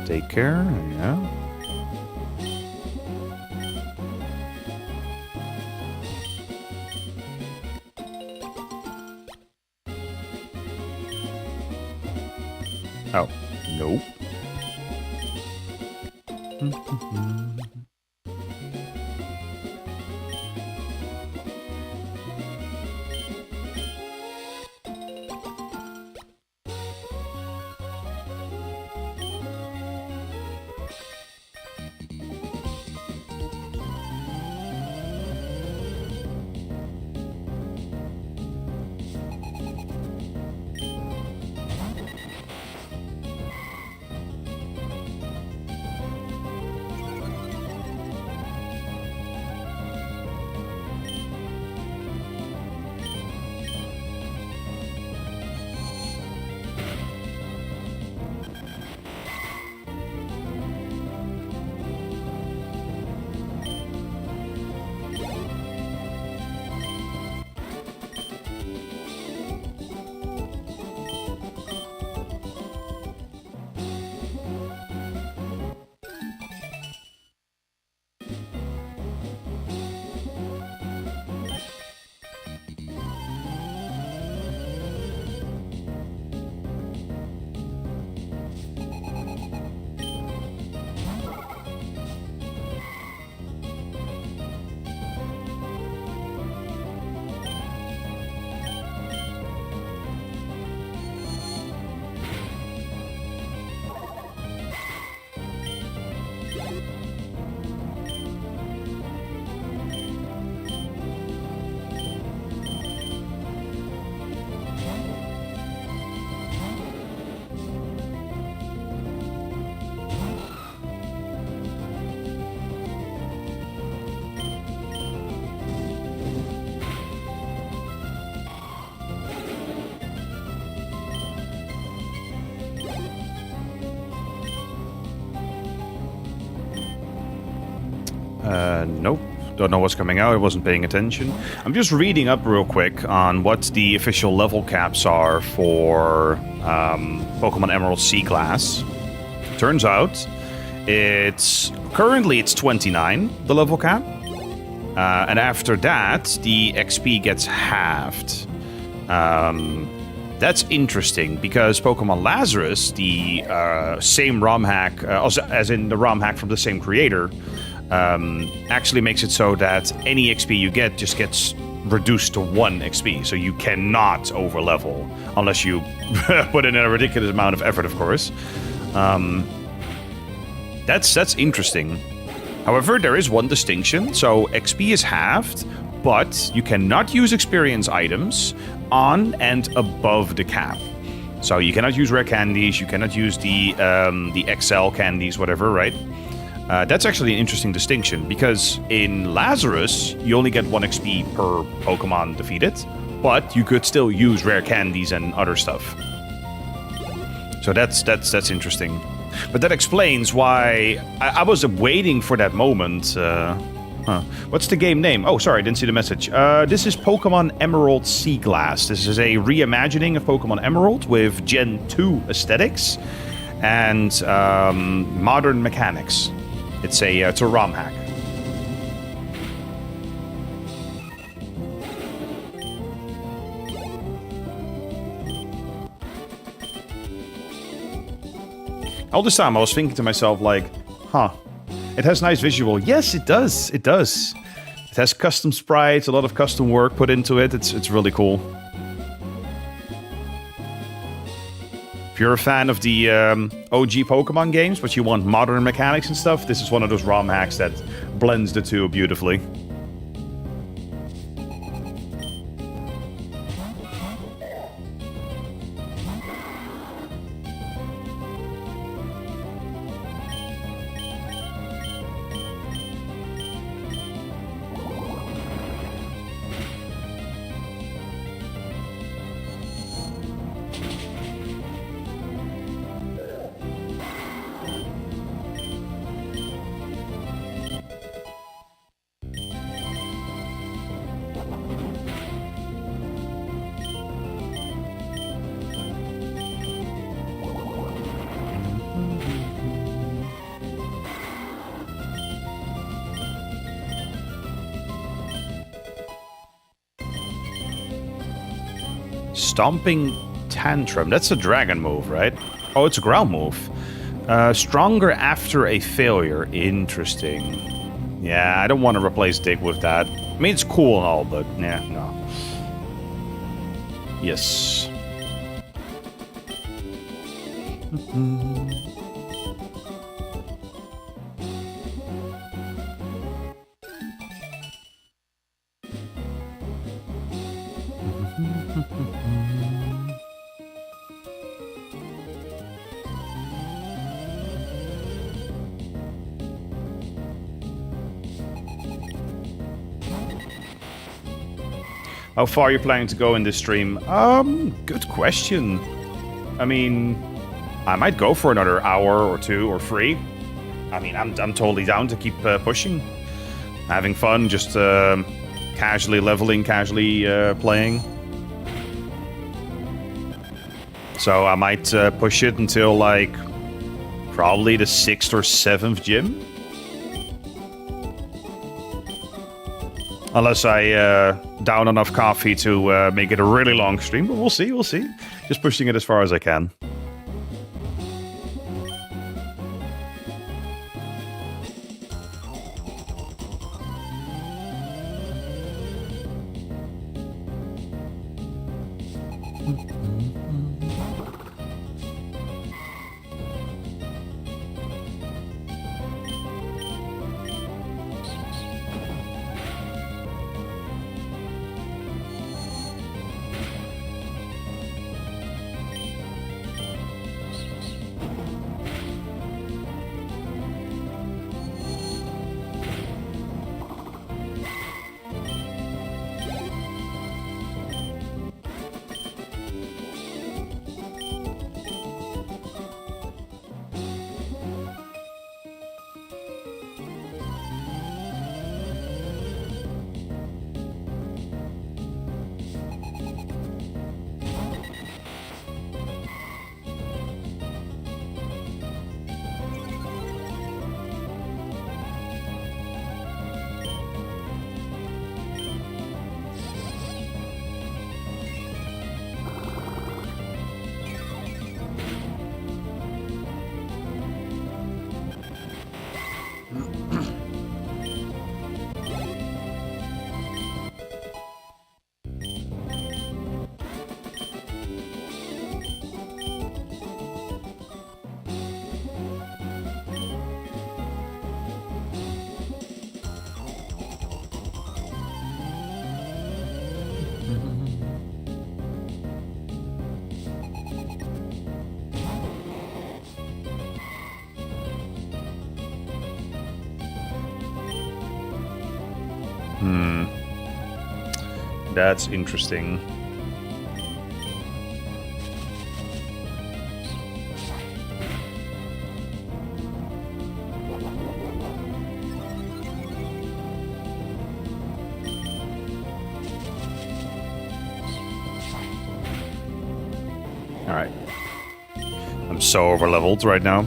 Speaker 1: Take care, yeah. Oh, nope. Nope. Don't know what's coming out. I wasn't paying attention. I'm just reading up real quick on what the official level caps are for Pokemon Emerald Seaglass. Turns out, currently it's 29, the level cap. And after that, the XP gets halved. That's interesting because Pokemon Lazarus, the same ROM hack, as in the ROM hack from the same creator, actually makes it so that any XP you get just gets reduced to 1 XP. So you cannot overlevel unless you put in a ridiculous amount of effort, of course. That's interesting. However, there is one distinction. So XP is halved, but you cannot use experience items on and above the cap. So you cannot use rare candies, you cannot use the XL candies, whatever, right? That's actually an interesting distinction, because in Lazarus, you only get 1 XP per Pokemon defeated, but you could still use rare candies and other stuff. So that's interesting. But that explains why I was waiting for that moment. What's the game name? Oh, sorry, I didn't see the message. This is Pokemon Emerald Seaglass. This is a reimagining of Pokemon Emerald with Gen 2 aesthetics and modern mechanics. It's a ROM hack. All this time I was thinking to myself, like, it has nice visual. Yes, it does. It does. It has custom sprites, a lot of custom work put into it. It's really cool. If you're a fan of the OG Pokemon games, but you want modern mechanics and stuff, this is one of those ROM hacks that blends the two beautifully. Stomping Tantrum. That's a dragon move, right? Oh, it's a ground move. Stronger after a failure. Interesting. Yeah, I don't want to replace Dig with that. I mean, it's cool and all, but yeah, no. Yes. How far are you planning to go in this stream? Good question. I mean, I might go for another hour or 2 or 3. I mean, I'm totally down to keep pushing, having fun, just casually leveling, casually playing. So I might push it until like probably the 6th or 7th gym. Unless I down enough coffee to make it a really long stream, but we'll see, we'll see. Just pushing it as far as I can. That's interesting. All right. I'm so over-leveled right now.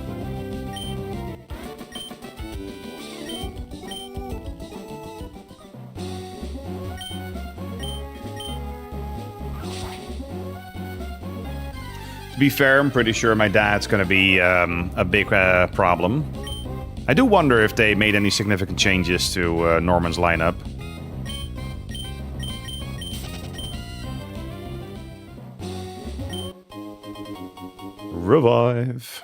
Speaker 1: To be fair, I'm pretty sure my dad's going to be a big problem. I do wonder if they made any significant changes to Norman's lineup. Revive.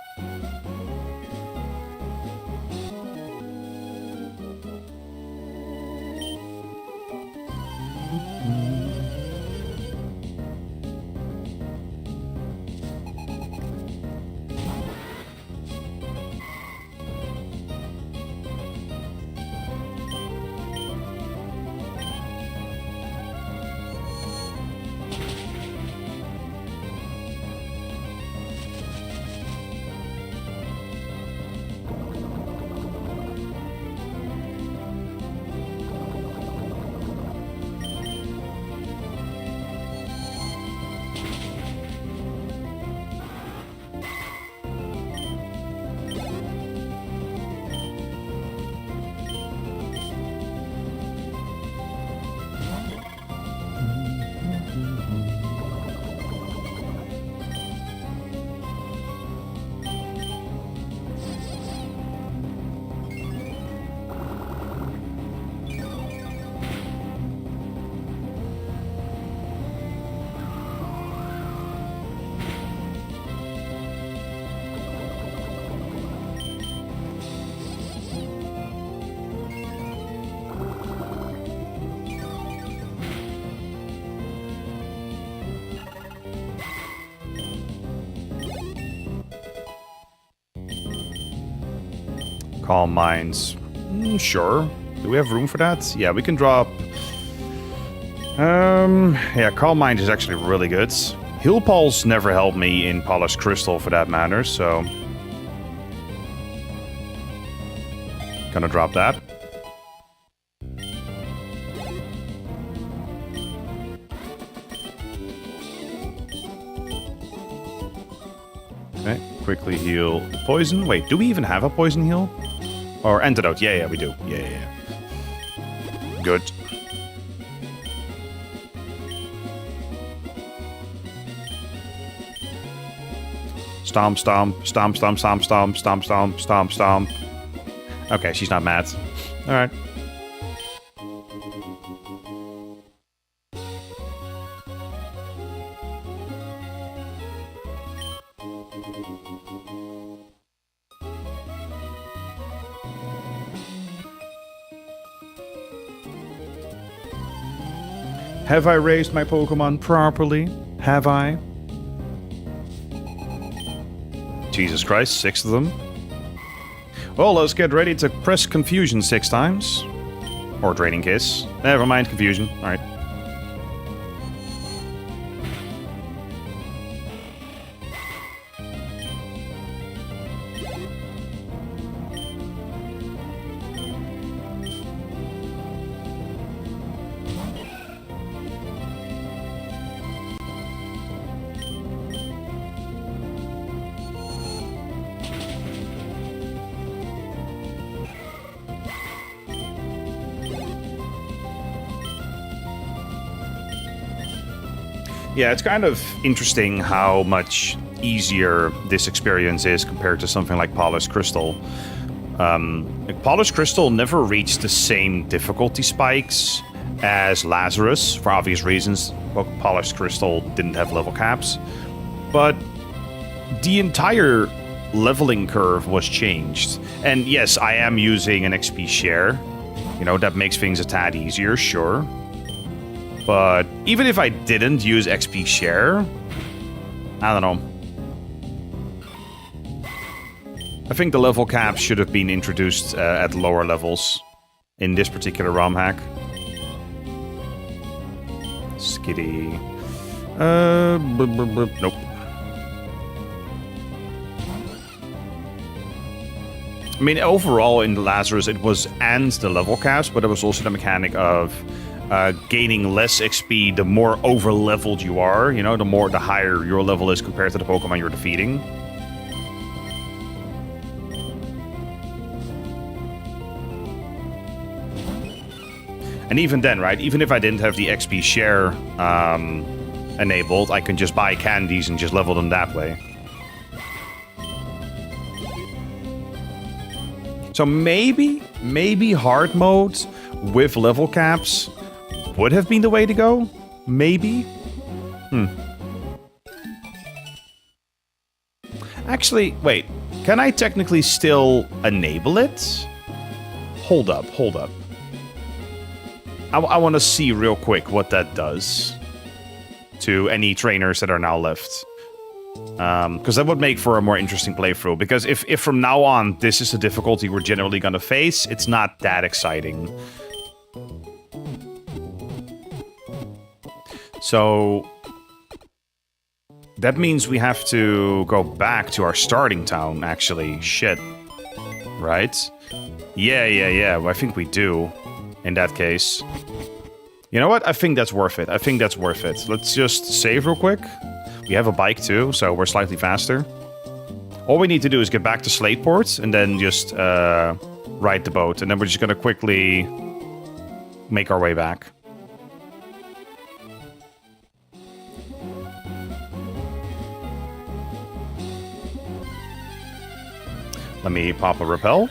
Speaker 1: Calm Minds. Sure. Do we have room for that? Yeah, we can drop... yeah, Calm Mind is actually really good. Heal Pulse never helped me in Polished Crystal for that matter, so... Gonna drop that. Okay, quickly heal Poison. Wait, do we even have a Poison heal? Or Antidote? Yeah, we do. Yeah. Good. Stomp, stomp, stomp, stomp, stomp, stomp, stomp, stomp, stomp, stomp. Okay, she's not mad. Alright. Have I raised my Pokemon properly? Have I? Jesus Christ, 6 of them. Well, let's get ready to press Confusion 6 times. Or Draining Kiss. Never mind, Confusion. Alright. Yeah, it's kind of interesting how much easier this experience is compared to something like Polished Crystal. Polished Crystal never reached the same difficulty spikes as Lazarus, for obvious reasons. Polished Crystal didn't have level caps. But the entire leveling curve was changed. And yes, I am using an XP share. You know, that makes things a tad easier, sure. But even if I didn't use XP share, I don't know. I think the level caps should have been introduced at lower levels in this particular ROM hack. Skitty. Nope. I mean, overall in Lazarus it was and the level caps, but it was also the mechanic of gaining less XP the more over-leveled you are. You know, the higher your level is compared to the Pokemon you're defeating. And even then, right, even if I didn't have the XP share enabled, I can just buy candies and just level them that way. So maybe hard mode with level caps would have been the way to go? Maybe? Actually, wait. Can I technically still enable it? Hold up. I want to see real quick what that does to any trainers that are now left. Because that would make for a more interesting playthrough. Because if from now on this is the difficulty we're generally going to face, it's not that exciting. So that means we have to go back to our starting town, actually. Shit. Right? Yeah. I think we do. In that case. You know what? I think that's worth it. Let's just save real quick. We have a bike too, so we're slightly faster. All we need to do is get back to Slateport and then just ride the boat. And then we're just going to quickly make our way back. Let me pop a repel.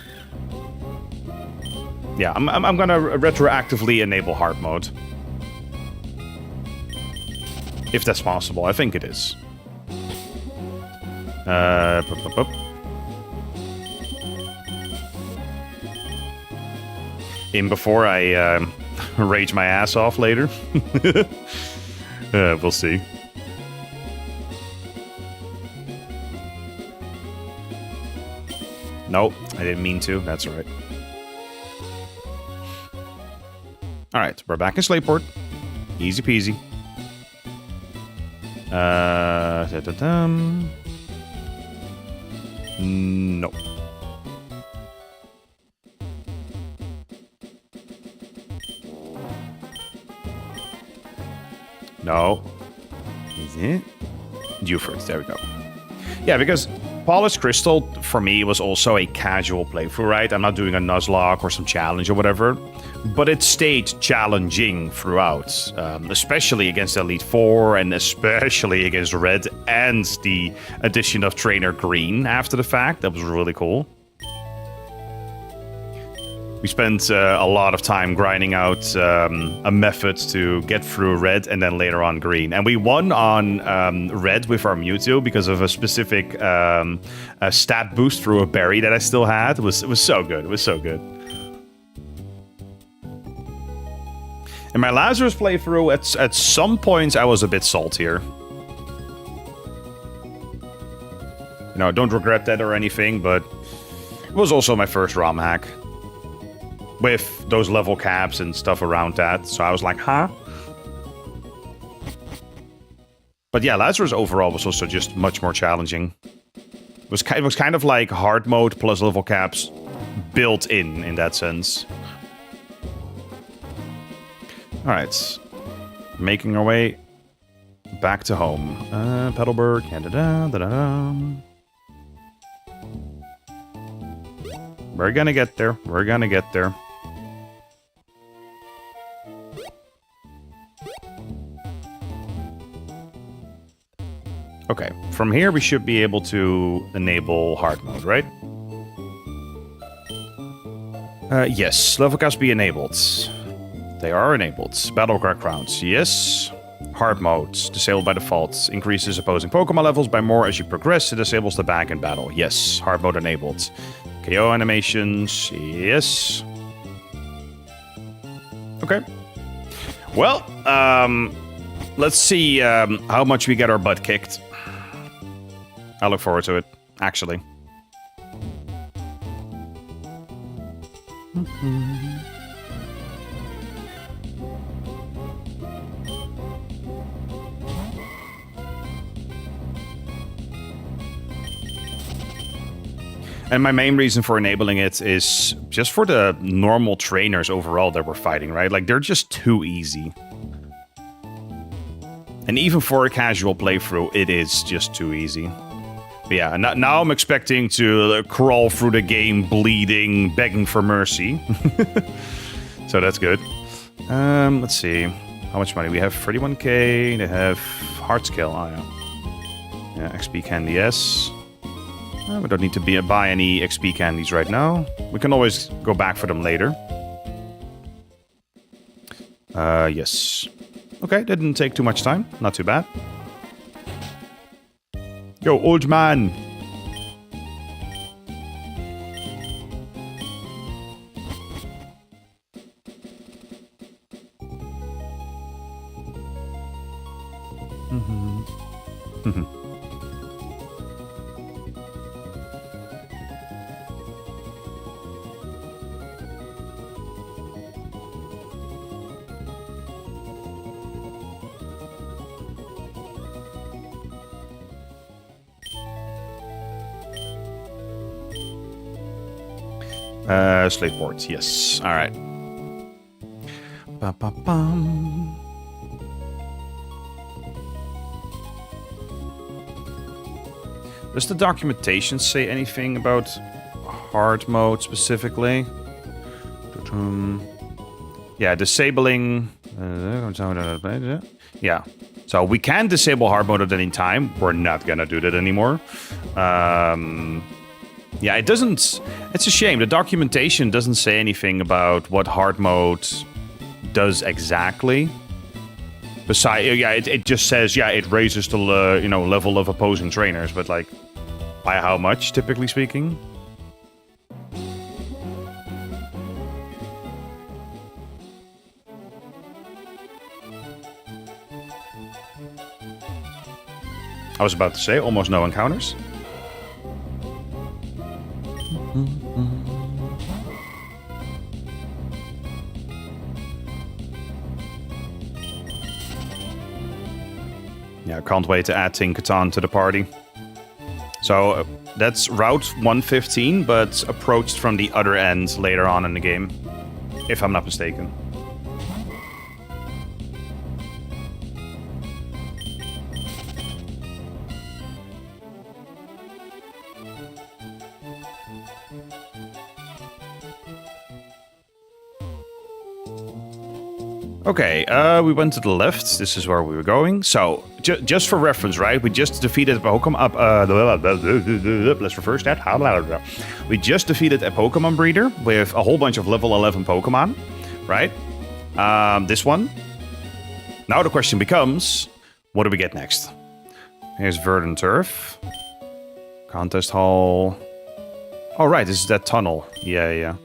Speaker 1: Yeah, I'm going to retroactively enable hard mode. If that's possible. I think it is. In before I rage my ass off later. We'll see. Nope, I didn't mean to. That's all right. All right, we're back in Slateport. Easy peasy. Nope. No. Is it? Dewford, there we go. Yeah, because Polished Crystal, for me, was also a casual playthrough, right? I'm not doing a Nuzlocke or some challenge or whatever. But it stayed challenging throughout. Especially against Elite Four and especially against Red and the addition of Trainer Green after the fact. That was really cool. We spent a lot of time grinding out a method to get through Red and then later on Green. And we won on Red with our Mewtwo because of a specific a stat boost through a berry that I still had. It was so good. It was so good. In my Lazarus playthrough, at some points I was a bit saltier. You know, don't regret that or anything, but it was also my first ROM hack. With those level caps and stuff around that. So I was like, huh? But yeah, Lazarus overall was also just much more challenging. It was kind of like hard mode plus level caps built in that sense. Alright. Making our way back to home. Petalburg. We're gonna get there. We're gonna get there. Okay, from here we should be able to enable hard mode, right? Yes, level caps be enabled. They are enabled. Battlecry crowns, yes. Hard mode, disabled by default. Increases opposing Pokemon levels by more as you progress. It disables the bag in battle. Yes, hard mode enabled. KO animations, yes. Okay. Well, let's see how much we get our butt kicked. I look forward to it, actually. And my main reason for enabling it is just for the normal trainers overall that we're fighting, right? Like, they're just too easy. And even for a casual playthrough, it is just too easy. But yeah, now I'm expecting to crawl through the game bleeding, begging for mercy. So that's good. Let's see. How much money? We have 31k. They have hard skill. Oh, yeah. Yeah, XP candy, yes. We don't need to buy any XP candies right now. We can always go back for them later. Yes. Okay, didn't take too much time. Not too bad. Yo, old man! Slateport, yes. Alright. Does the documentation say anything about hard mode specifically? Yeah, disabling... yeah. So we can disable hard mode at any time. We're not gonna do that anymore. Yeah, it doesn't... It's a shame. The documentation doesn't say anything about what hard mode does exactly. Besides, yeah, it just says, yeah, it raises the level of opposing trainers, but like, by how much, typically speaking? I was about to say, almost no encounters. Yeah, can't wait to add Tinkerton to the party. So that's Route 115, but approached from the other end later on in the game, if I'm not mistaken. Okay, we went to the left. This is where we were going. So, just for reference, right? We just defeated a Pokemon. Let's reverse that. We just defeated a Pokemon breeder with a whole bunch of level 11 Pokemon, right? This one. Now the question becomes, what do we get next? Here's Verdant Turf. Contest Hall. Oh, right, this is that tunnel. Yeah.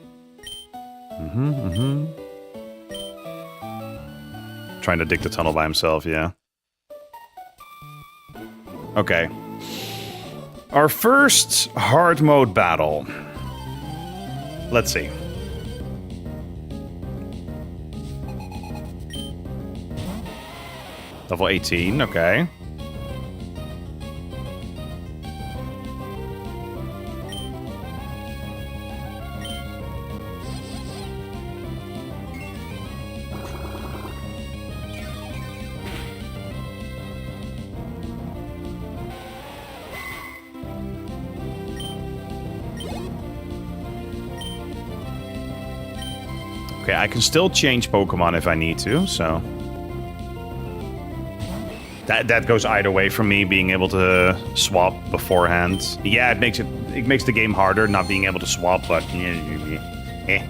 Speaker 1: Trying to dig the tunnel by himself, yeah. Okay. Our first hard mode battle. Let's see. Level 18, okay. Okay, I can still change Pokemon if I need to, so... That goes either way for me, being able to swap beforehand. Yeah, it makes the game harder not being able to swap, but... Eh.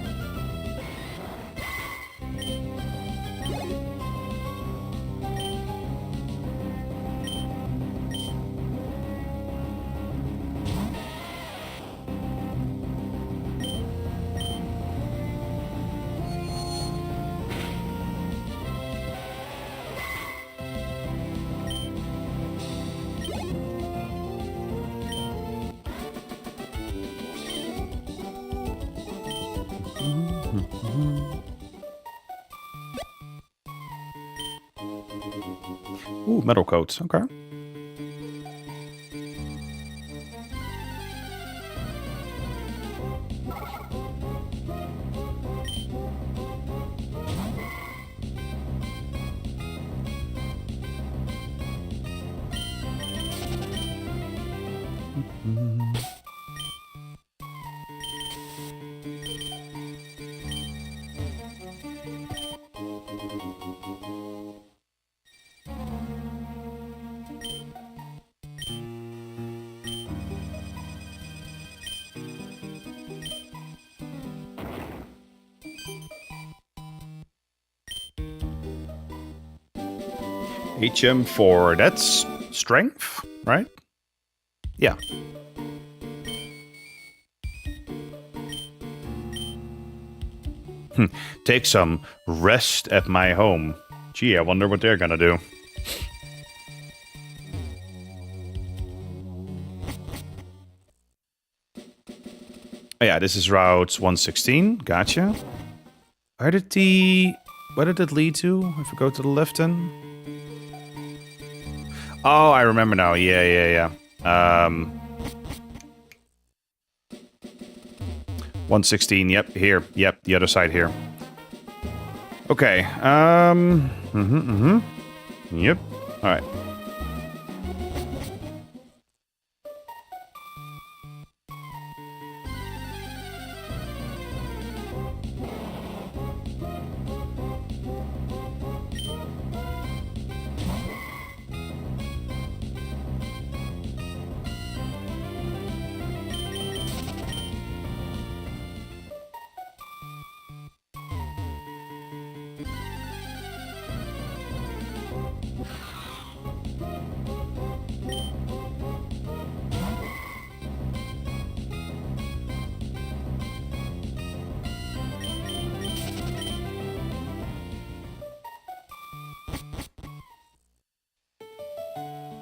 Speaker 1: Ooh, metal coats. Okay. HM4, that's strength, right? Yeah. Take some rest at my home. Gee, I wonder what they're gonna do. Oh, yeah, this is Route 116. Gotcha. Where did it lead to? If we go to the left then? Oh, I remember now. Yeah. 116. Yep, here. Yep, the other side here. Okay. Yep. All right.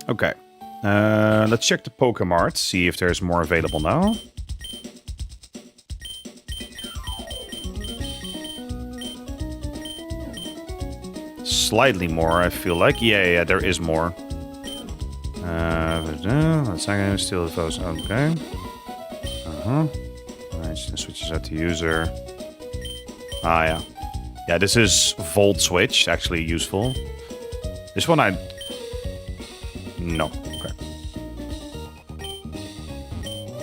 Speaker 1: Okay. Let's check the Pokemart, see if there's more available now. slightly more, I feel like. Yeah, there is more. Let's not steal the photos. Okay. Alright, so switches out to user. Ah, yeah. Yeah, this is Volt Switch, actually useful. This one No. Okay.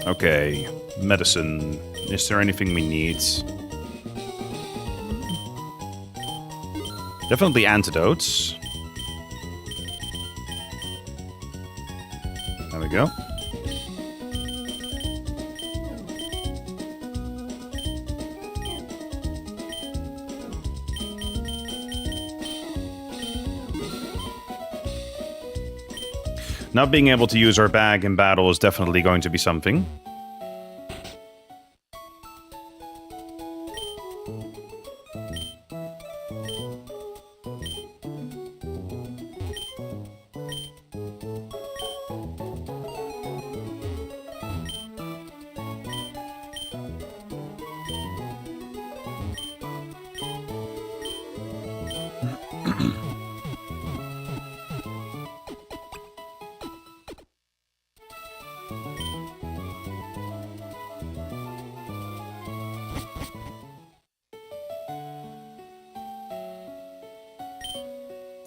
Speaker 1: Okay. Medicine. Is there anything we need? Definitely antidotes. There we go. Not being able to use our bag in battle is definitely going to be something.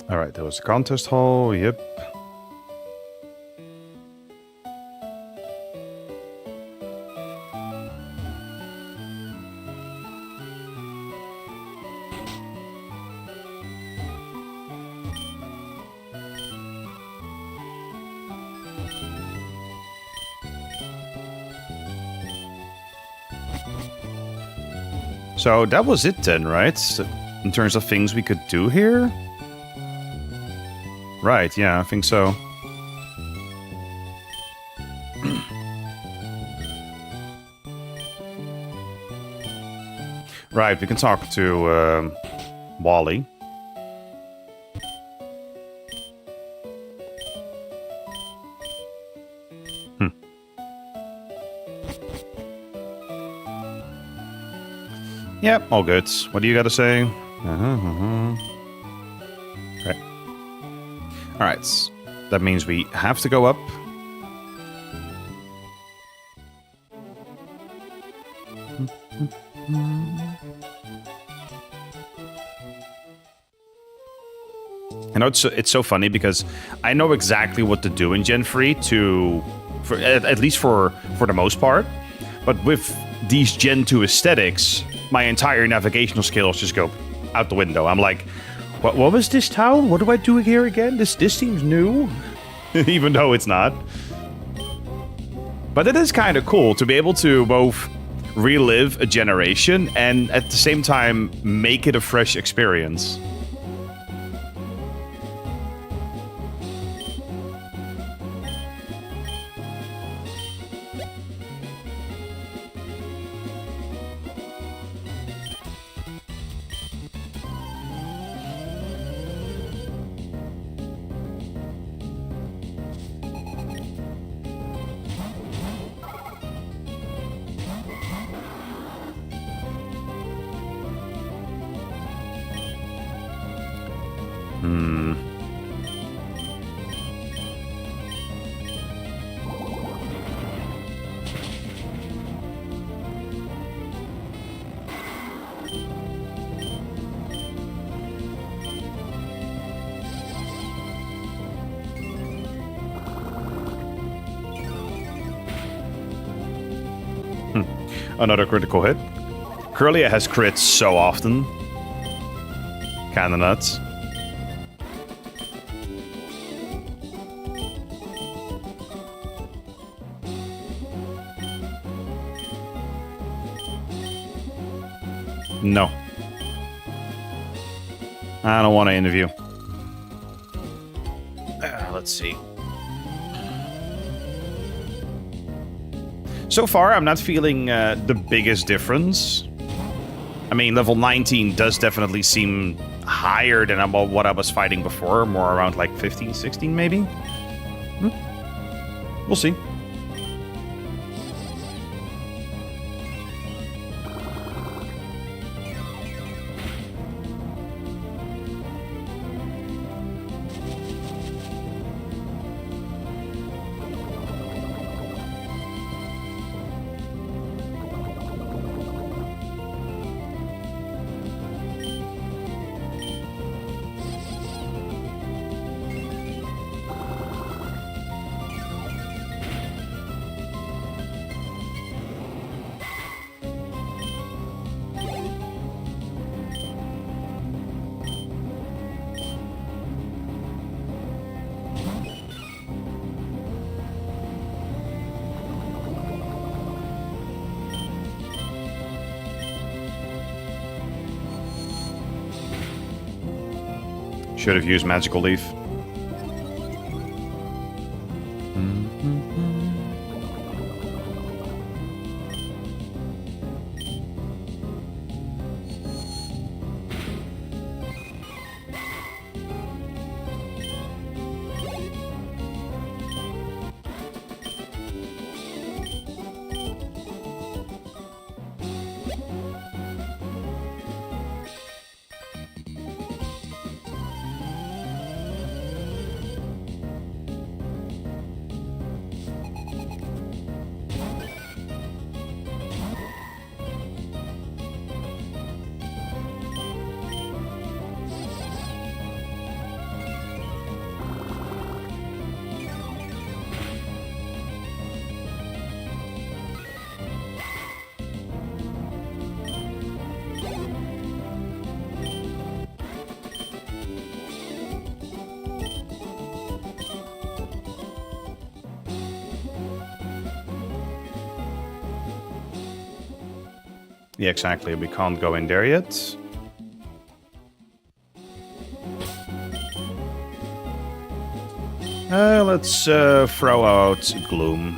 Speaker 1: Alright, there was a contest hall, yep. So that was it then, right? So in terms of things we could do here? Right, yeah, I think so. Right, we can talk to Wally. Yep, all good. What do you got to say? Right. Alright, that means we have to go up. I know it's so funny because I know exactly what to do in Gen 3 at least for the most part. But with these Gen 2 aesthetics, my entire navigational skills just go out the window. I'm like, what was this town? What do I do here again? This seems new. Even though it's not. But it is kind of cool to be able to both relive a generation and at the same time make it a fresh experience. Another critical hit. Curlia has crits so often. Kinda nuts. No. I don't want to interview. Let's see. So far, I'm not feeling the biggest difference. I mean, level 19 does definitely seem higher than what I was fighting before. More around like 15, 16 maybe? We'll see. Should have used Magical Leaf. Yeah, exactly. We can't go in there yet. Let's throw out Gloom.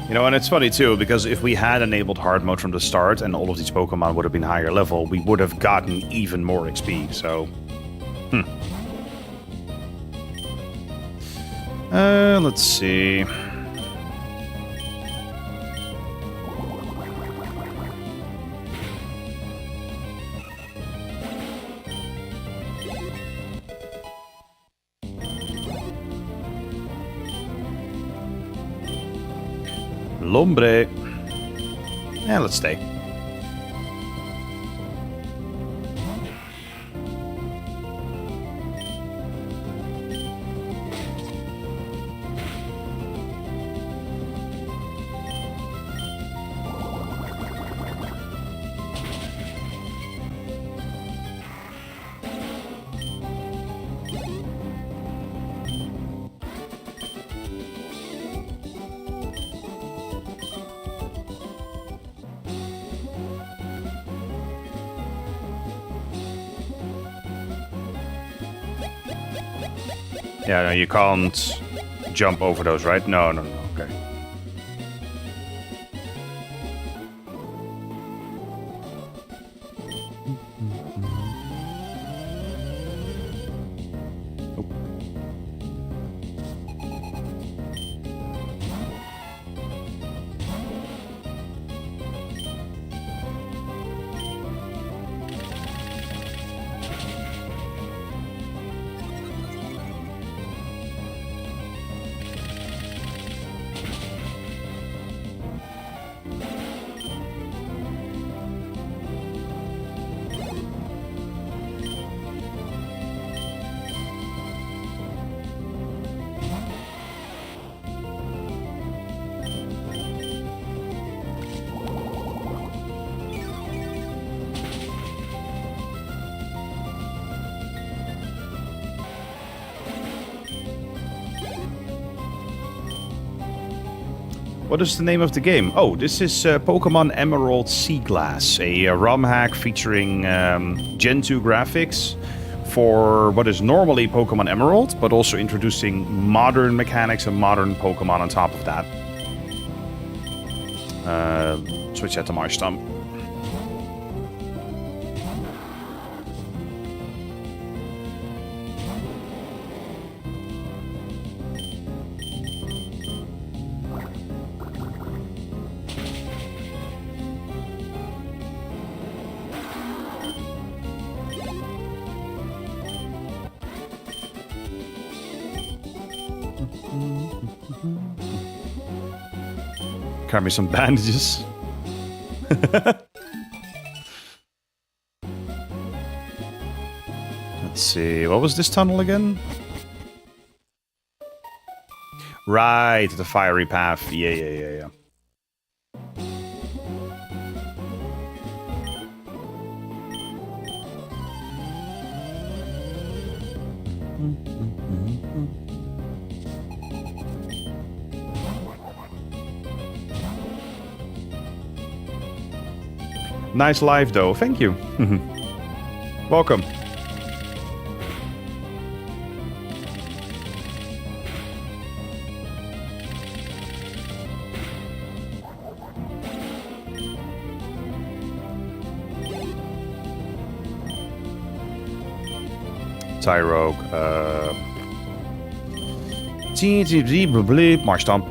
Speaker 1: You know, and it's funny too, because if we had enabled hard mode from the start and all of these Pokemon would have been higher level, we would have gotten even more XP, so... let's see... Lombre. Yeah, let's stay. Yeah, no, you can't jump over those, right? No, no, no, okay. What is the name of the game? Oh, this is Pokémon Emerald Seaglass, a ROM hack featuring Gen 2 graphics for what is normally Pokémon Emerald, but also introducing modern mechanics and modern Pokémon on top of that. Switch out to my stump. Got me some bandages. Let's see, what was this tunnel again? Right, the fiery path. Yeah. Nice live, though. Thank you. Welcome. Tyrogue. Marsh Stomp.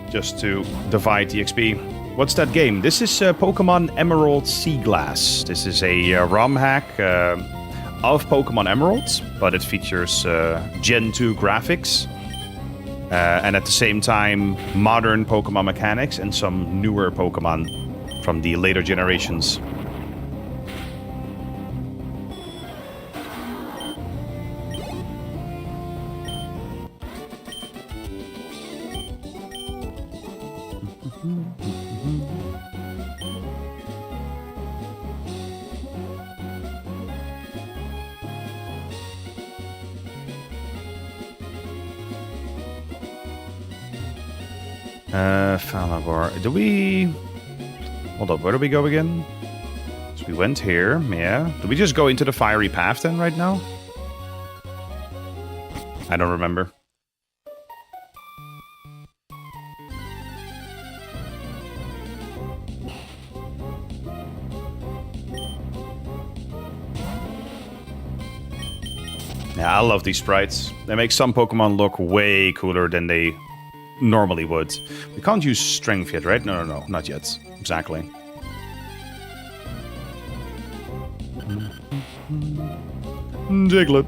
Speaker 1: Just to divide the XP. What's that game? This is Pokémon Emerald Seaglass. This is a ROM hack of Pokémon Emeralds, but it features Gen 2 graphics. And at the same time, modern Pokémon mechanics and some newer Pokémon from the later generations. Falabor. Do we... Hold up, where do we go again? So we went here, yeah. Do we just go into the fiery path then right now? I don't remember. Yeah, I love these sprites. They make some Pokemon look way cooler than they normally would. We can't use strength yet, right? No, not yet. Exactly. Diglett.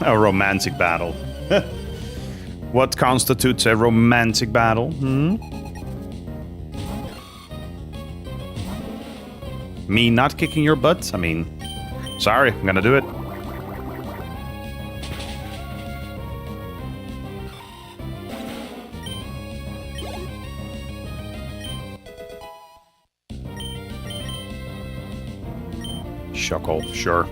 Speaker 1: A romantic battle. What constitutes a romantic battle? Me not kicking your butt? I mean, sorry, I'm gonna do it. Shuckle, sure.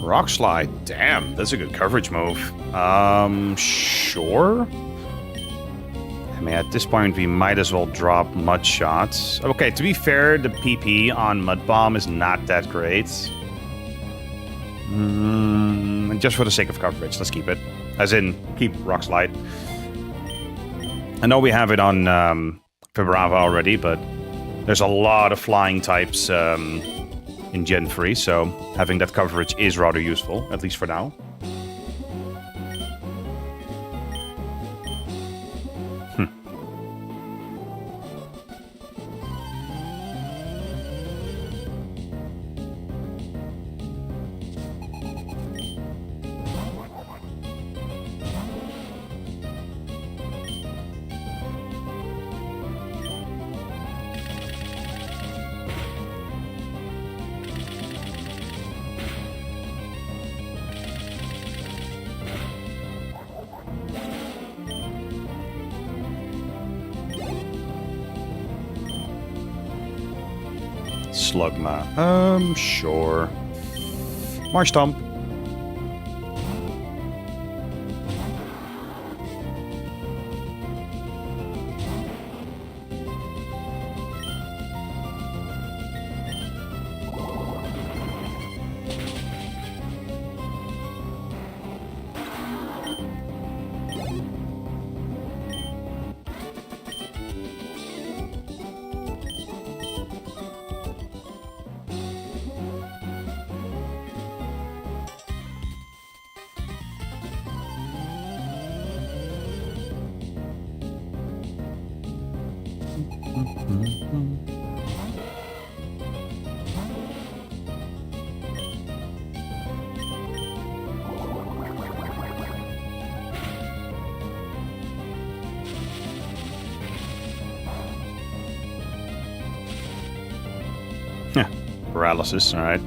Speaker 1: Rock Slide. Damn, that's a good coverage move. Sure. I mean, at this point, we might as well drop Mud Shots. Okay, to be fair, the PP on Mud Bomb is not that great. Just for the sake of coverage, let's keep it. As in, keep Rock Slide. I know we have it on Vibrava already, but there's a lot of flying types in Gen 3, so having that coverage is rather useful, at least for now. Slugma. Sure. Marshtomp. Yeah, paralysis, alright.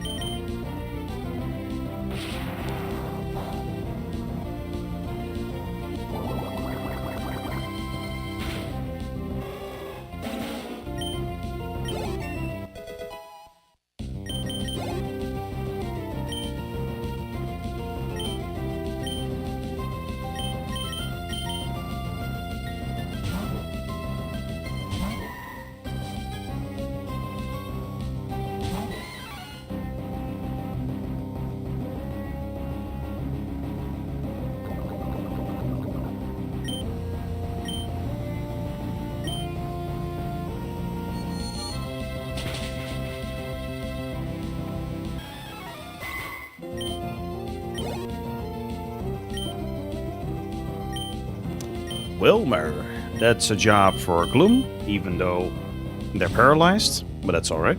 Speaker 1: Wilmer. That's a job for Gloom, even though they're paralyzed, but that's alright.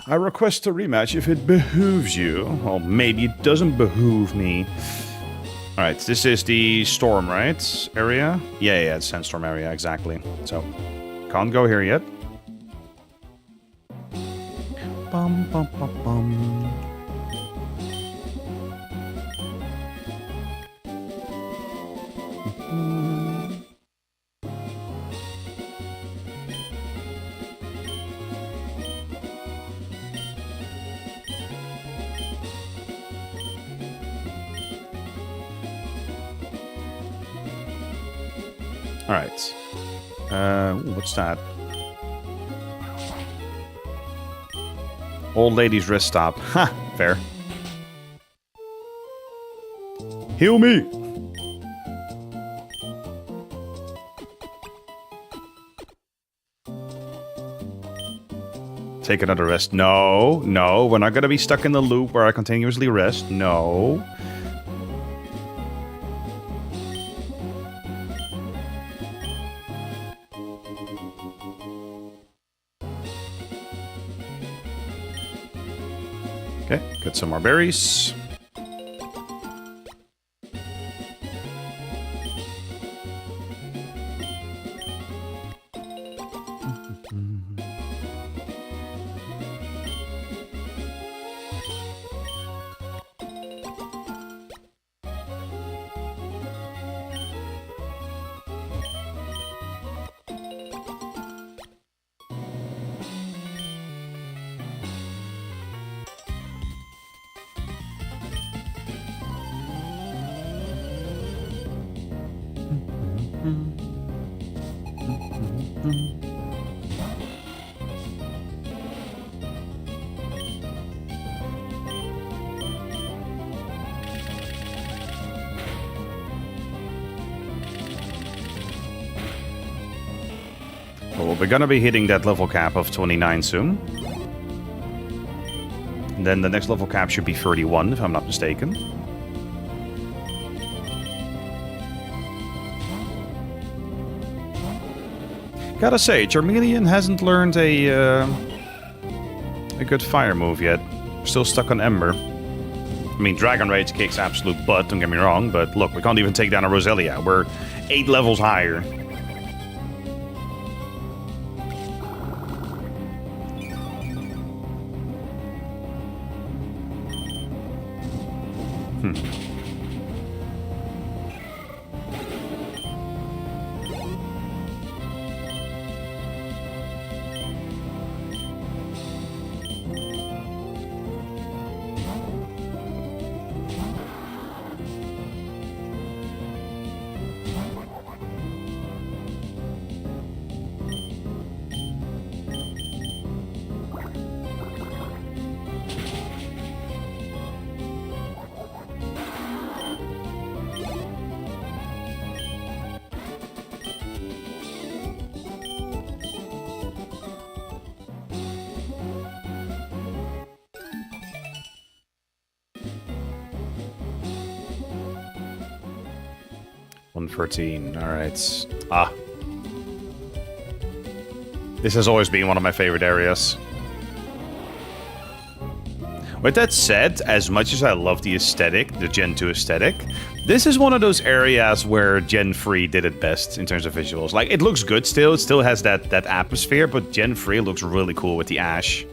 Speaker 1: I request a rematch if it behooves you. Well, maybe it doesn't behoove me. Alright, this is the storm, right? Area? Yeah, it's sandstorm area, exactly. So, can't go here yet. Bum, bum, bum, bum. Alright. What's that? Old lady's wrist stop. Ha! Fair. Heal me! Take another rest. No, no, we're not gonna be stuck in the loop where I continuously rest. No. Okay, get some more berries. Well, we're gonna be hitting that level cap of 29 soon. And then the next level cap should be 31, if I'm not mistaken. Gotta say, Charmeleon hasn't learned a good fire move yet. Still stuck on Ember. I mean, Dragon Rage kicks absolute butt, don't get me wrong, but look, we can't even take down a Roselia. We're 8 levels higher. $114. All right. Ah. This has always been one of my favorite areas. With that said, as much as I love the aesthetic, the Gen 2 aesthetic, this is one of those areas where Gen 3 did it best in terms of visuals. Like, it looks good still. It still has that atmosphere, but Gen 3 looks really cool with the ash.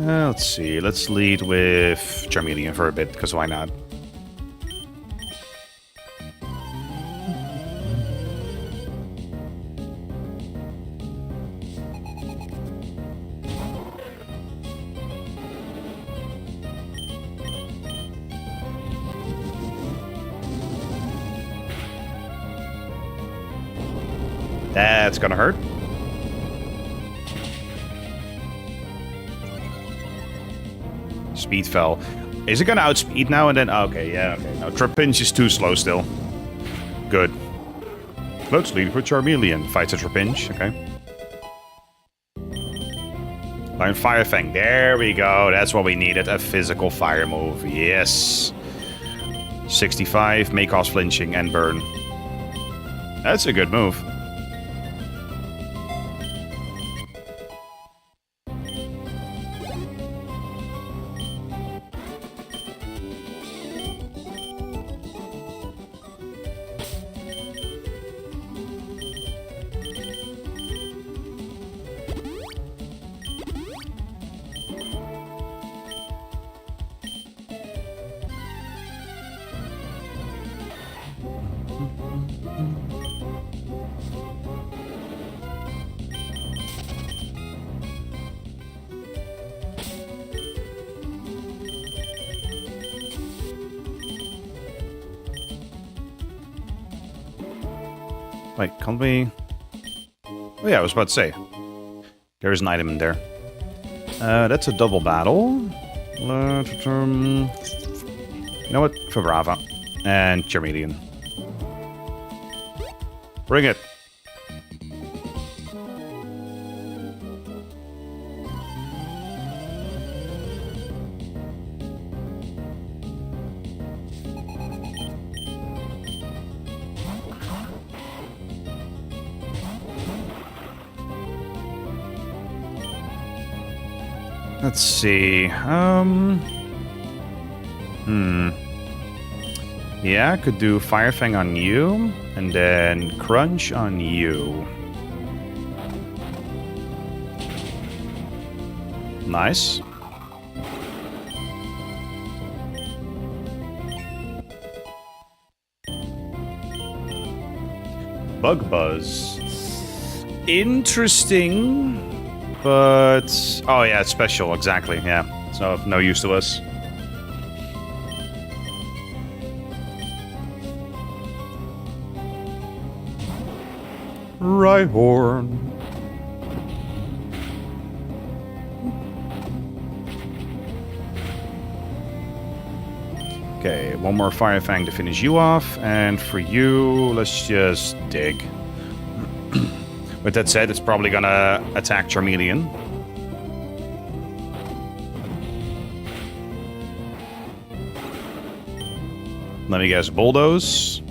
Speaker 1: Let's see. Let's lead with Charmeleon for a bit, because why not? That's gonna hurt. Speed fell. Is it gonna outspeed now and then? Okay, yeah, okay. No, Trapinch is too slow still. Good. Let's lead with Charmeleon. Fights a Trapinch, okay. Learn Fire Fang. There we go. That's what we needed. A physical fire move. Yes. 65, may cause flinching and burn. That's a good move. Wait, can't we... Oh yeah, I was about to say. There is an item in there. That's a double battle. You know what? Vibrava. And Charmeleon. Bring it. Let's see. Yeah, I could do Fire Fang on you, and then Crunch on you. Nice. Bug Buzz. Interesting. But... oh yeah, it's special, exactly, yeah. So, of no use to us. Rhyhorn. Okay, one more Fire Fang to finish you off, and for you, let's just dig. With that said, it's probably gonna attack Charmeleon. Let me guess, Bulldoze.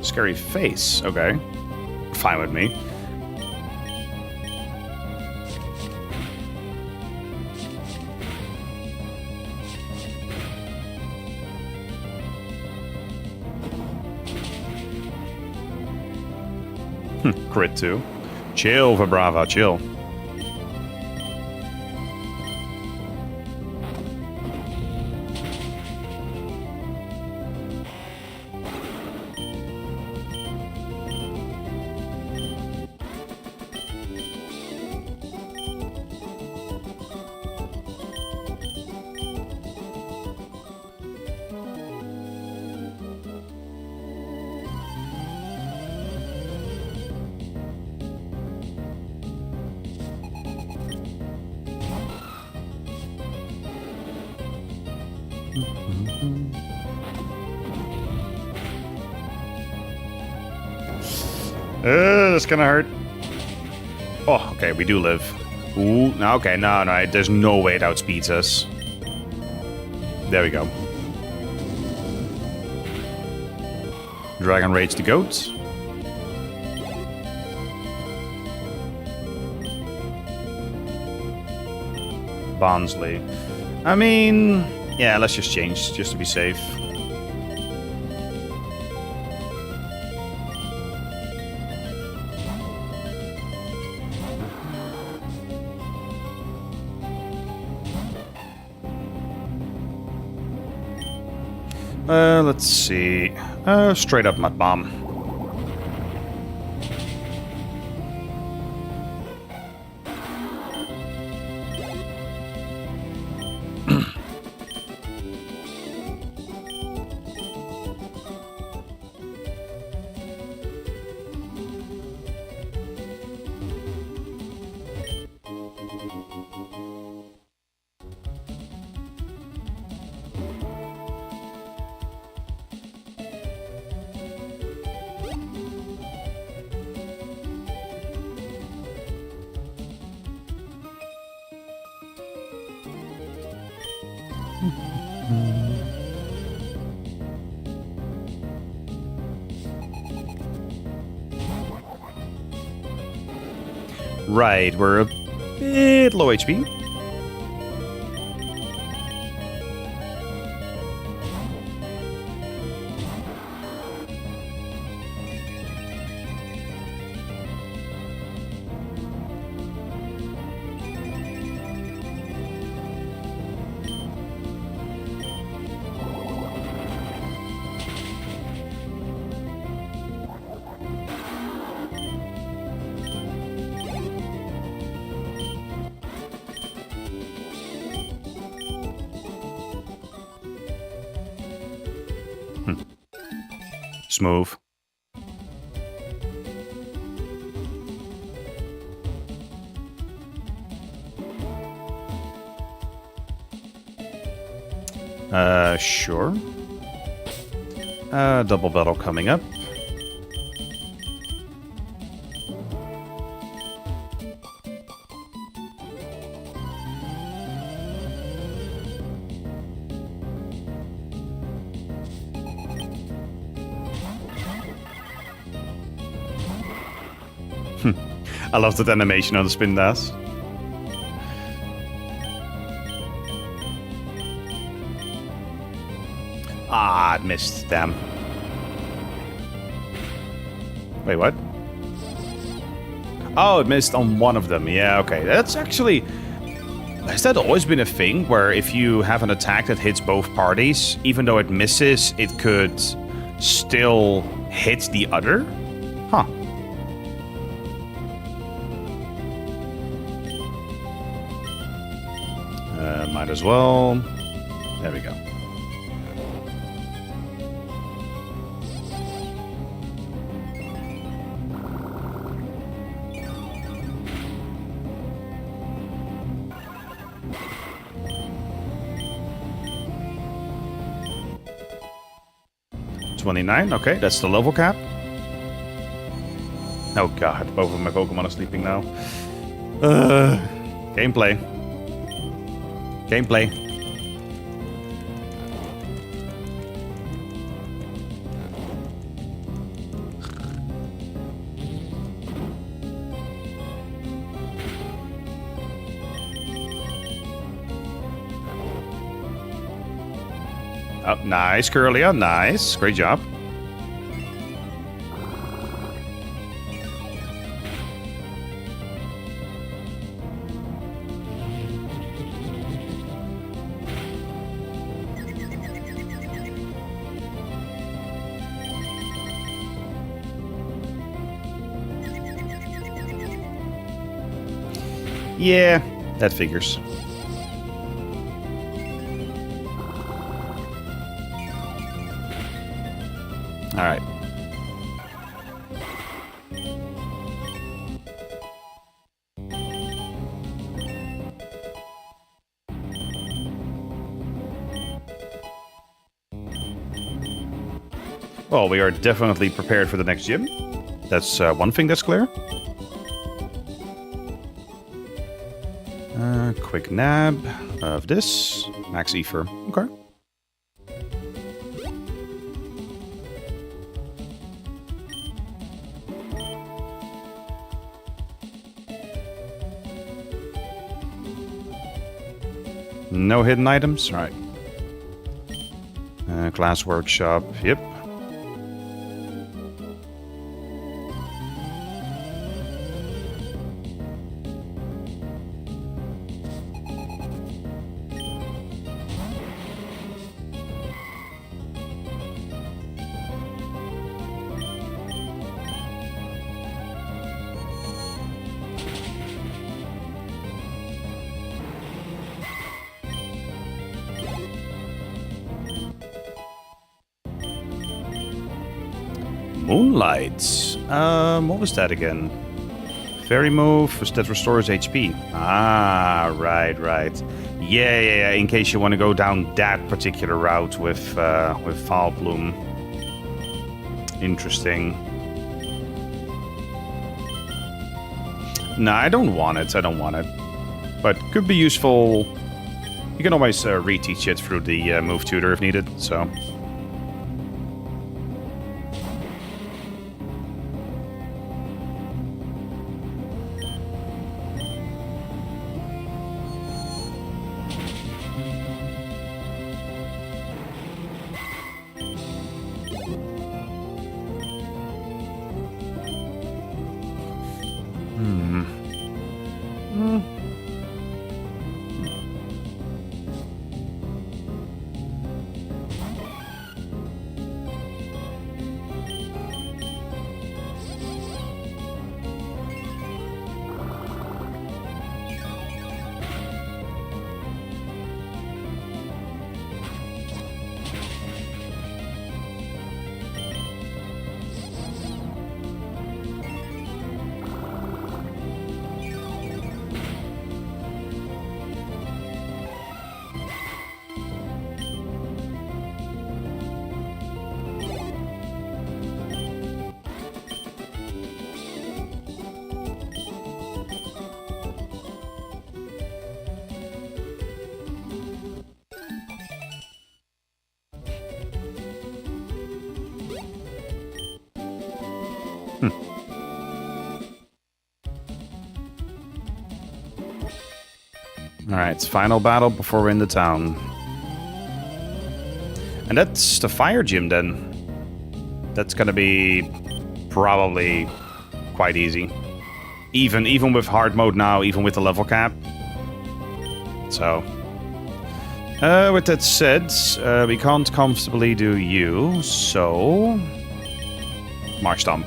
Speaker 1: Scary face, okay. Fine with me. Crit too. Chill, Vibrava, chill. That's gonna hurt. Oh, okay, we do live. Ooh, no, okay, no, there's no way it outspeeds us. There we go. Dragon Rage the goat. Barnsley. I mean, yeah, let's just change, just to be safe. Let's see. Straight up Mud Bomb. Right, we're a bit low HP. Smooth. Sure. Double battle coming up. I love that animation on the spin dash. Ah, it missed. Damn. Wait, what? Oh, it missed on one of them. Yeah, okay. That's actually... Has that always been a thing where if you have an attack that hits both parties, even though it misses, it could still hit the other? Huh. Might as well. There we go. 29. Okay, that's the level cap. Oh god, both of my Pokemon are sleeping now. Gameplay. Gameplay. Oh, nice, Curlia. Nice. Great job. Yeah, that figures. All right. Well, we are definitely prepared for the next gym. That's one thing that's clear. Quick nab of this. Max Ether. Okay. No hidden items? All right. Class workshop. Yep. Moonlight. What was that again? Fairy move that restores HP. Ah, right. Yeah. In case you want to go down that particular route with Falplume. Interesting. No, I don't want it. But could be useful. You can always reteach it through the move tutor if needed. So. Alright, final battle before we're in the town. And that's the fire gym then. That's gonna be probably quite easy. Even with hard mode now, even with the level cap. So. With that said, we can't comfortably do you, so... March Stomp.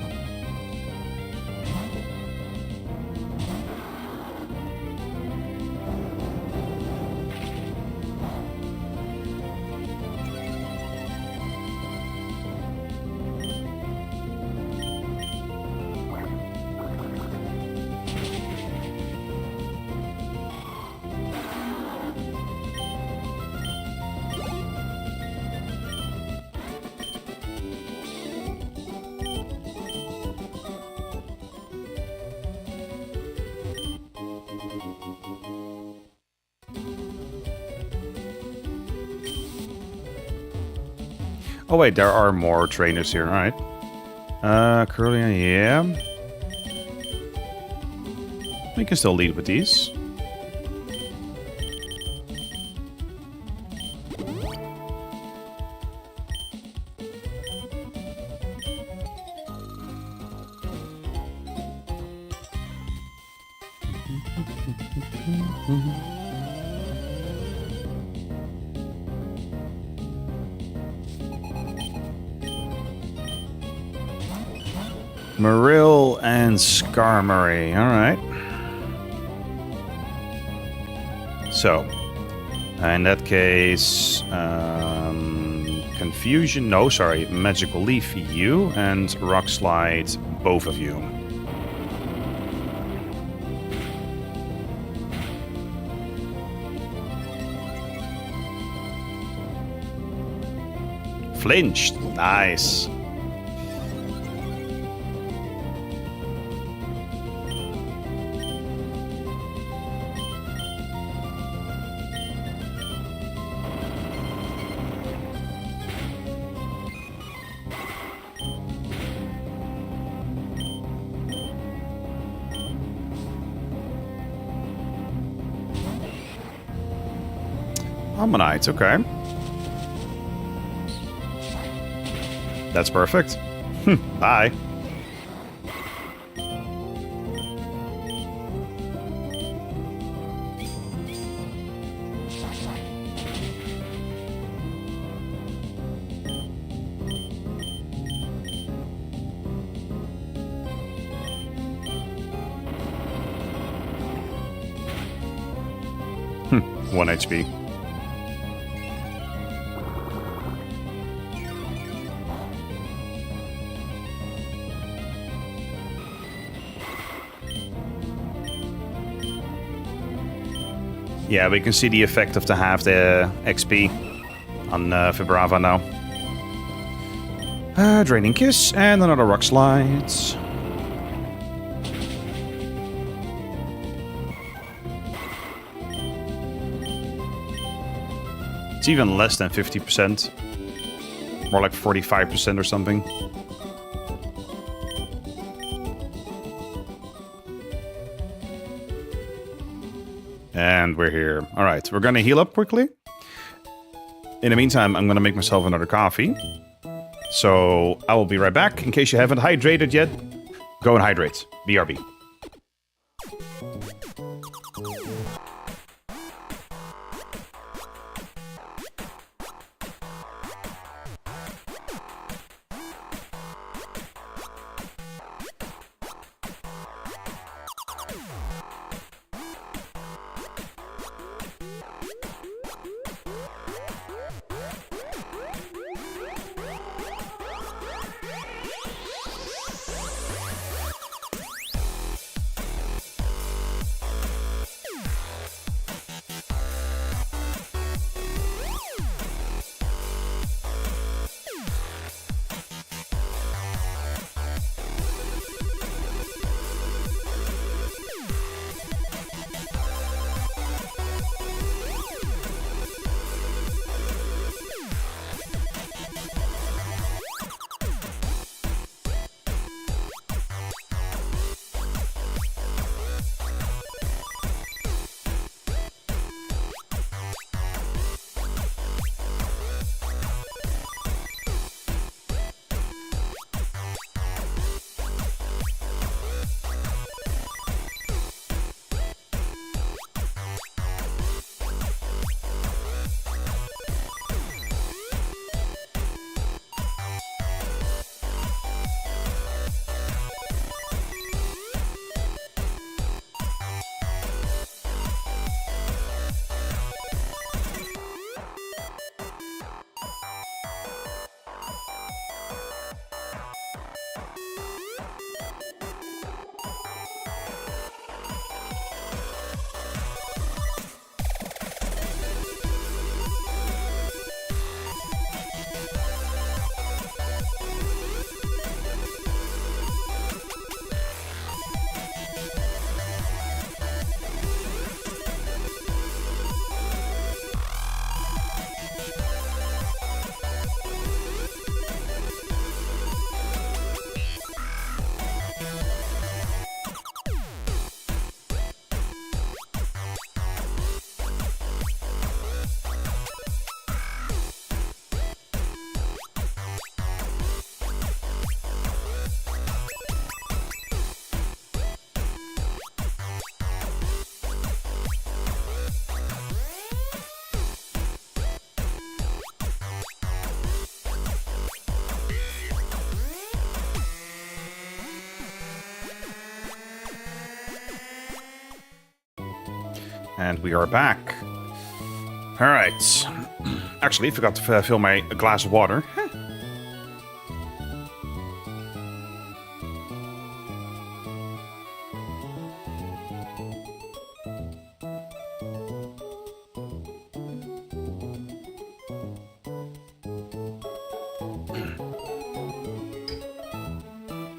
Speaker 1: Oh wait, there are more trainers here. All right. Curly, yeah. We can still lead with these. Marill and Skarmory. All right. So, in that case, Confusion. No, sorry. Magical Leaf, you, and Rock Slide, both of you. Flinched. Nice. Ammonite, okay. That's perfect. Bye. One HP. Yeah, we can see the effect of the half the XP on Vibrava now. Draining Kiss and another Rock Slides. It's even less than 50%. More like 45% or something. And we're here. All right, we're going to heal up quickly. In the meantime, I'm going to make myself another coffee. So I will be right back. In case you haven't hydrated yet, go and hydrate. BRB. And we are back. All right. Actually, forgot to fill my glass of water.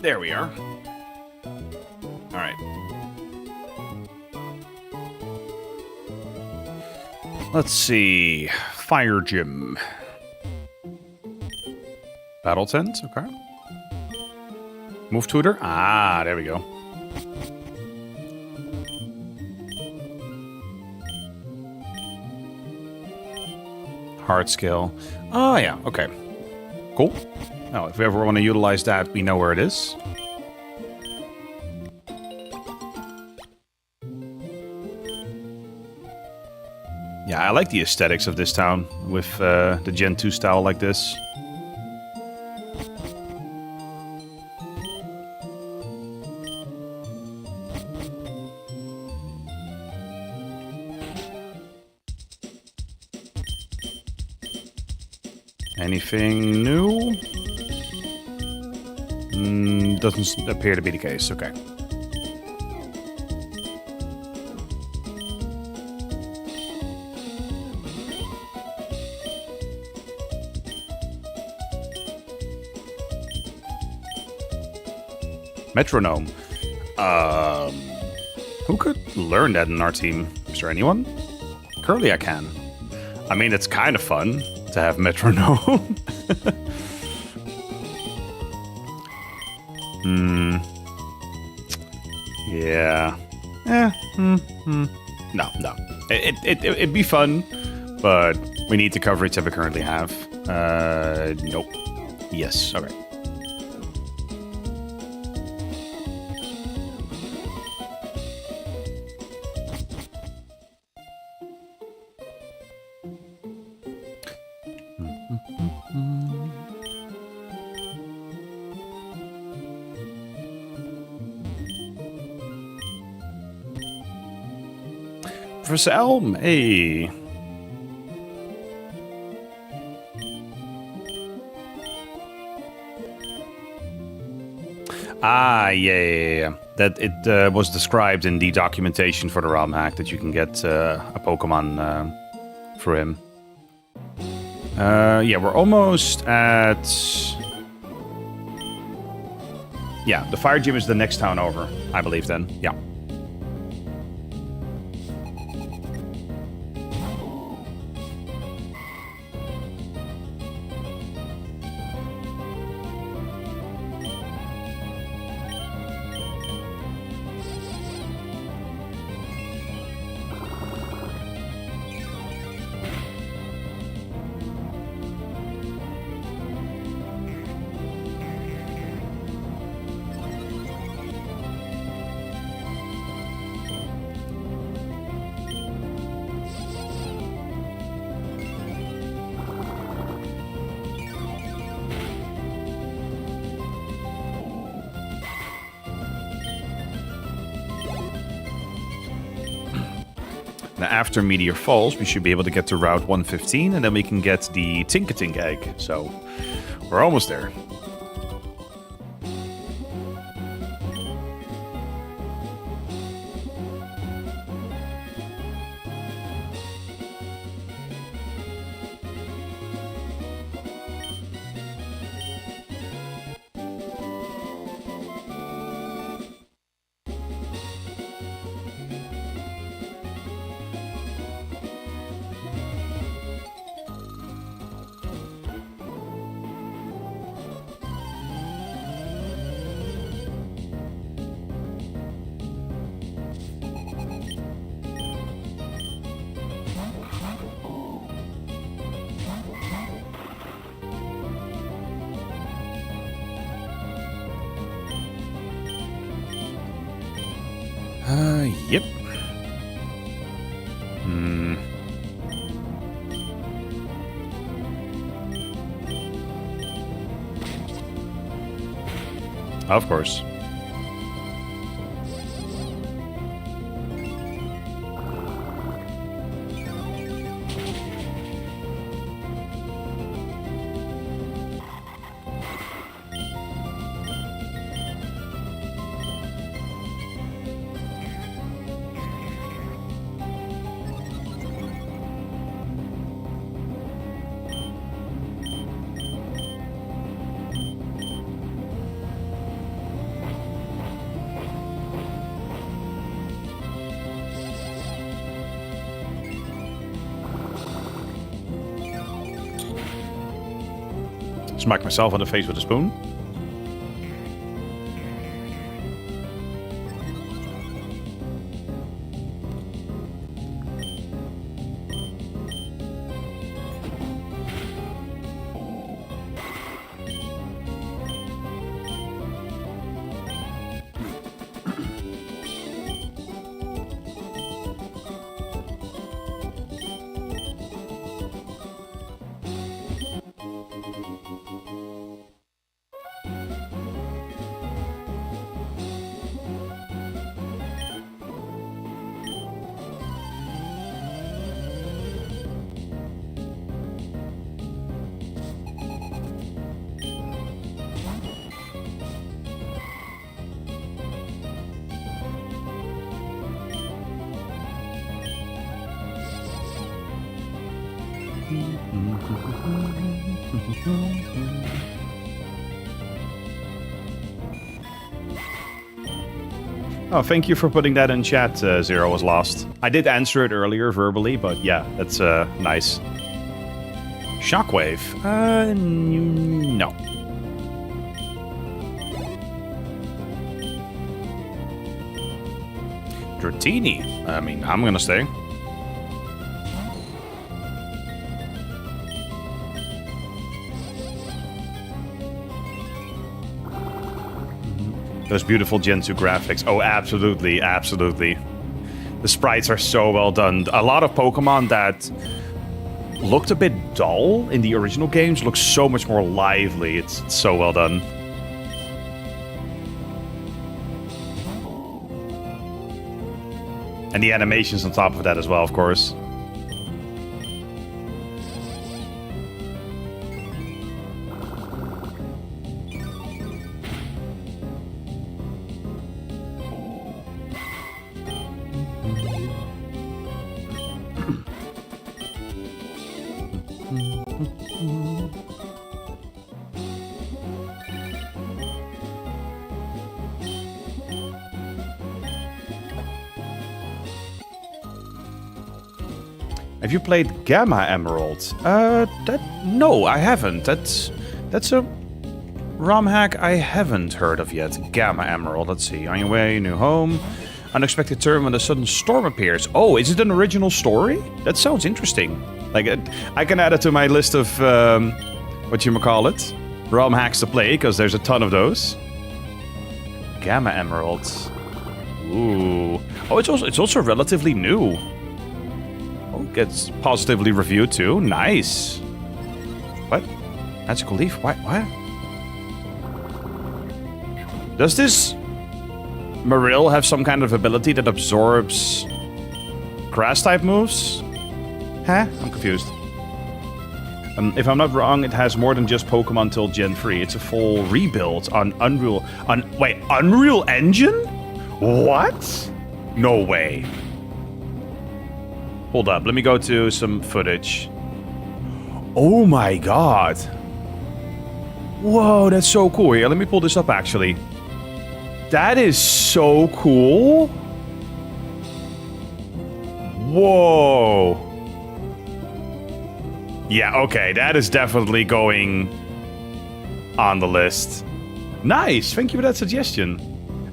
Speaker 1: There we are. All right. Let's see. Fire gym. Battle tent. Okay. Move tutor. Ah, there we go. Hard skill. Oh, yeah. Okay. Cool. Now, if we ever want to utilize that, we know where it is. Yeah, I like the aesthetics of this town with the Gen 2 style like this. Anything new? Doesn't appear to be the case. Okay. Metronome. Who could learn that in our team? Is there anyone? Currently I can. I mean, it's kind of fun to have metronome. Yeah. No. It'd be fun, but we need the coverage that we currently have. Nope. Yes, okay. Professor Elm, hey. Ah, yeah. That it was described in the documentation for the ROM hack that you can get a Pokemon for him. Yeah, we're almost at... Yeah, the Fire Gym is the next town over, I believe then. Yeah. Now, after Meteor Falls, we should be able to get to Route 115, and then we can get the Tinkatink egg. So, we're almost there. Yep. Of course. Smack myself in the face with a spoon. Oh, thank you for putting that in chat, Zero Was Lost. I did answer it earlier verbally, but yeah, that's nice. Shockwave? No. Dratini? I mean, I'm gonna stay. Those beautiful Gen 2 graphics. Oh, absolutely, absolutely. The sprites are so well done. A lot of Pokemon that looked a bit dull in the original games look so much more lively. It's so well done. And the animations on top of that as well, of course. Have you played Gamma Emerald? No, I haven't. That's a ROM hack I haven't heard of yet. Gamma Emerald. Let's see. On your way, new home. Unexpected turn when a sudden storm appears. Oh, is it an original story? That sounds interesting. Like, I can add it to my list of whatchamacallit, ROM hacks to play, because there's a ton of those. Gamma Emerald. Ooh. Oh, it's also relatively new. Gets positively reviewed too. Nice. What? Magical leaf? What? Does this Marill have some kind of ability that absorbs grass type moves? Huh? I'm confused. If I'm not wrong, it has more than just Pokemon till Gen 3. It's a full rebuild on Unreal... Wait, Unreal Engine? What? No way. Hold up, let me go to some footage. Oh my god. Whoa, that's so cool. Here, let me pull this up actually. That is so cool. Whoa. Yeah, okay, that is definitely going on the list. Nice, thank you for that suggestion.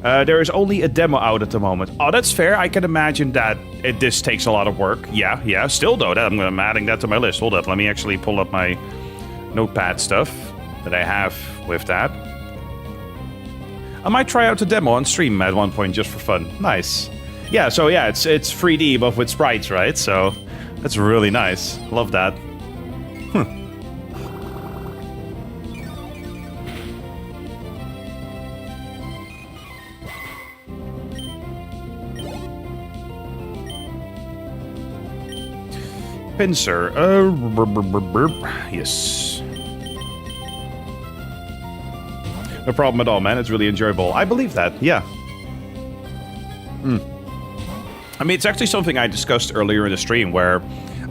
Speaker 1: There is only a demo out at the moment. Oh, that's fair. I can imagine that this takes a lot of work. Yeah. Still, though, I'm adding that to my list. Hold up. Let me actually pull up my notepad stuff that I have with that. I might try out the demo on stream at one point just for fun. Nice. Yeah, so yeah, it's 3D, but with sprites, right? So that's really nice. Love that. Pincer. Yes. No problem at all, man. It's really enjoyable. I believe that, yeah. I mean, it's actually something I discussed earlier in the stream where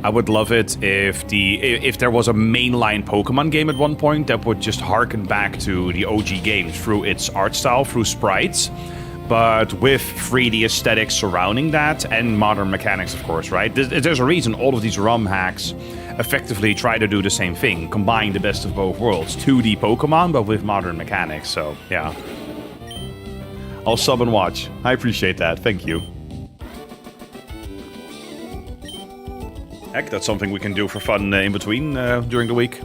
Speaker 1: I would love it if there was a mainline Pokemon game at one point that would just harken back to the OG games through its art style, through sprites, but with 3D aesthetics surrounding that and modern mechanics, of course, right? There's a reason all of these ROM hacks effectively try to do the same thing, combine the best of both worlds. 2D Pokemon, but with modern mechanics, so yeah. I'll sub and watch. I appreciate that, thank you. Heck, that's something we can do for fun in between during the week.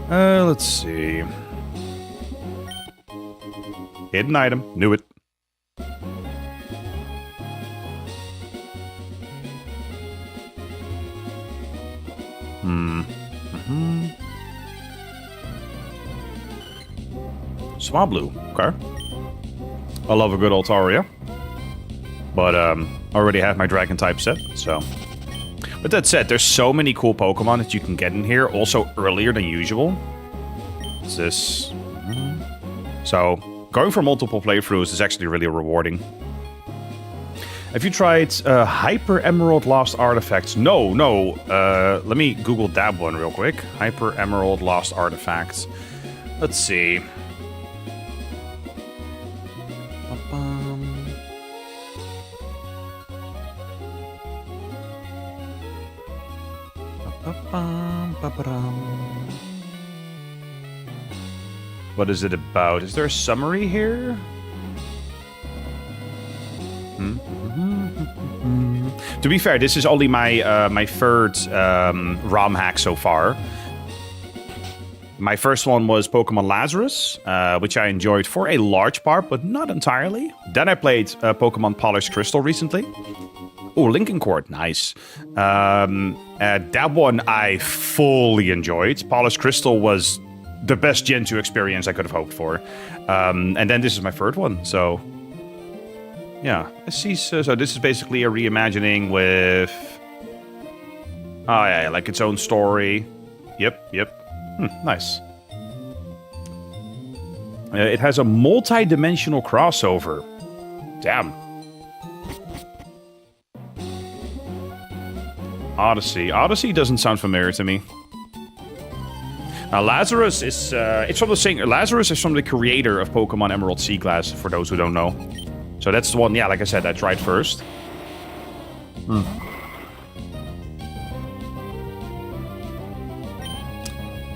Speaker 1: Let's see. Hidden item. Knew it. Swablu. Okay. I love a good Altaria. But, already have my Dragon type set, so... But that said, there's so many cool Pokemon that you can get in here, also earlier than usual. What's this? So, going for multiple playthroughs is actually really rewarding. Have you tried Hyper Emerald Lost Artifacts? No. Let me Google that one real quick. Hyper Emerald Lost Artifacts. Let's see. What is it about? Is there a summary here? To be fair, this is only my my third ROM hack so far. My first one was Pokemon Lazarus, which I enjoyed for a large part, but not entirely. Then I played Pokemon Polished Crystal recently. Oh, Lincoln Court, nice. That one I fully enjoyed. Polished Crystal was the best Gen 2 experience I could have hoped for. And then this is my third one, so... Yeah, I see. So this is basically a reimagining with... Oh yeah, like its own story. Yep. Nice. It has a multi-dimensional crossover. Damn. Odyssey doesn't sound familiar to me. Now, Lazarus is it's from the singer. Lazarus is from the creator of Pokemon Emerald Seaglass, for those who don't know. So that's the one, yeah, like I said, I tried first.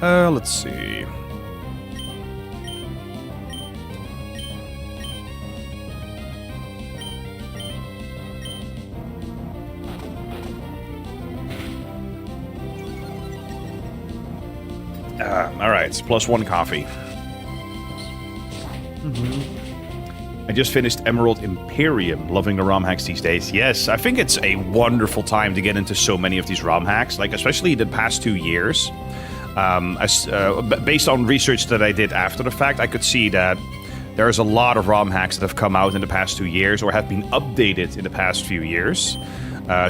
Speaker 1: Let's see. Alright, it's +1 coffee. I just finished Emerald Imperium, loving the ROM hacks these days. Yes, I think it's a wonderful time to get into so many of these ROM hacks, like especially the past 2 years. Based on research that I did after the fact, I could see that there's a lot of ROM hacks that have come out in the past 2 years or have been updated in the past few years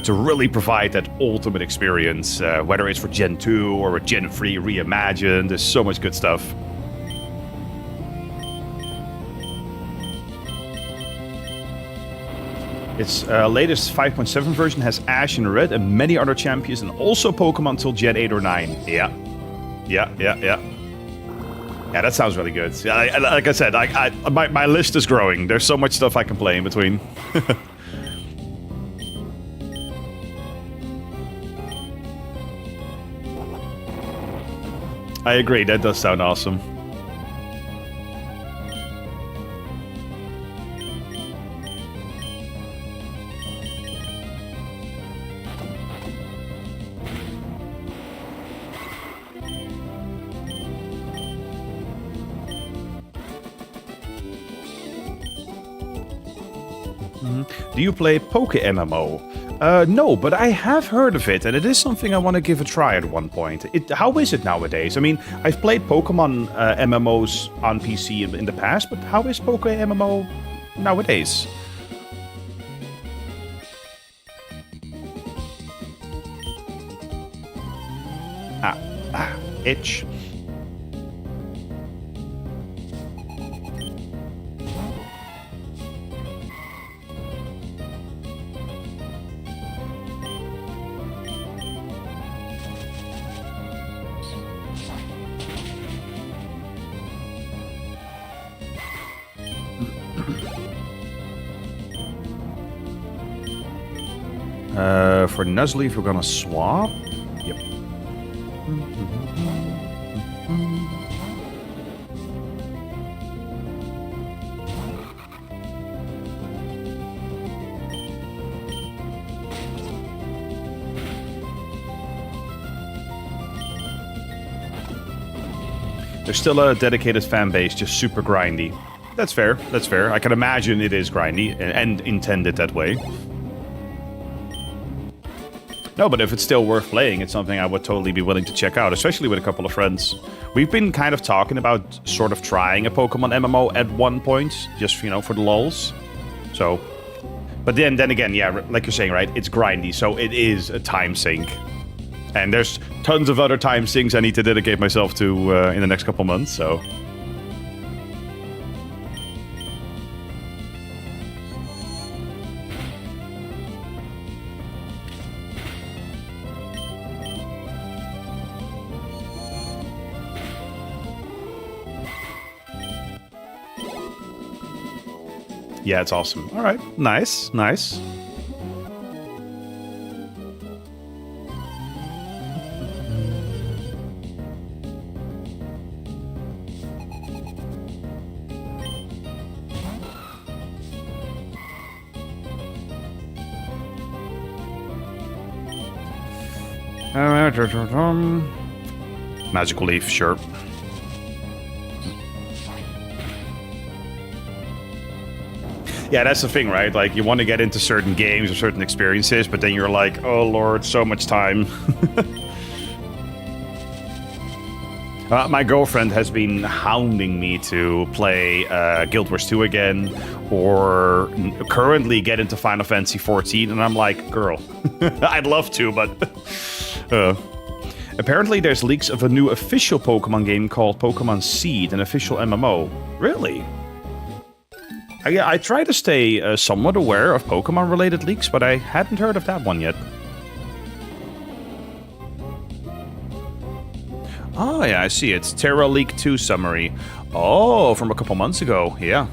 Speaker 1: to really provide that ultimate experience, whether it's for Gen 2 or Gen 3 reimagined. There's so much good stuff. Its latest 5.7 version has Ash in red and many other champions, and also Pokemon till Gen 8 or 9. Yeah, that sounds really good. Yeah, like I said, my list is growing. There's so much stuff I can play in between. I agree, that does sound awesome. Do you play Poke-MMO? No, but I have heard of it, and it is something I want to give a try at one point. How is it nowadays? I mean, I've played Pokemon MMOs on PC in the past, but how is Poke-MMO nowadays? Itch. For Nuzleaf, we're gonna swap. Yep. There's still a dedicated fan base, just super grindy. That's fair, that's fair. I can imagine it is grindy, and intended that way. No, but if it's still worth playing, it's something I would totally be willing to check out, especially with a couple of friends. We've been kind of talking about sort of trying a Pokemon MMO at one point, just, you know, for the lulz. So, but then again, yeah, like you're saying, right, it's grindy, so it is a time sink. And there's tons of other time sinks I need to dedicate myself to in the next couple months, so... Yeah, it's awesome. All right, nice, nice. Magical Leaf, sure. Yeah, that's the thing, right? Like, you want to get into certain games or certain experiences, but then you're like, oh lord, so much time. My girlfriend has been hounding me to play Guild Wars 2 again, or currently get into Final Fantasy 14, and I'm like, girl, I'd love to, but... Apparently there's leaks of a new official Pokemon game called Pokemon Seed, an official MMO. Really? I try to stay somewhat aware of Pokemon-related leaks, but I hadn't heard of that one yet. Oh, yeah, I see. It's Terra League 2 summary. Oh, from a couple months ago. Yeah.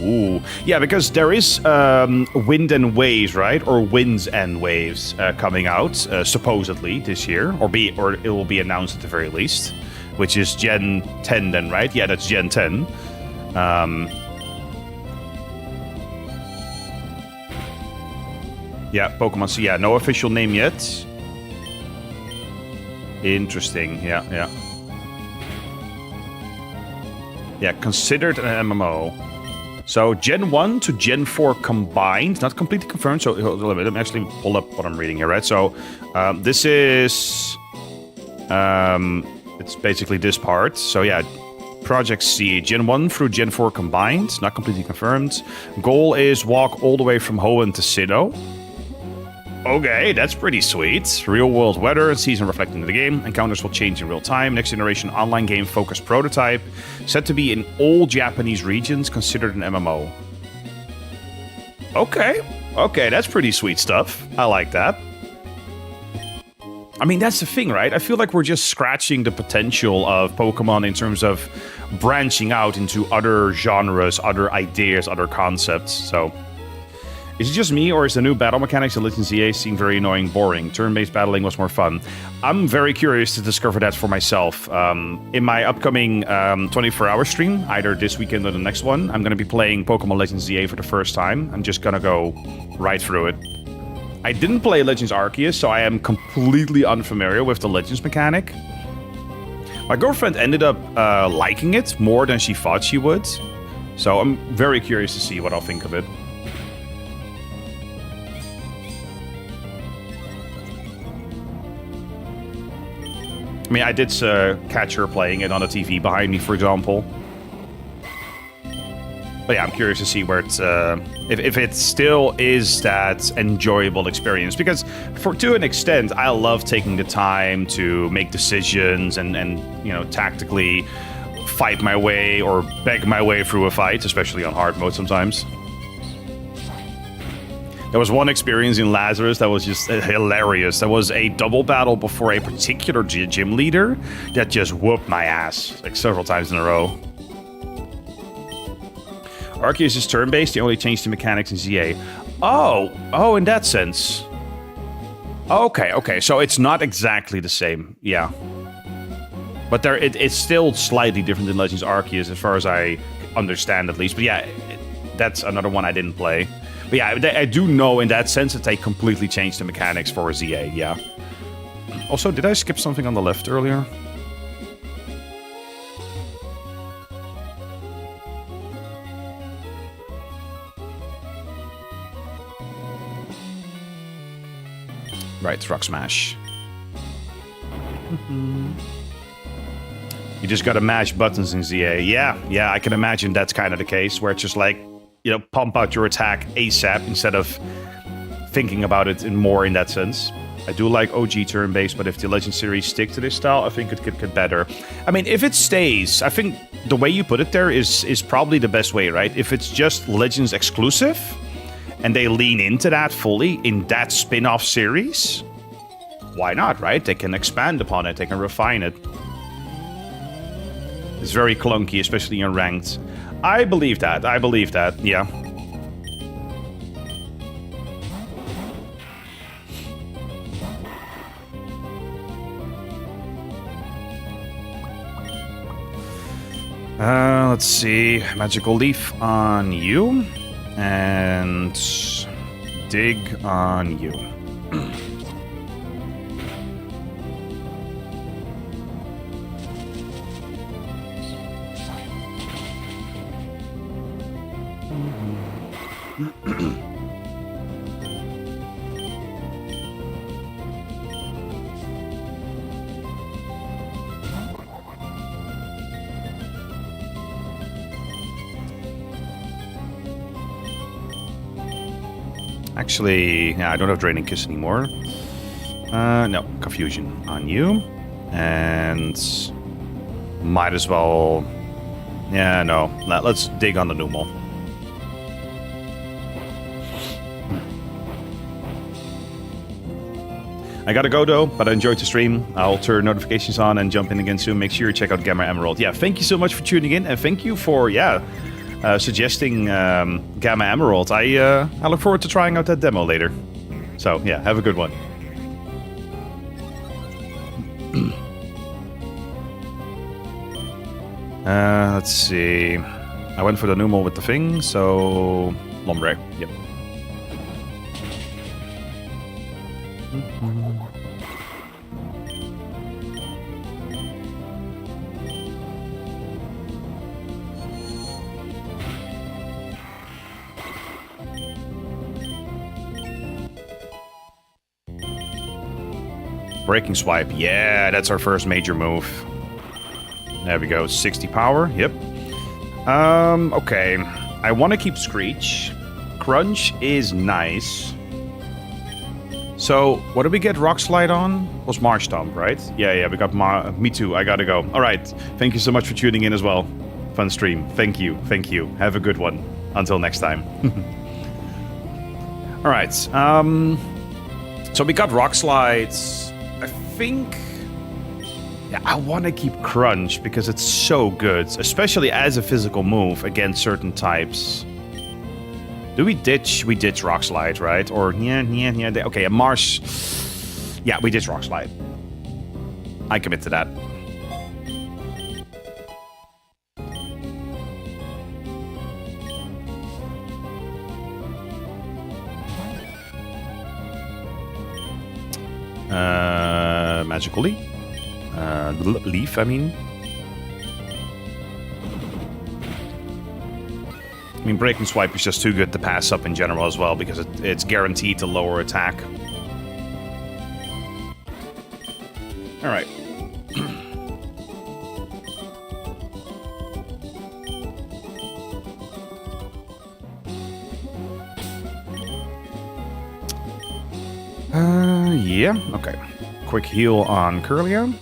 Speaker 1: Ooh. Yeah, because there is Wind and Waves, right? Or Winds and Waves coming out, supposedly, this year. Or it will be announced at the very least. Which is Gen 10 then, right? Yeah, that's Gen 10. Yeah, Pokemon C. Yeah, no official name yet. Interesting. Yeah, yeah. Yeah, considered an MMO. So, Gen 1 to Gen 4 combined. Not completely confirmed. So, let me actually pull up what I'm reading here, right? So, this is... it's basically this part. So, yeah. Project C, Gen 1 through Gen 4 combined. Not completely confirmed. Goal is walk all the way from Hoenn to Sinnoh. Okay, that's pretty sweet. Real-world weather and season reflecting the game. Encounters will change in real time. Next generation online game focused prototype. Said to be in all Japanese regions, considered an MMO. Okay, that's pretty sweet stuff. I like that. I mean, that's the thing, right? I feel like we're just scratching the potential of Pokemon in terms of branching out into other genres, other ideas, other concepts, so... Is it just me, or is the new battle mechanics in Legends EA seem very annoying, boring? Turn-based battling was more fun. I'm very curious to discover that for myself. In my upcoming 24-hour stream, either this weekend or the next one, I'm going to be playing Pokemon Legends EA for the first time. I'm just going to go right through it. I didn't play Legends Arceus, so I am completely unfamiliar with the Legends mechanic. My girlfriend ended up liking it more than she thought she would. So I'm very curious to see what I'll think of it. I mean, I did catch her playing it on the TV behind me, for example. But yeah, I'm curious to see where it's, if it still is that enjoyable experience. Because to an extent, I love taking the time to make decisions and you know, tactically fight my way or beg my way through a fight, especially on hard mode sometimes. There was one experience in Lazarus that was just hilarious. There was a double battle before a particular gym leader that just whooped my ass, like several times in a row. Arceus is turn-based, they only changed the mechanics in ZA. Oh, in that sense. Okay. So it's not exactly the same. Yeah. But it's still slightly different than Legends Arceus, as far as I understand, at least. But yeah, that's another one I didn't play. But yeah, I do know in that sense that they completely changed the mechanics for ZA, yeah. Also, did I skip something on the left earlier? Right, Rock Smash. You just gotta mash buttons in ZA. Yeah, I can imagine that's kind of the case, where it's just like, pump out your attack ASAP instead of thinking about it more in that sense. I do like OG turn-based, but if the Legend series stick to this style, I think it could get better. I mean, if it stays, I think the way you put it there is probably the best way, right? If it's just Legends exclusive, and they lean into that fully in that spin-off series, why not, right? They can expand upon it, they can refine it. It's very clunky, especially in ranked. I believe that, yeah. Let's see. Magical Leaf on you. And Dig on you. Actually, yeah, I don't have Draining Kiss anymore. No, Confusion on you. And might as well... Yeah, no. Let's dig on the Numal. I gotta go though, but I enjoyed the stream. I'll turn notifications on and jump in again soon. Make sure you check out Gamma Emerald. Yeah, thank you so much for tuning in, and thank you for, suggesting Gamma Emerald. I look forward to trying out that demo later. So, yeah, have a good one. Let's see. I went for the Numal with the thing, so... Lombre, yep. Breaking Swipe, yeah, that's our first major move. There we go, 60 power, yep. Okay. I want to keep Screech. Crunch is nice. So, what did we get Rock Slide on? Was Marsh Stomp, right? Yeah, we got me too, I gotta go. Alright, thank you so much for tuning in as well. Fun stream, thank you. Have a good one. Until next time. Alright, so we got Rock Slides. I think... Yeah, I want to keep Crunch because it's so good, especially as a physical move against certain types. Do we ditch? We ditch Rock Slide, right? Or yeah. Okay, a Marsh. Yeah, we ditch Rock Slide. I commit to that. Magical Leaf. Leaf, I mean. Breaking Swipe is just too good to pass up in general as well, because it's guaranteed to lower attack. Alright. Yeah, okay. Quick heal on Curlia.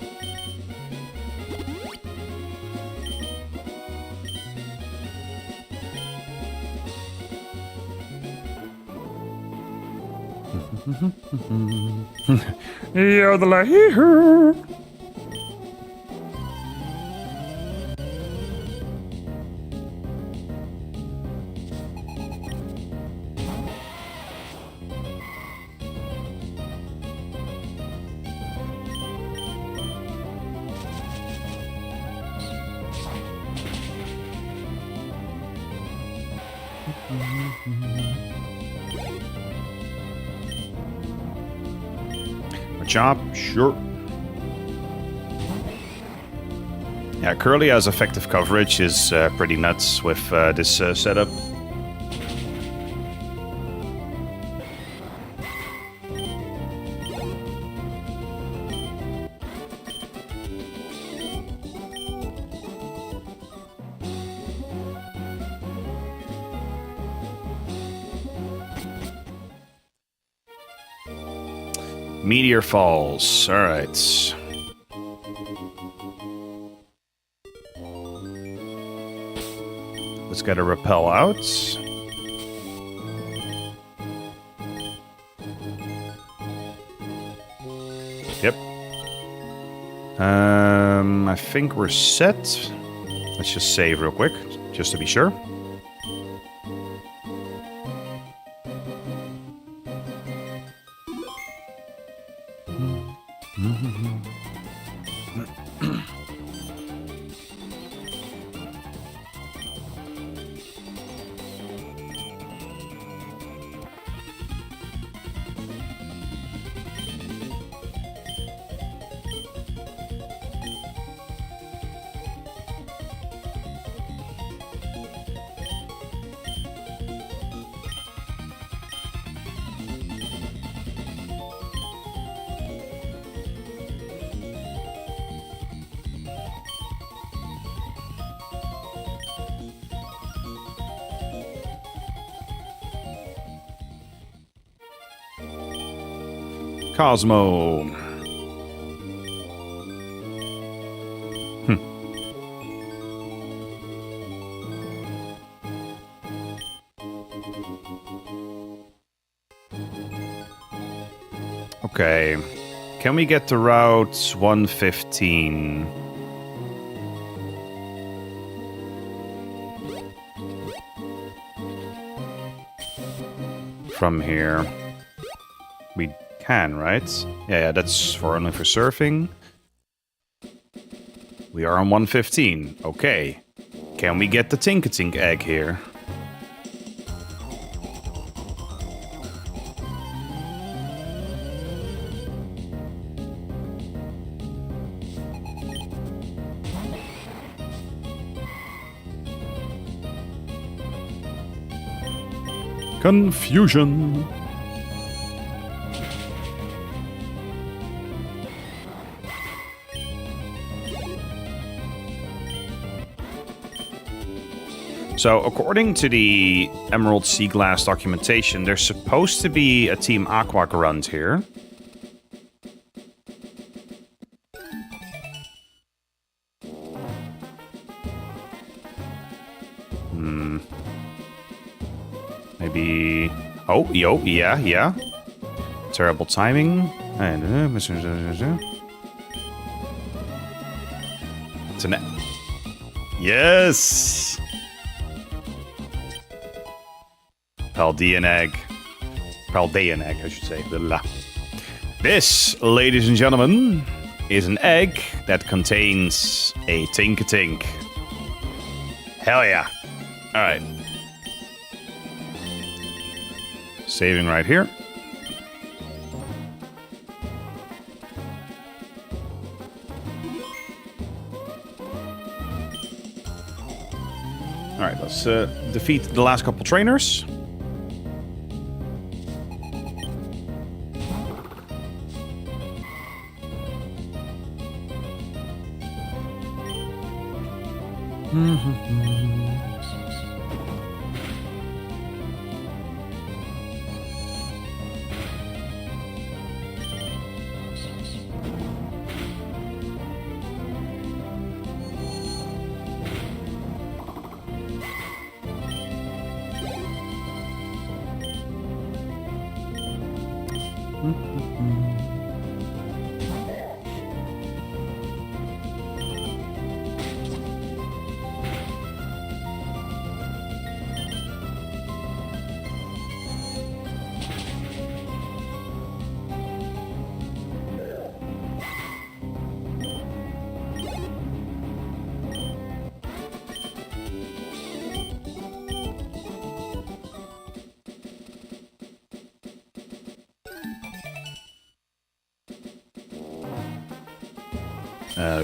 Speaker 1: You're the liar. A chop, sure. Yeah, Curly has effective coverage, is pretty nuts with this setup. Meteor falls. All right. Let's get a repel out. Yep. I think we're set. Let's just save real quick, just to be sure. Cosmo. Okay. Can we get to Route 115? From here. We can, right? Yeah, that's only for surfing. We are on 115. Okay. Can we get the Tinkatink egg here? Confusion. So, according to the Emerald Seaglass documentation, there's supposed to be a Team Aqua grunt here. Maybe... Oh, yeah. Terrible timing. It's an... Yes! Paldean egg, I should say. This, ladies and gentlemen, is an egg that contains a Tinkatink. Hell yeah. Alright. Saving right here. Alright, let's defeat the last couple trainers.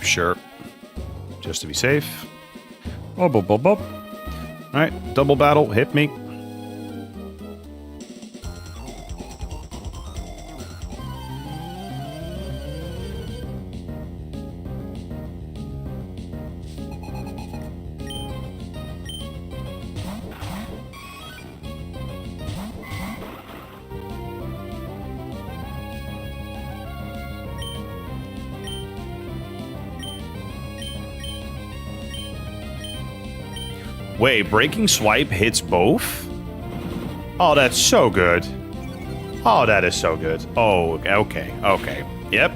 Speaker 1: Sure. Just to be safe. Oh, bop, bop, bop. Alright, double battle, hit me. Wait, breaking swipe hits both? Oh, that's so good. Oh, that is so good. Oh, okay, okay. Yep.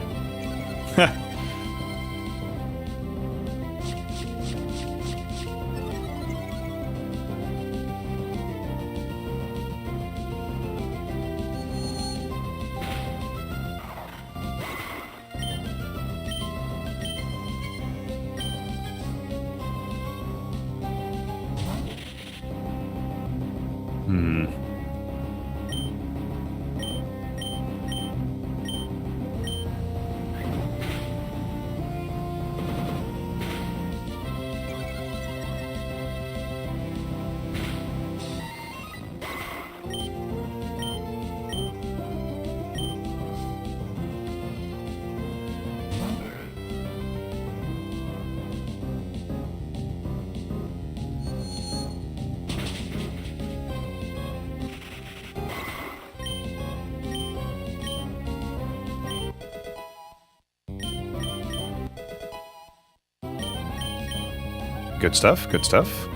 Speaker 1: Good stuff, good stuff.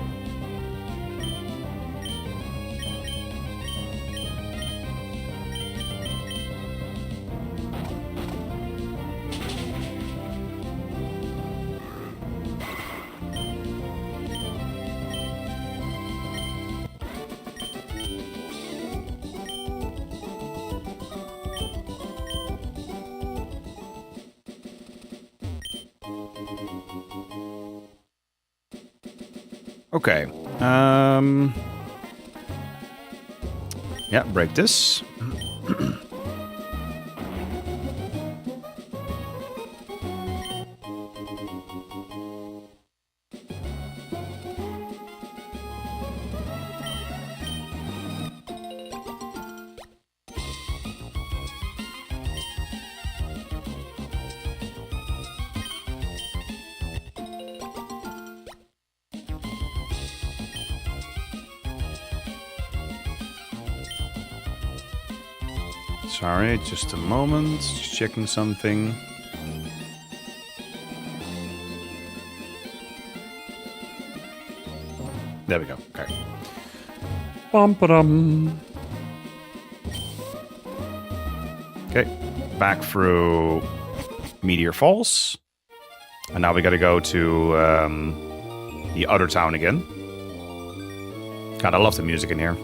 Speaker 1: Okay. Yeah, break this. Sorry, just a moment. Just checking something. There we go. Okay. Bum-ba-dum. Okay. Back through Meteor Falls. And now we gotta go to the other town again. God, I love the music in here.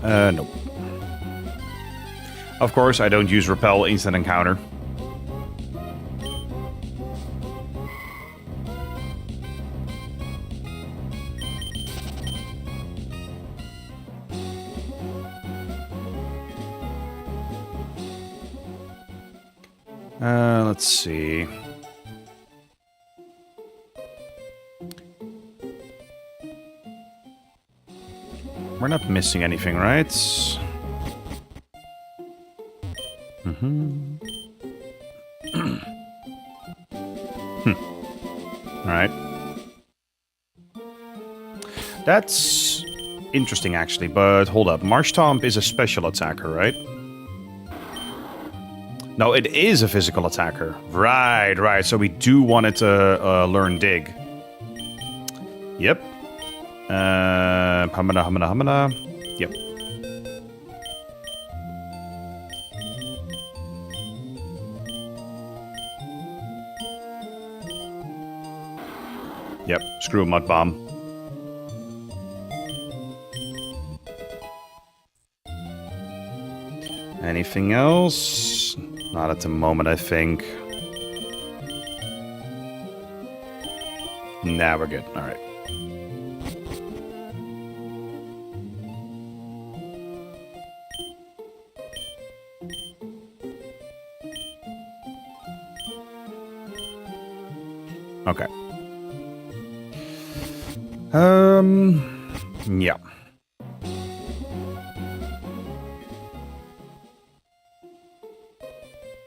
Speaker 1: Nope. Of course, I don't use Repel Instant Encounter. Let's see. We're not missing anything, right? Mm-hmm. Alright. That's interesting, actually, but hold up. Marshtomp is a special attacker, right? No, it is a physical attacker. Right, right. So we do want it to learn dig. Yep. Hamana, hamana, hamana. Yep. Yep. Screw a mud bomb. Anything else? Not at the moment, I think. Nah, we're good. All right. Okay. Yeah.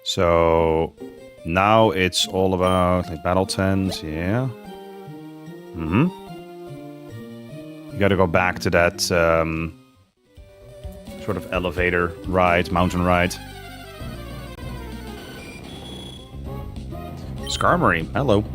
Speaker 1: So now it's all about like battle tents, yeah. Mm-hmm. You gotta go back to that sort of elevator ride, mountain ride. Skarmory, hello.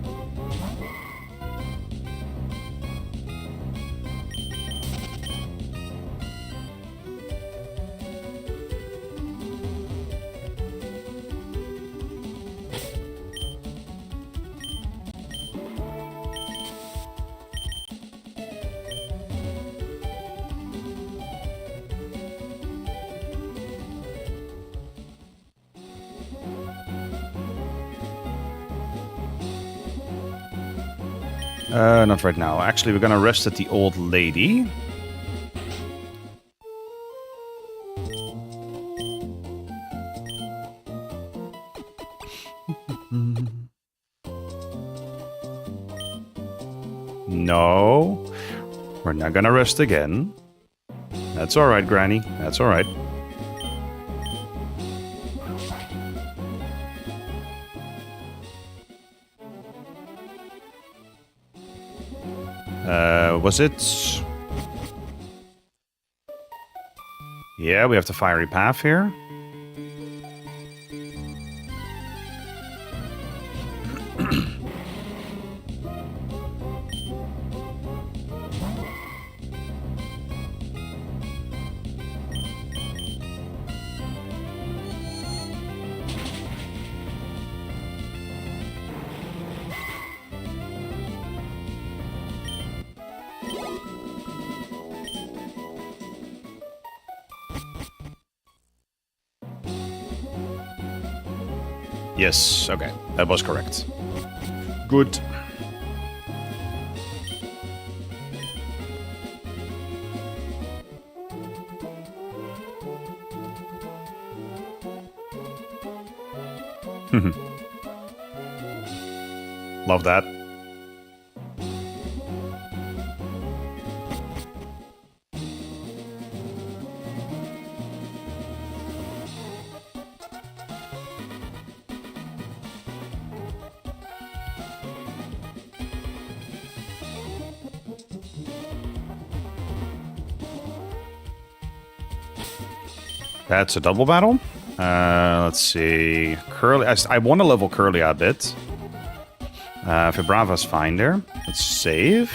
Speaker 1: Not right now. Actually, we're gonna rest at the old lady. No. We're not gonna rest again. That's alright, Granny. That's alright. Was it? Yeah, we have the fiery path here. Yes, okay. That was correct. Good. Love that. That's a double battle. Let's see. Curly. I want to level Curly a bit. Vibrava's fine there. Let's save.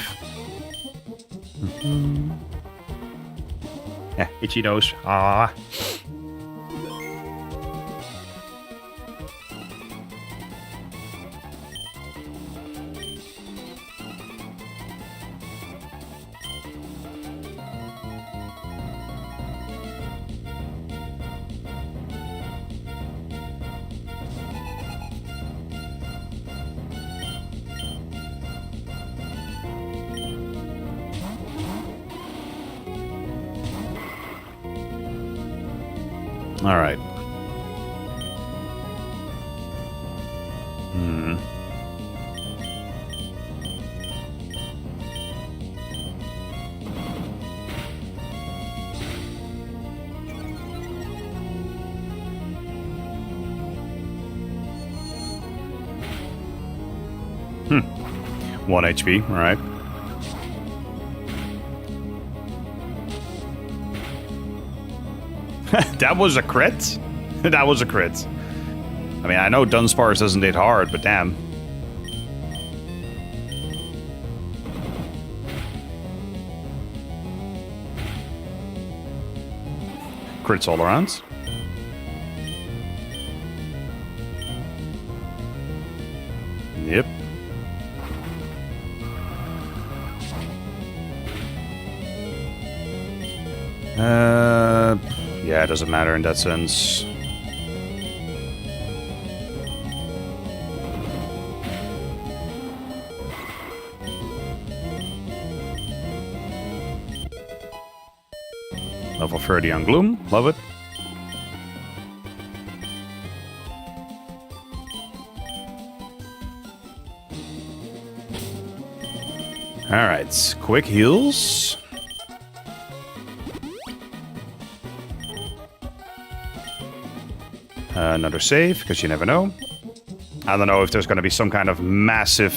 Speaker 1: Yeah, itchy nose. Ah. All right. Hmm. 1 HP, all right. That was a crit? That was a crit. I mean, I know Dunsparce doesn't hit hard, but damn. Crits all around. Yep. Yeah, it doesn't matter in that sense. Level 30 on Gloom. Love it. Alright, quick heals. Another save, because you never know. I don't know if there's going to be some kind of massive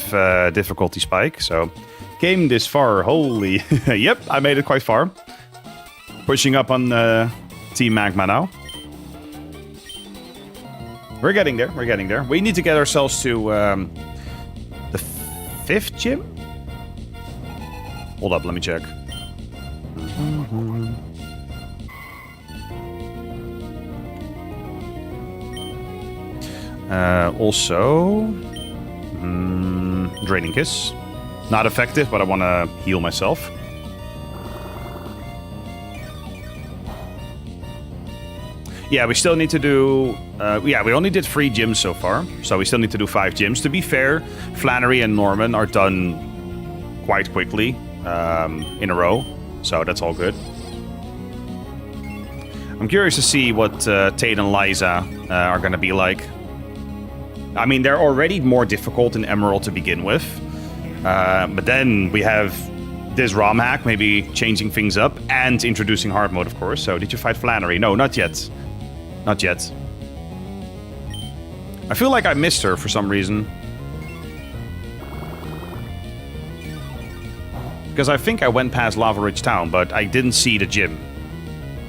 Speaker 1: difficulty spike, so... Came this far, holy... Yep, I made it quite far. Pushing up on Team Magma now. We're getting there, we're getting there. We need to get ourselves to the 5th gym? Hold up, let me check. Also... Draining Kiss. Not effective, but I want to heal myself. Yeah, we still need to do... yeah, we only did 3 gyms so far. So we still need to do 5 gyms. To be fair, Flannery and Norman are done quite quickly in a row. So that's all good. I'm curious to see what Tate and Liza are going to be like. I mean, they're already more difficult in Emerald to begin with. But then we have this ROM hack, maybe changing things up, and introducing hard mode, of course. So did you fight Flannery? No, not yet. Not yet. I feel like I missed her for some reason. Because I think I went past Lava Ridge Town, but I didn't see the gym.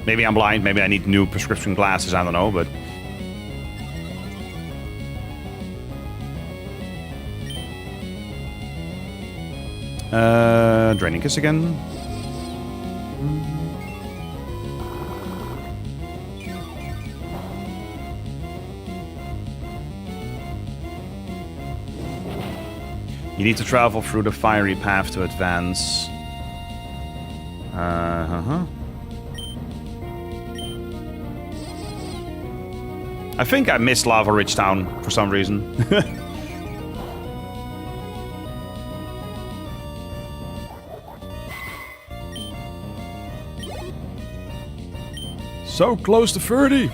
Speaker 1: Maybe I'm blind, maybe I need new prescription glasses, I don't know, but... Draining Kiss again. You need to travel through the fiery path to advance. I think I missed Lava Ridge Town for some reason. So close to 30!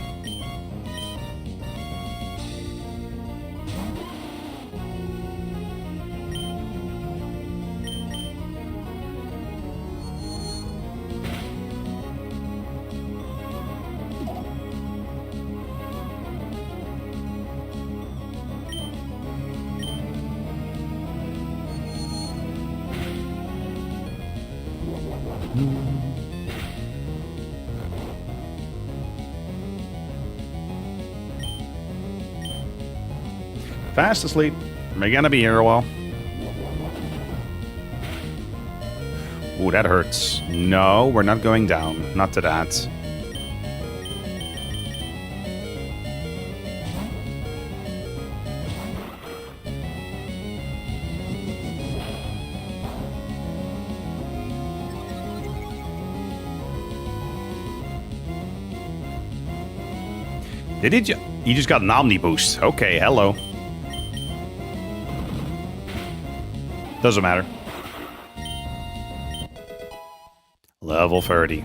Speaker 1: Fast asleep. We're gonna be here a while. Ooh, that hurts. No, we're not going down. Not to that. Did you? You just got an Omni boost. Okay, hello. Doesn't matter. Level 30.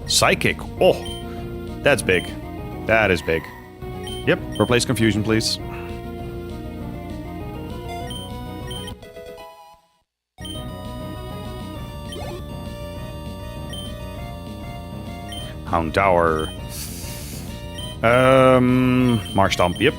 Speaker 1: Psychic. Oh, that's big. That is big. Yep, replace confusion, please. Hound Tower. Marsh Stomp, yep.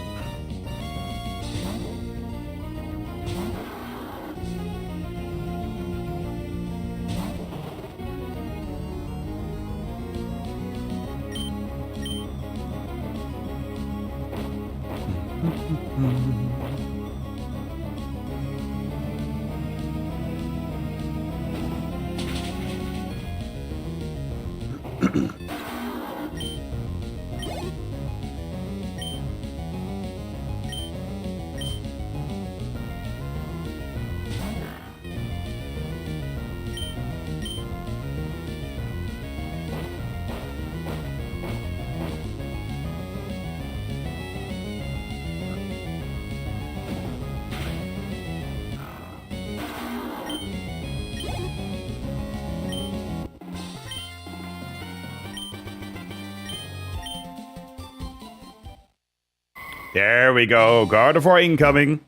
Speaker 1: There we go. Gardevoir incoming.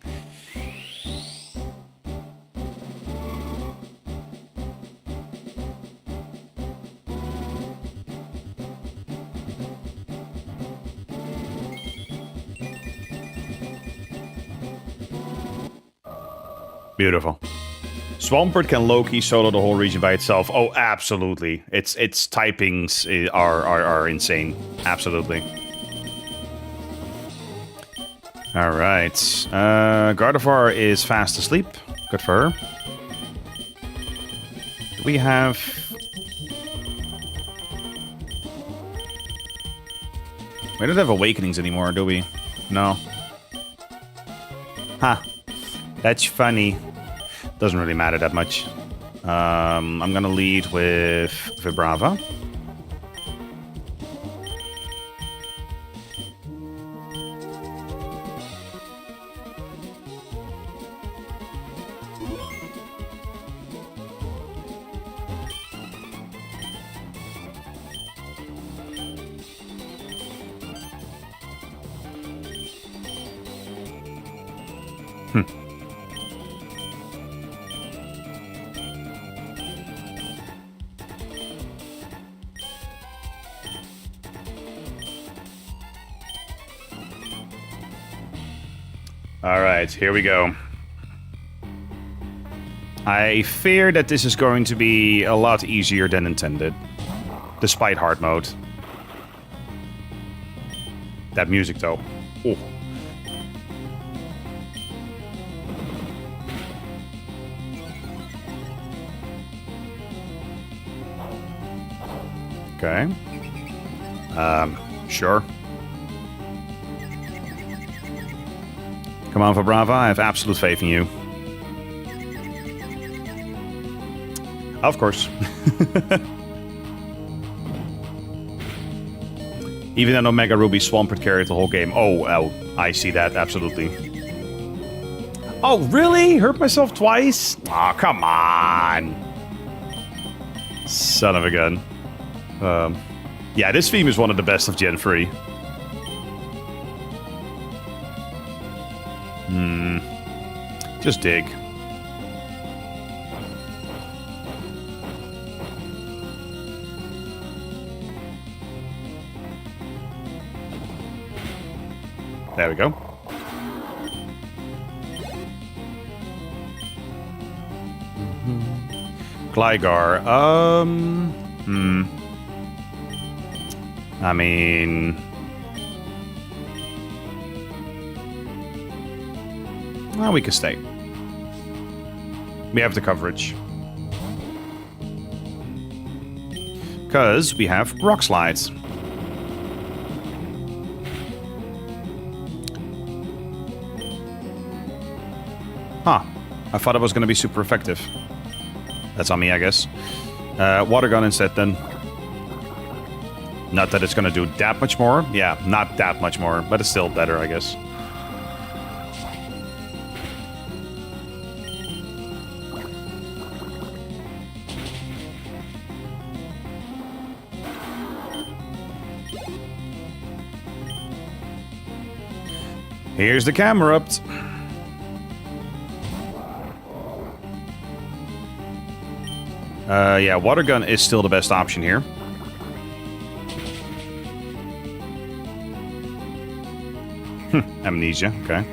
Speaker 1: Beautiful. Swampert can low-key solo the whole region by itself. Oh, absolutely. Its typings are insane. Absolutely. All right. Gardevoir is fast asleep. Good for her. Do we have... We don't have Awakenings anymore, do we? No. Huh. That's funny. Doesn't really matter that much. I'm gonna lead with Vibrava. All right, here we go. I fear that this is going to be a lot easier than intended, despite hard mode. That music, though. Oh. Okay. Sure. Come on, Vibrava. I have absolute faith in you. Of course. Even though Omega Ruby Swampert carried the whole game. Oh, I see that. Absolutely. Oh, really? Hurt myself twice? Aw, oh, come on. Son of a gun. Yeah, this theme is one of the best of Gen 3. Just dig. There we go. Gligar. I mean... Well, we can stay. We have the coverage. Because we have Rock Slides. Huh. I thought it was going to be super effective. That's on me, I guess. Water Gun instead, then. Not that it's going to do that much more. Yeah, not that much more, but it's still better, I guess. Here's the Camerupt. Yeah, Water Gun is still the best option here. Amnesia, okay.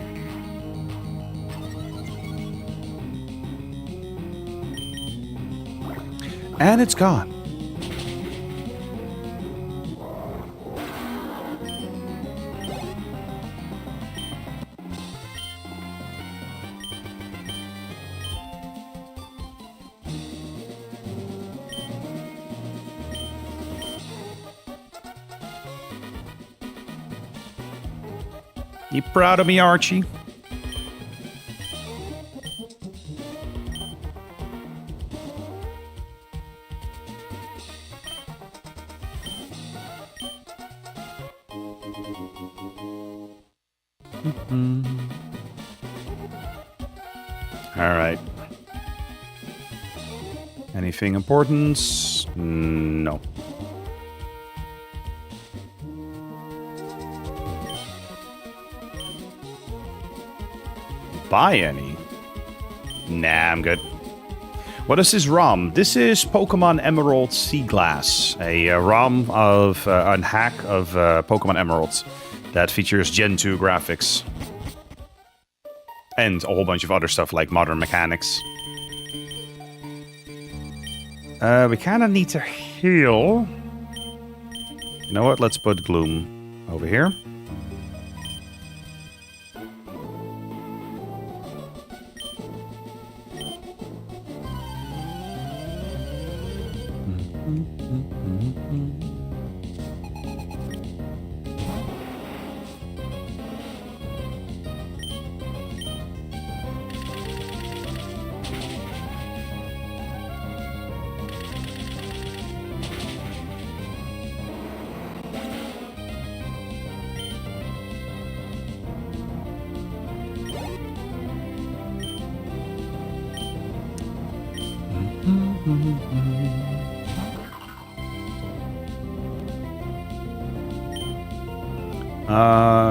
Speaker 1: And it's gone. You proud of me, Archie? All right. Anything important? No. buy any. Nah, I'm good. What is this ROM? This is Pokemon Emerald Seaglass, a ROM of a hack of Pokemon Emeralds that features Gen 2 graphics. And a whole bunch of other stuff like modern mechanics. We kind of need to heal. You know what? Let's put Gloom over here.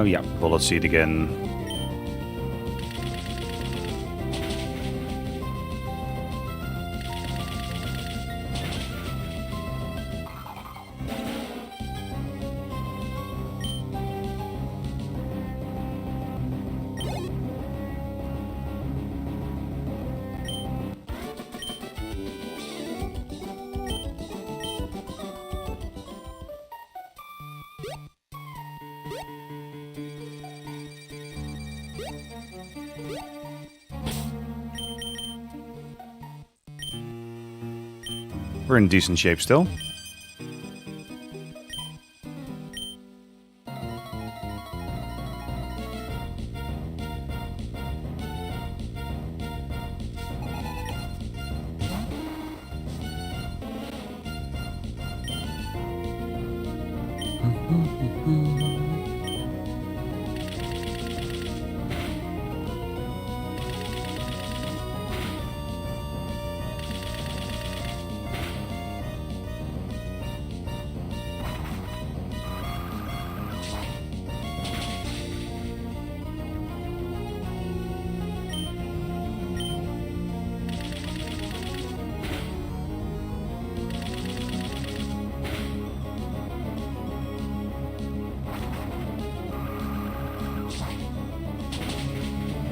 Speaker 1: Yeah, Bullet Seed again. We're in decent shape still.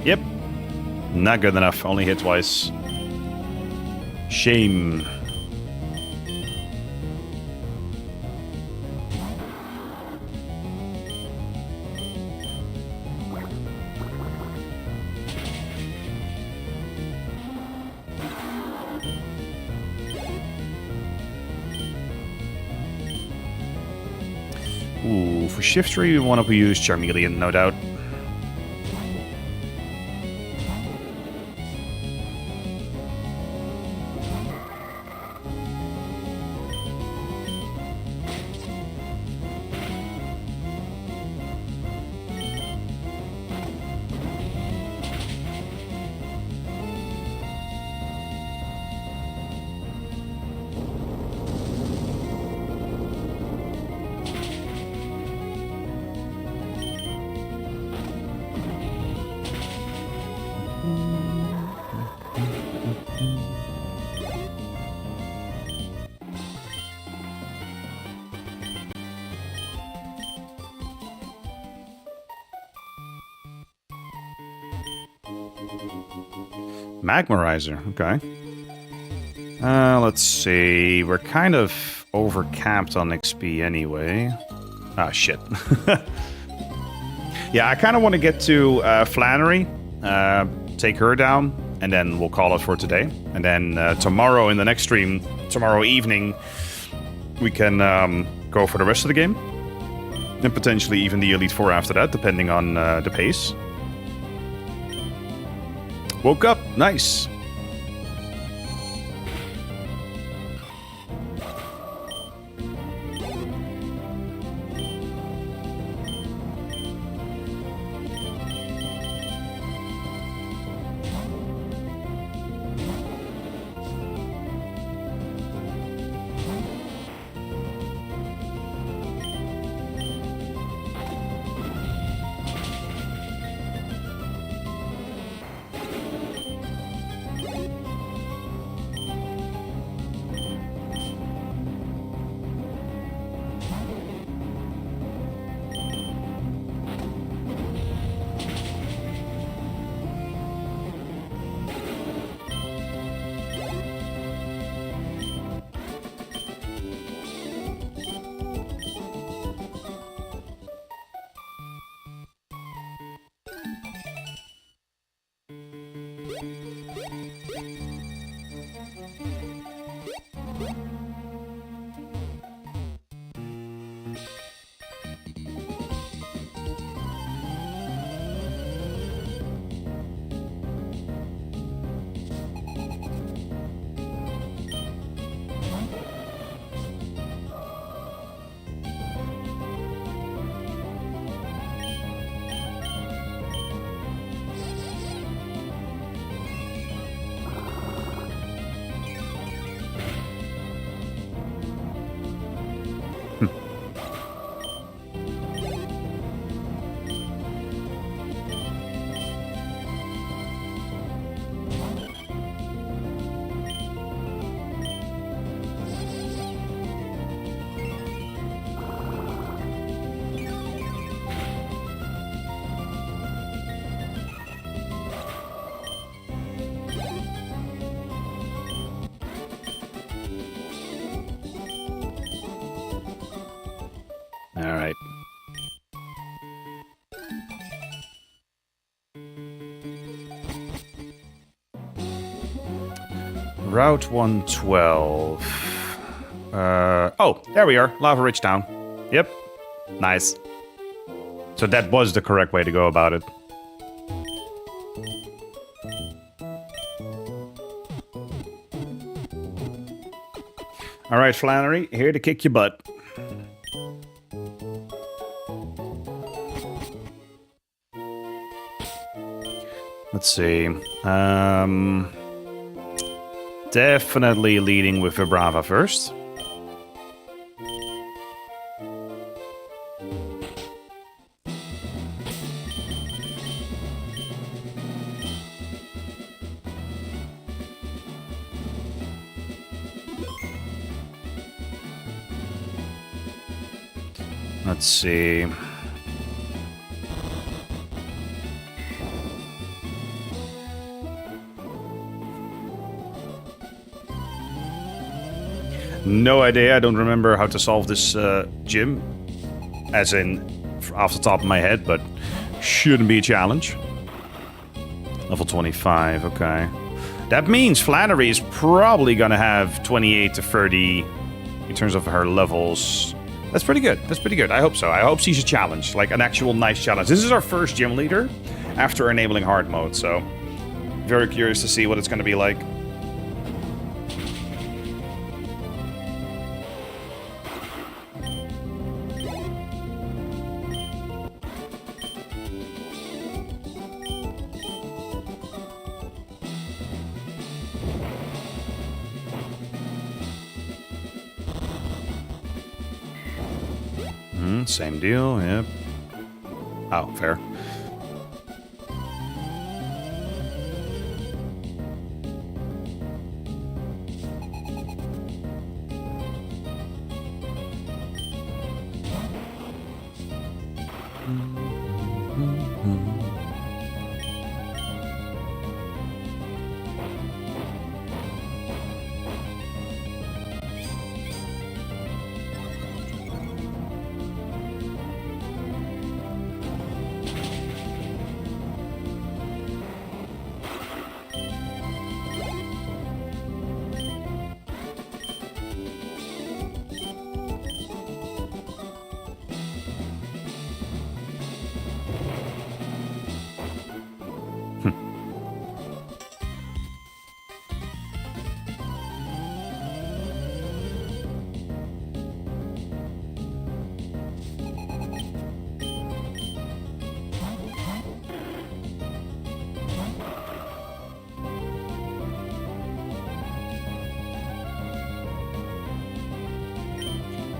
Speaker 1: Yep. Not good enough. Only hit twice. Shame. Ooh, for Shiftry we want to use Charmeleon, no doubt. Magmarizer, okay. Let's see. We're kind of over-capped on XP anyway. Ah, shit. Yeah, I kind of want to get to Flannery, take her down, and then we'll call it for today. And then tomorrow in the next stream, tomorrow evening, we can go for the rest of the game. And potentially even the Elite Four after that, depending on the pace. Woke up. Nice. Route 112. Oh, there we are. Lava Ridge Town. Yep. Nice. So that was the correct way to go about it. All right, Flannery, here to kick your butt. Let's see. Definitely leading with Vibrava first. Let's see. No idea. I don't remember how to solve this gym, as in off the top of my head, but shouldn't be a challenge. Level 25, okay. That means Flannery is probably gonna have 28 to 30 in terms of her levels. That's pretty good. That's pretty good. I hope so. I hope she's a challenge, like an actual nice challenge. This is our first gym leader after enabling hard mode, so very curious to see what it's gonna be like. Same deal, yep. Oh, fair.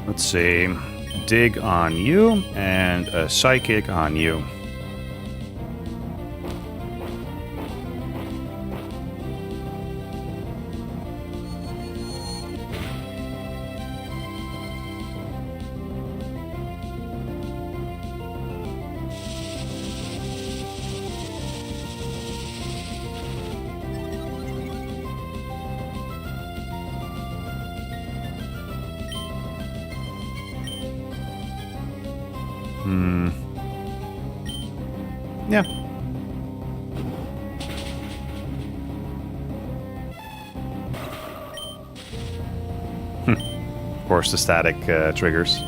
Speaker 1: Let's see. Dig on you and a psychic on you. Yeah. Of course, the static triggers.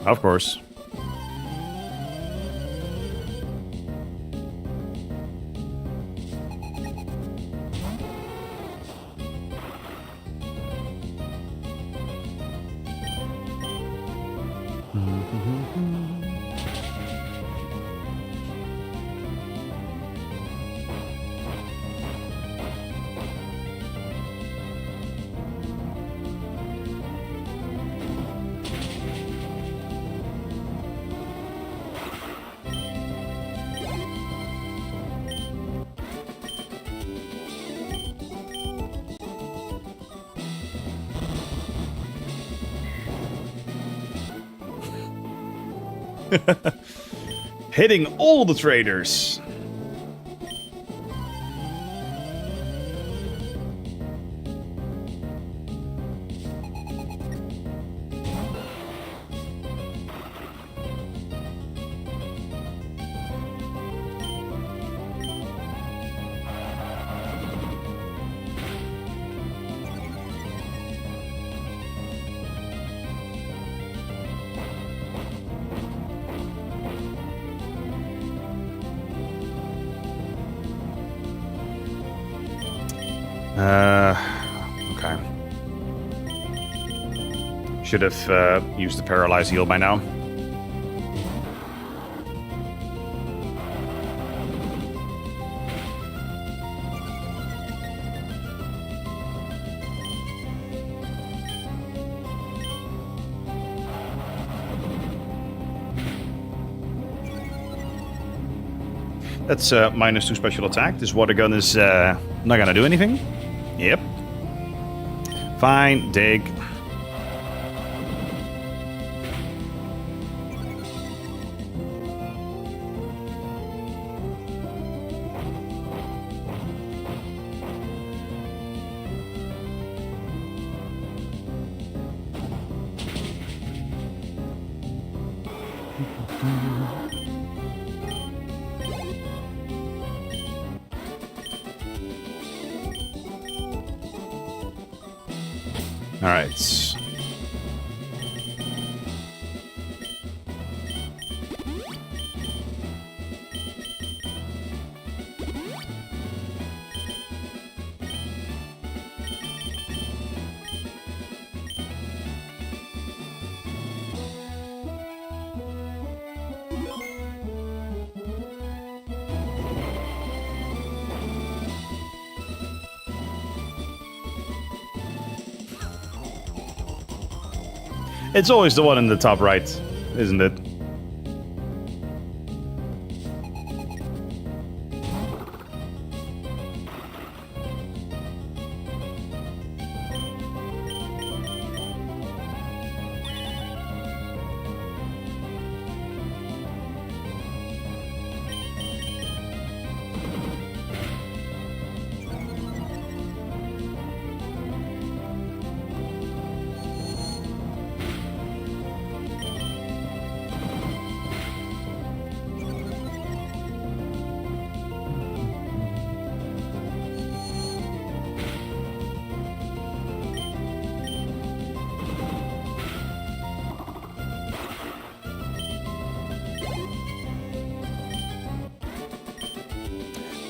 Speaker 1: Of course. Hitting all the traders. Okay. Should have used the paralyze heal by now. That's -2 special attack. This water gun is not gonna do anything. Yep. Fine, dig. All right. It's always the one in the top right, isn't it?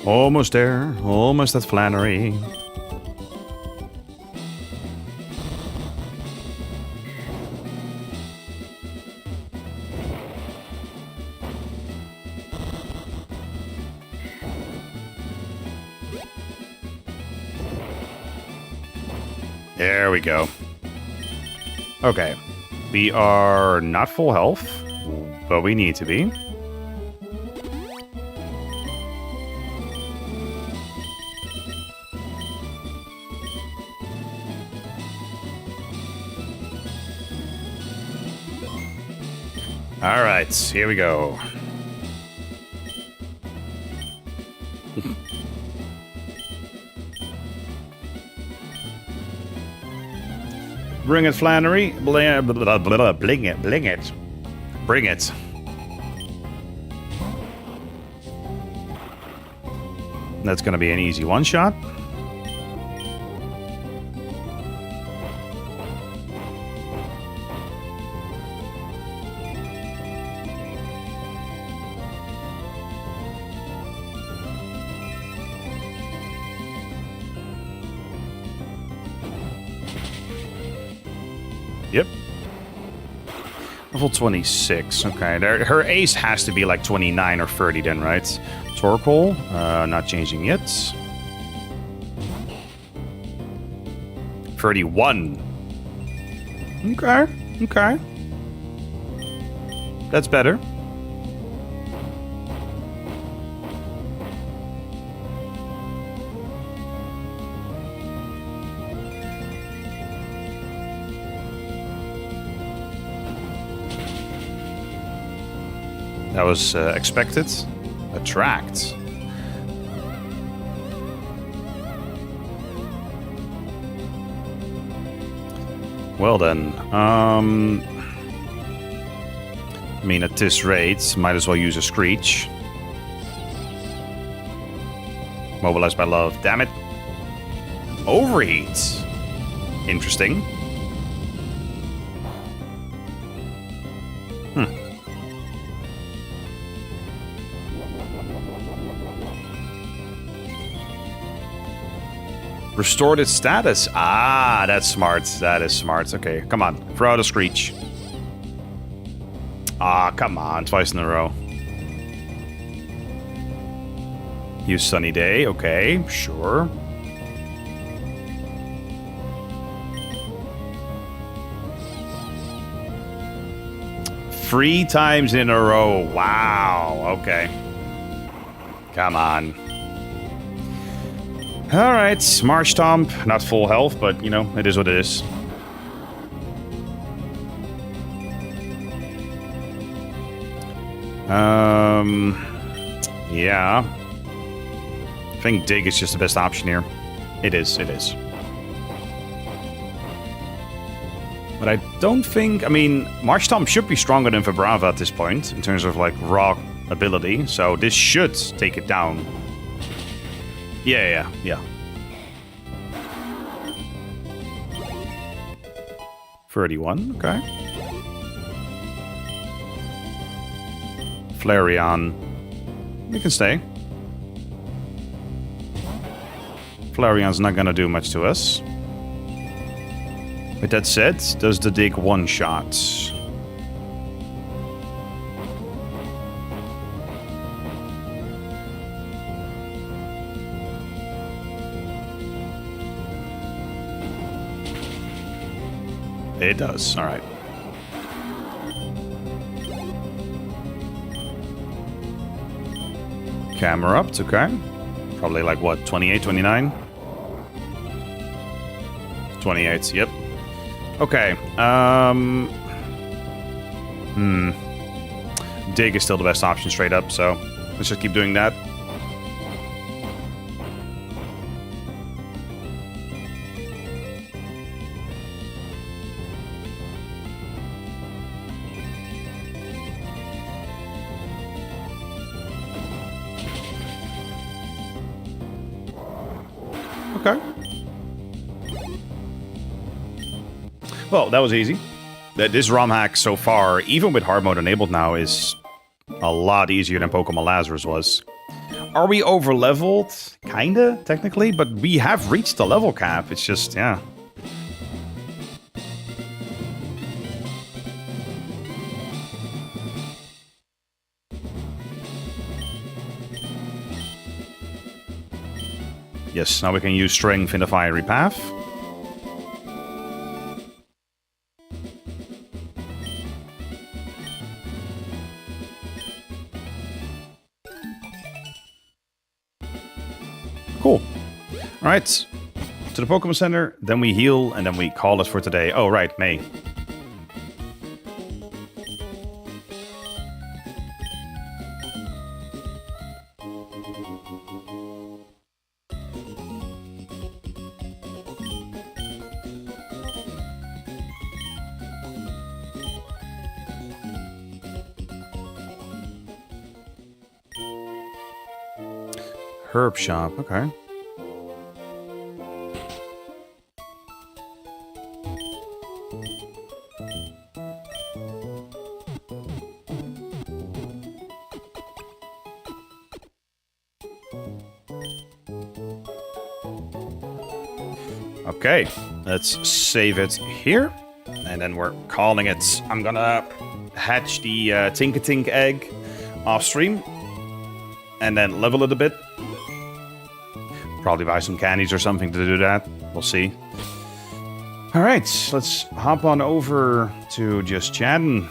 Speaker 1: Almost there. Almost at Flannery. There we go. Okay. We are not full health, but we need to be. All right, here we go. Bring it, Flannery. Bling, blah, blah, blah, bling it, bling it. Bring it. That's going to be an easy one-shot. Yep. Level 26. Okay. Her ace has to be like 29 or 30 then, right? Torkoal. Not changing yet. 31. Okay. Okay. That's better. That was expected. Attract. Well then, I mean, at this rate, might as well use a Screech. Mobilized by love. Damn it. Overheat. Interesting. Restored its status. Ah, that's smart. That is smart. Okay, come on. Throw out a Screech. Ah, come on. Twice in a row. Use Sunny Day. Okay, sure. Three times in a row. Wow. Okay. Come on. Alright, March Stomp. Not full health, but, you know, it is what it is. Yeah. I think Dig is just the best option here. It is, it is. But I don't think... I mean, March Stomp should be stronger than Vibrava at this point, in terms of, like, raw ability. So this should take it down. Yeah. 31, okay. Flareon. We can stay. Flareon's not gonna do much to us. With that said, does the Dig one-shot? It does, alright. Camera up, okay. Probably like what, 28, 29? 28, yep. Okay, Dig is still the best option straight up, so let's just keep doing that. Okay. Well, that was easy. This ROM hack so far, even with hard mode enabled now, is a lot easier than Pokemon Lazarus was. Are we over leveled? Kinda, technically, but we have reached the level cap. It's just, yeah. Yes, now we can use Strength in the Fiery Path. Cool. Alright. To the Pokemon Center, then we heal, and then we call it for today. Oh, right, May. Herb shop, okay. Okay, let's save it here. And then we're calling it. I'm gonna hatch the Tinkatink egg off stream. And then level it a bit. Probably buy some candies or something to do that. We'll see. Alright, let's hop on over to just chatting.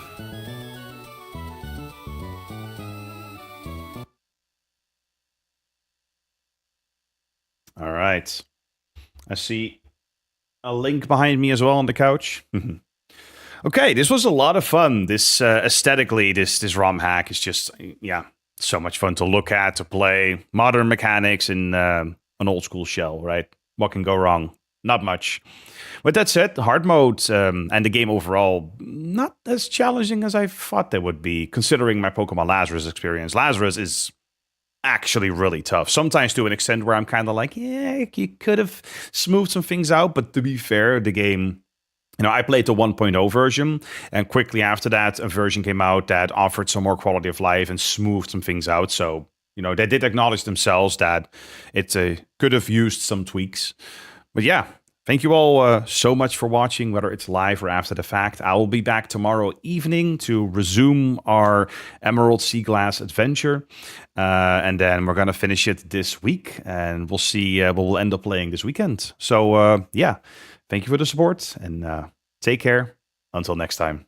Speaker 1: Alright. I see a Link behind me as well on the couch. Okay, this was a lot of fun. This aesthetically, this ROM hack is just yeah, so much fun to look at, to play. Modern mechanics in an old school shell, right? What can go wrong? Not much. With that said, the hard mode and the game overall, not as challenging as I thought they would be, considering my Pokemon Lazarus experience. Lazarus is actually really tough. Sometimes to an extent where I'm kind of like, yeah, you could have smoothed some things out. But to be fair, the game, I played the 1.0 version, and quickly after that, a version came out that offered some more quality of life and smoothed some things out. So, they did acknowledge themselves that it could have used some tweaks. But yeah, thank you all so much for watching, whether it's live or after the fact. I will be back tomorrow evening to resume our Emerald Seaglass adventure. And then we're going to finish it this week. And we'll see what we'll end up playing this weekend. So, yeah, thank you for the support. And take care. Until next time.